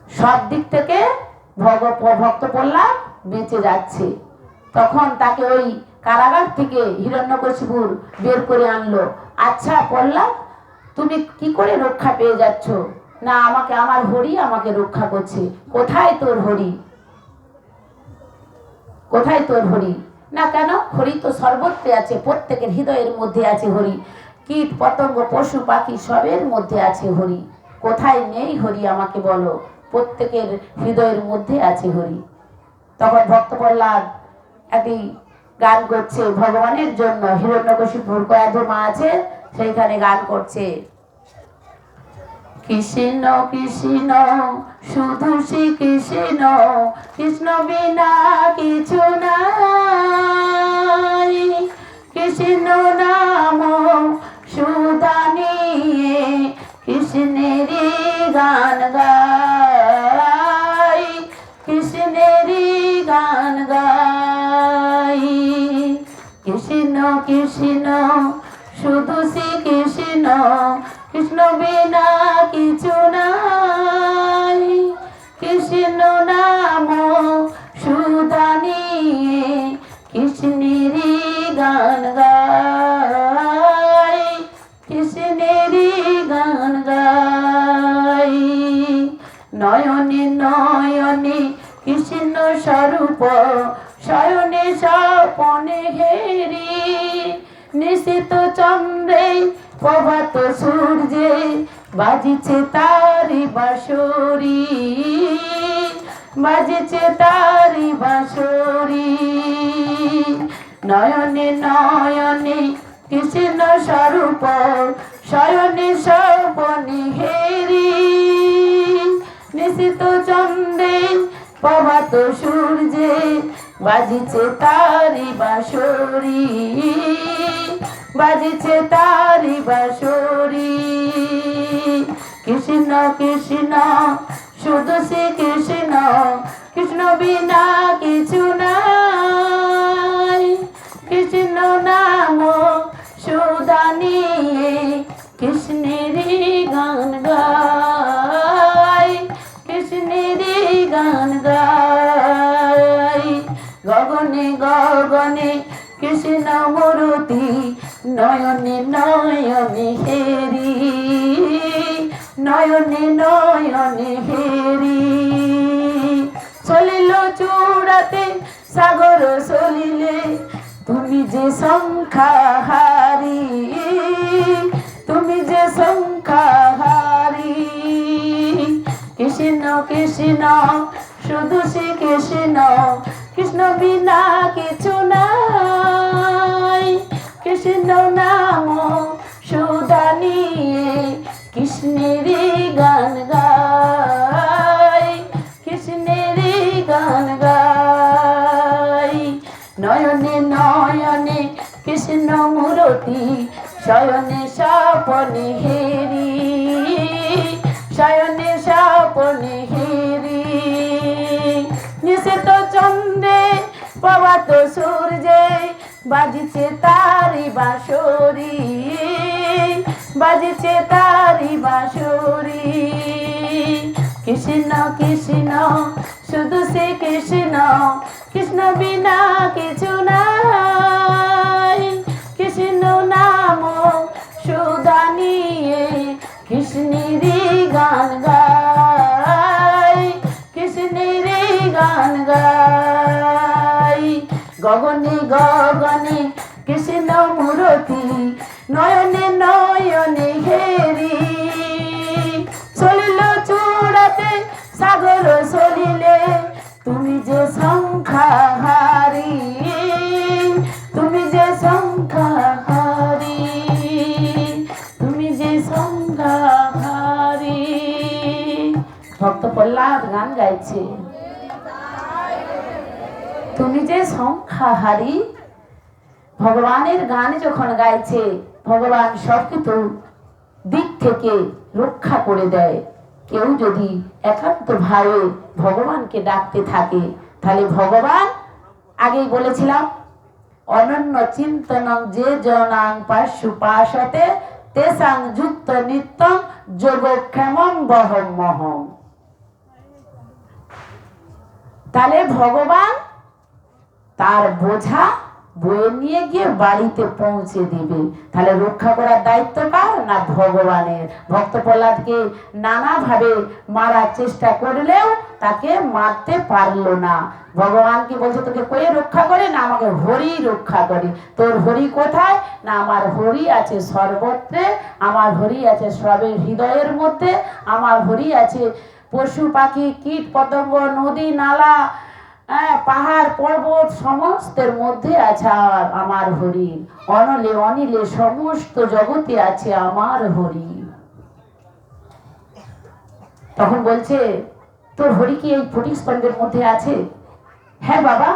সব দিক থেকে ভক্ত প্রহ্লাদ বেঁচে যাচ্ছে। তখন তাকে ওই কারাগার থেকে হিরণ্যকশিপুর বের করে আনলো। আচ্ছা প্রহ্লাদ, তুমি কি করে রক্ষা পেয়ে যাচ্ছ? না, আমাকে আমার হরি আমাকে রক্ষা করছে। কোথায় তোর হরি? কোথায় তোর হরি? না কেন? হরি তো সর্বত্রে আছে, প্রত্যেকের হৃদয়ের মধ্যে আছে হরি। কীট পতঙ্গ পশু পাখি সবের মধ্যে আছে হরি। কোথায় নেই হরি আমাকে বলো? প্রত্যেকের হৃদয়ের মধ্যে আছে হরি। তখন ভক্ত প্রহ্লাদ একটি গান করছে ভগবানের জন্য। হিরণ্যকশিপুর কয়াধমা আছে, সেইখানে গান করছে। কৃষ্ণ কৃষ্ণ শুধু শ্রী কৃষ্ণ, কৃষ্ণ বিনা কিছু নাই। কৃষ্ণ নাম সুধা নিয়ে কৃষ্ণেরই গান গাই, কৃষ্ণেরই গান গাই। কৃষ্ণ কৃষ্ণ শুধু শ্রী কৃষ্ণ, কৃষ্ণ বিনা কিছু নাই। কৃষ্ণ নাম সুধা নিয়ে কৃষ্ণেরই গান গাই, কৃষ্ণেরই গান গাই। নয়নে নয়নে কৃষ্ণ স্বরূপ, শয়নে স্বপনে হেরি। নিশিত চন্দ্রে প্রভাত সূর্যে বাজিছে তারি বাঁশরি, বাজিছে তারি বাঁশরি। নয়নে নয়নে কৃষ্ণ স্বরূপ, শয়নে স্বপনে হেরি। নিশিত চন্দ্রে প্রভাত সূর্যে বাজিছে তারি বাঁশরি, বাজিছে তারি বাঁশরি। কৃষ্ণ কৃষ্ণ শুধু শ্রী কৃষ্ণ, কৃষ্ণ বিনা কিছু নাই। কৃষ্ণ নাম সুধা নিয়ে কৃষ্ণেরই গান গাই, কৃষ্ণেরই গান গাই। গগনে গগনে কৃষ্ণ মূর্তি, নয়নে নয়নে হেরি, নয়নে নয়নে হেরি। চলিল চূড়াতে সাগর চলিলে, তুমি যে সংখ্যাহারি, তুমি যে সংখ্যাহারি। কৃষ্ণ কৃষ্ণ শুধু শ্রী কৃষ্ণ, কৃষ্ণ বিনা কিছু নাই। কৃষ্ণ নাম সুধা নিয়ে কৃষ্ণেরই গান গাই, কৃষ্ণেরই গান গাই। নয়নে নয়নে কৃষ্ণ মূর্তি, শয়নে স্বপনে হেরি, শয়নে স্বপনে হেরি। নিশিত চন্দ্রে প্রভাত সূর্যে বাজিছে তারি বাঁশরি, বাজিছে তারি বাঁশরি। কৃষ্ণ কৃষ্ণ শুধু শ্রী কৃষ্ণ, কৃষ্ণ বিনা কিছু নাই। কৃষ্ণ নাম সুধা নিয়ে কৃষ্ণেরই গান গাই, কৃষ্ণের গান গাই। গগনে গগনে কৃষ্ণ মূরতি, নয়নে নয়নে ঘেরি। চলিল চূড়াতে সাগর চলিলে, তুমি যে সংখ্যাহারি, তুমি যে সংখ্যাহারি, তুমি যে সংখ্যাহারি। ভক্ত প্রহ্লাদ গান গাইছে, তুমি যে সংখ্যাহারি। ভগবানের গান যখন গাইছে, ভগবান সবকিছু দিক থেকে রক্ষা করে দেয়। কেউ যদি একান্ত ভাবে ভগবানকে ডাকতে থাকে, তাহলে ভগবান, আগেই বলেছিলাম, অনন্য চিন্তনং যে জনাং পাশুপাশতে তেসাং যুক্ত নিত্যং যোগক্ষেমং বহম মহম। তাহলে ভগবান তার বোঝা বয়ে নিয়ে গিয়ে বাড়িতে পৌঁছে দিবে। তাহলে রক্ষা করার দায়িত্ব কার? না ভগবানের। ভক্ত প্রহ্লাদকে নানাভাবে মারার চেষ্টা করলেও তাকে মারতে পারলো না। ভগবান কি বলছে, তোকে কয়ে রক্ষা করে? না, আমাকে হরি রক্ষা করে। তোর হরি কোথায়? না, আমার হরি আছে সর্বত্রে, আমার হরি আছে সবের হৃদয়ের মধ্যে, আমার হরি আছে পশু পাখি কীট পতঙ্গ নদী নালা পাহাড় পর্বত সমস্তের মধ্যে আছে আমার হরি। অনলে অনিলে সমস্ত জগতে আছে আমার হরি। তখন বলছে, তোর হরি কি এই ফটিক স্তম্ভের মধ্যে আছে? হ্যাঁ বাবা,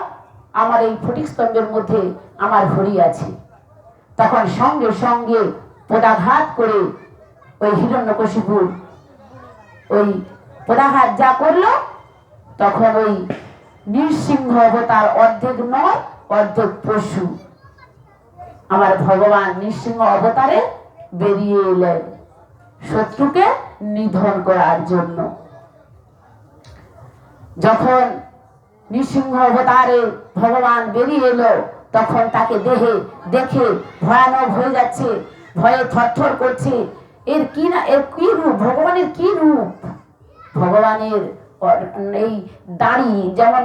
আমার এই ফটিক স্তম্ভের মধ্যে আমার হরি আছে। তখন সঙ্গে সঙ্গে পদাঘাত করে ওই হিরণ্যকশিপুর ওই পদাঘাত যা করলো, তখন ওই নৃসিংহ অবতার, অর্ধেক নয় অর্ধেক পশু, আমার ভগবান নৃসিংহ অবতারে বেরিয়ে এলেন শত্রুকে নিধন করার জন্য। যখন নৃসিংহ অবতারে ভগবান বেরিয়ে এলো, তখন তাকে দেখে ভয়ানক হয়ে যাচ্ছে, ভয়ে থরথর করছে। এর কি না, এর কি রূপ, ভগবানের কি রূপ! ভগবানের এই দাড়ি যেমন,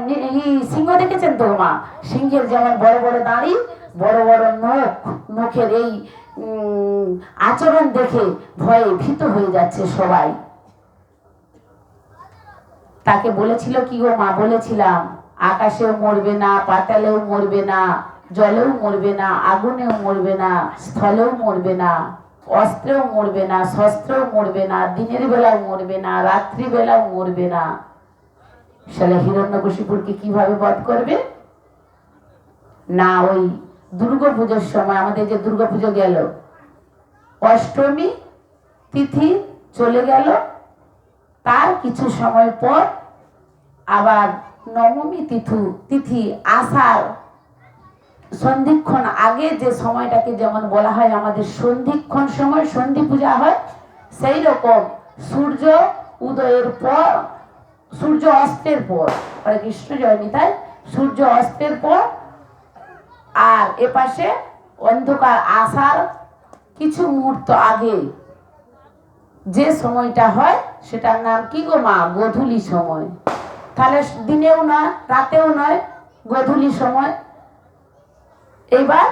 সিংহ দেখেছেন তো মা, সিংহের যেমন বড় বড় দাড়ি, বড় বড় নখ, নখের এই আচরণ দেখে ভয়ে ভীত হয়ে যাচ্ছে সবাই। তাকে বলেছিল কি গো মা? বলেছিলাম আকাশেও মরবে না, পাতালেও মরবে না, জলেও মরবে না, আগুনেও মরবে না, স্থলেও মরবে না, অস্ত্রেও মরবে না, শস্ত্রেও মরবে না, দিনের বেলাও মরবে না, রাত্রি বেলাও মরবে না। শালা হিরণ্যকশিপুরকে কিভাবে বধ করবে? না, ওই দুর্গাপুজোর সময়, আমাদের যে দুর্গাপুজো গেল, অষ্টমী তিথি চলে গেল, তার কিছু সময় পর আবার নবমী তিথি আসার সন্ধিক্ষণ আগে, যে সময়টাকে যেমন বলা হয় আমাদের সন্ধিক্ষণ সময়, সন্ধি পূজা হয়, সেই রকম সূর্য উদয়ের পর, সূর্য অস্তের পর, হরে কৃষ্ণ জয় নিতাই, সূর্য অস্তের পর আর এপাশে অন্ধকার আসার কিছু মুহূর্ত আগে যে সময়টা হয়, সেটার নাম কি গো মা? গোধূলি সময়। তাহলে দিনেও নয়, রাতেও নয়, গোধূলি সময়। এবার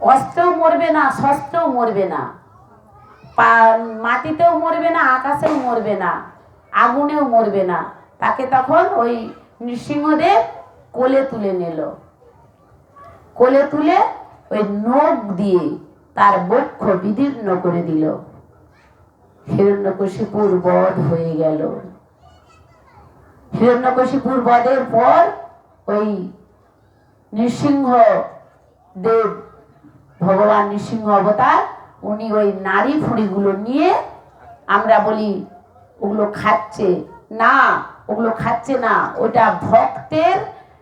অস্ত্রেও মরবে না, শস্ত্রেও মরবে না, মাটিতেও মরবে না, আকাশেও মরবে না, আগুনেও মরবে না। তাকে তখন ওই নৃসিংহদেব কোলে তুলে নিল। কোলে তুলে ওই নখ দিয়ে তার বক্ষ বিদীর্ণ করে দিল। হিরণ্যকশিপুর বধ হয়ে গেল। হিরণ্যকশিপুর বধের পর ওই নৃসিংহ দেব, ভগবান নৃসিংহ অবতার, উনি ওই নারী ফুঁড়িগুলো নিয়ে, আমরা বলি ওগুলো খাচ্ছে না, ওগুলো খাচ্ছে না, ওটা ভক্তের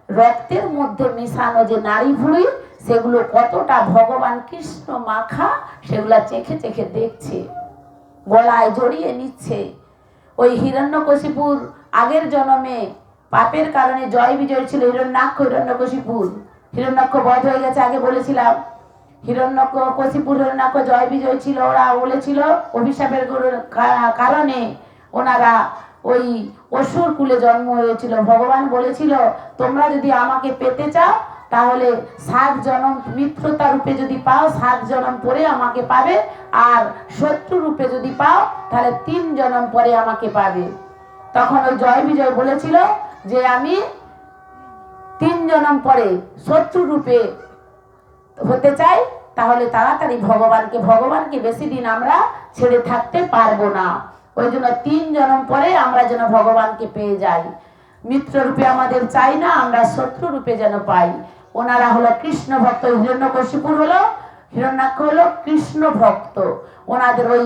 রক্তের মধ্যে মেশানো যে নারী ভুঁড়ি, সেগুলো কতটা ভগবান কৃষ্ণ মাখা, সেগুলা চেখে চেখে দেখছে, গলায় জড়িয়ে নিচ্ছে। ওই হিরণ্যকশিপুর আগের জন্মে পাপের কারণে জয় বিজয় ছিল হিরণ্যাক্ষ, হিরণ্যকশিপুর, হিরণ্যাক্ষ বধ হয়ে গেছে। আগে বলেছিলাম কশিপুর হিরণ্যাক্ষ জয় বিজয় ছিল, ওরা বলেছিল অভিশাপের কারণে ওনারা ওই অসুর কুলে জন্ম হয়েছিল। ভগবান বলেছিল তোমরা যদি আমাকে পেতে চাও তাহলে 7 জনম মিত্রতা রূপে যদি পাও 7 জনম পরে আমাকে পাবে, আর শত্রু রূপে যদি পাও তাহলে 3 জনম পরে আমাকে পাবে। তখন ওই জয় বিজয় বলেছিল যে আমি 3 জনম পরে শত্রু রূপে হতে চাই, তাহলে তাড়াতাড়ি ভগবানকে বেশি দিন আমরা ছেড়ে থাকতে পারবো না। ওই জন্য 3 জনম পরে আমরা যেন ভগবানকে পেয়ে যাই। মিত্র রূপে আমাদের চাই না, আমরা শত্রু রূপে যেন পাই। ওনারা হলো কৃষ্ণ ভক্ত। হিরণ্যকশিপুর হলো, হিরণ্যাক্ষ হলো কৃষ্ণ ভক্ত। ওনাদের ওই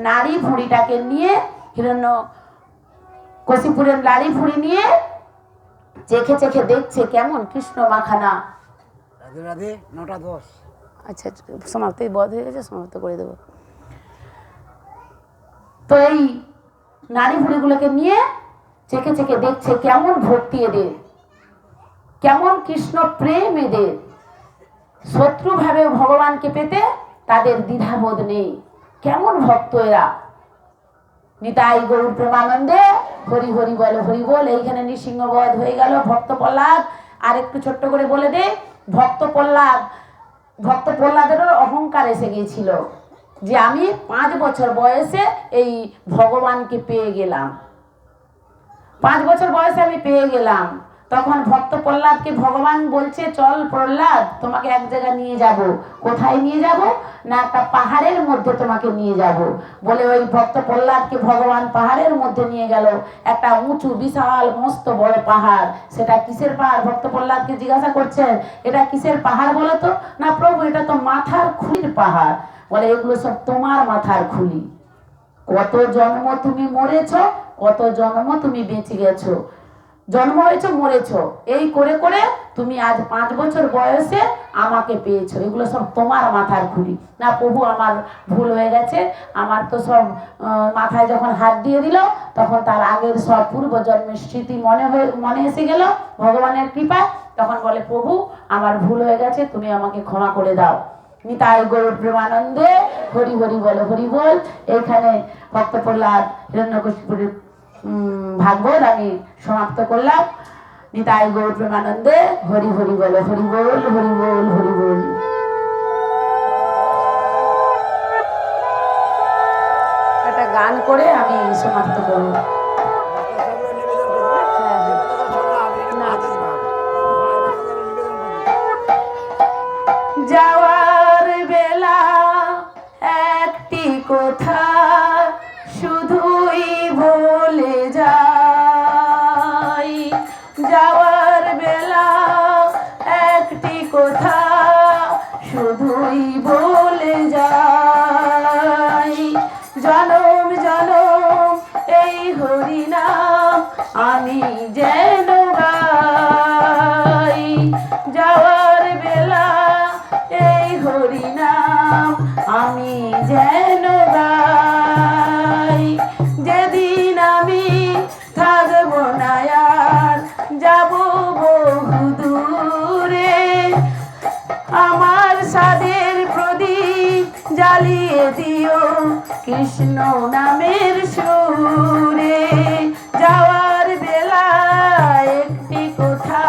নারী ভুঁড়িটাকে নিয়ে, হিরণ্যকশিপুরের নারী ভুঁড়ি নিয়ে চেখে চেখে দেখছে কেমন কৃষ্ণ মাখানা। রাধে রাধে, 9:10। আচ্ছা, সমাপ্তি বধ হয়ে গেছে, সমাপ্ত করে দেবো। তো এই নারী ভুঁড়িগুলোকে নিয়ে চেখে চেখে দেখছে কেমন ভক্তি এদের, কেমন কৃষ্ণ প্রেম এদের। শত্রু ভাবে ভগবানকে পেতে তাদের দ্বিধাবোধ নেই, কেমন ভক্ত এরা। নিতাই গৌর প্রেমানন্দে হরি হরি বল হরি বল। এইখানে নৃসিংহবধ হয়ে গেল। ভক্ত প্রহ্লাদ, আর একটু ছোট্ট করে বলে দে, ভক্ত প্রহ্লাদেরও অহংকার এসে গিয়েছিল যে আমি 5 বছর বয়সে এই ভগবানকে পেয়ে গেলাম, 5 বছর বয়সে আমি পেয়ে গেলাম। তখন ভক্ত প্রহ্লাদকে ভগবান বলছে চল প্রহ্লাদ, তোমাকে এক জায়গায় নিয়ে যাব। কোথায় নিয়ে যাব না, একটা পাহাড়ের মধ্যে তোমাকে নিয়ে যাব বলে ওই ভক্ত প্রহ্লাদকে ভগবান পাহাড়ের মধ্যে নিয়ে গেল। একটা উঁচু বিশাল মস্ত বড় পাহাড়। সেটা কিসের পাহাড়? ভক্ত প্রহ্লাদকে জিজ্ঞাসা করছেন এটা কিসের পাহাড় বলো তো। না প্রভু, এটা তো মাথার খুলির পাহাড়। বলে এগুলো সব তোমার মাথার খুলি। কত জন্ম তুমি মরেছ, কত জন্ম তুমি বেঁচে গেছো, জন্ম হয়েছ মরেছ, এই করে করে তুমি আজ 5 বছর বয়সে আমাকে পেয়েছো, এগুলো সব তোমার মাথার খুলি। না প্রভু, আমার ভুল হয়ে গেছে, আমার তো সব মাথায় যখন হাত দিয়ে দিল তখন তার আগের সব পূর্বজন্মের স্মৃতি মনে এসে গেল ভগবানের কৃপায়। তখন বলে প্রভু আমার ভুল হয়ে গেছে, তুমি আমাকে ক্ষমা করে দাও। নিতাই গৌর প্রেমানন্দে হরি হরি বল হরি বল। এইখানে ভক্ত প্রহ্লাদ হিরণ্যকশিপুরের ভাগবত আমি সমাপ্ত করলাম। নিতাই গৌর প্রেমানন্দে হরি হরি বল হরি বল হরি বল হরি বল। একটা গান করে আমি সমাপ্ত করব। যাওয়ার বেলা একটি কথা শুধুই বলে যাই, যাওয়ার বেলা একটি কথা শুধুই বলে যাই। জনম জনম এই হরি নাম আমি যেন গাই, যাওয়ার বেলা এই হরি নাম আমি যেন গাই। যেদিন আমি থাকবো না আর যাব বহু দূরে, আমার সাদের প্রদীপ জ্বালিয়ে দিও কৃষ্ণ নামের সুরে। যাওয়ার বেলা একটি কথা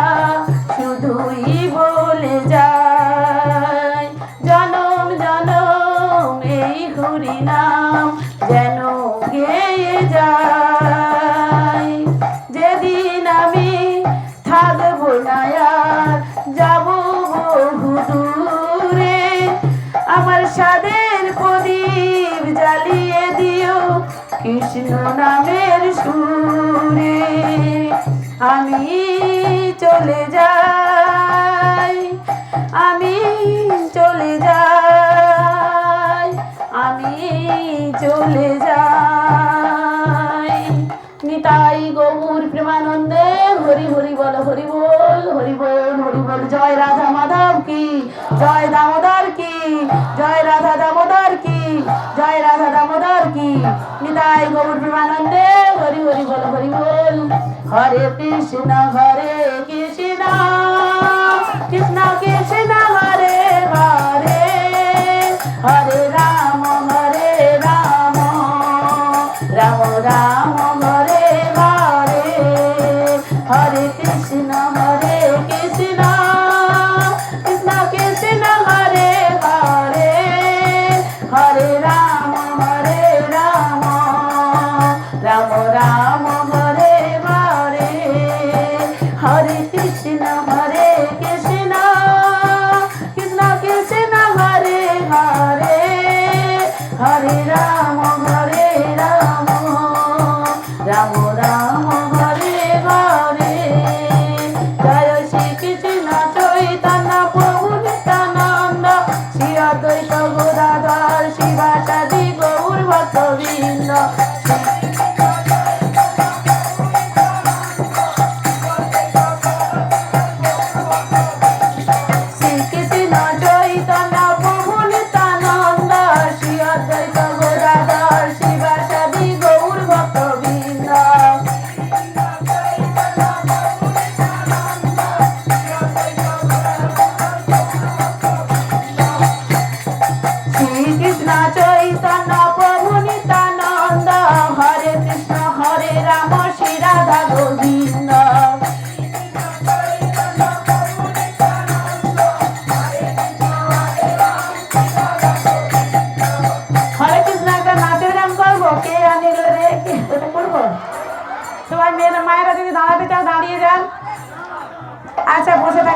শুধুই বলে যাই, জনম জনম এই হরি নাম যেন গেয়ে যাই। যেদিন আমি থাকবো না আর যাব বহু দূরে, আমার সাদের প্রদীপ জ্বালিয়ে দিও কৃষ্ণ নামের সুরে। আমি চলে যাই, আমি চলে যাই, আমি চলে যাই। নিতাই গৌর প্রেমানন্দে হরি হরি বল হরি বল হরি বল হরি বল। জয় রাধা মাধব কি, জয় দামোদর কি, জয় রাধা দামোদর কি, জয় রাধা দামোদর কি। নিতাই গৌর প্রেমানন্দে হরি হরি বল হরি বল। হরে কৃষ্ণ কৃষ্ণ কৃষ্ণ কৃষ্ণ হরে হরে,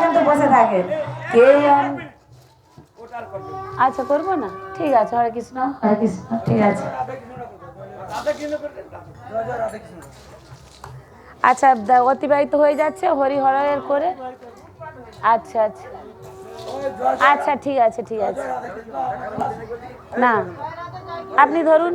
কিন্তু বসে থাকেন কে আচ্ছা করবো না, ঠিক আছে, হরে কৃষ্ণ হরে কৃষ্ণ, ঠিক আছে। আচ্ছা অতিবাহিত হয়ে যাচ্ছে হরি হরের করে। আচ্ছা আচ্ছা আচ্ছা ঠিক আছে ঠিক আছে, না আপনি ধরুন।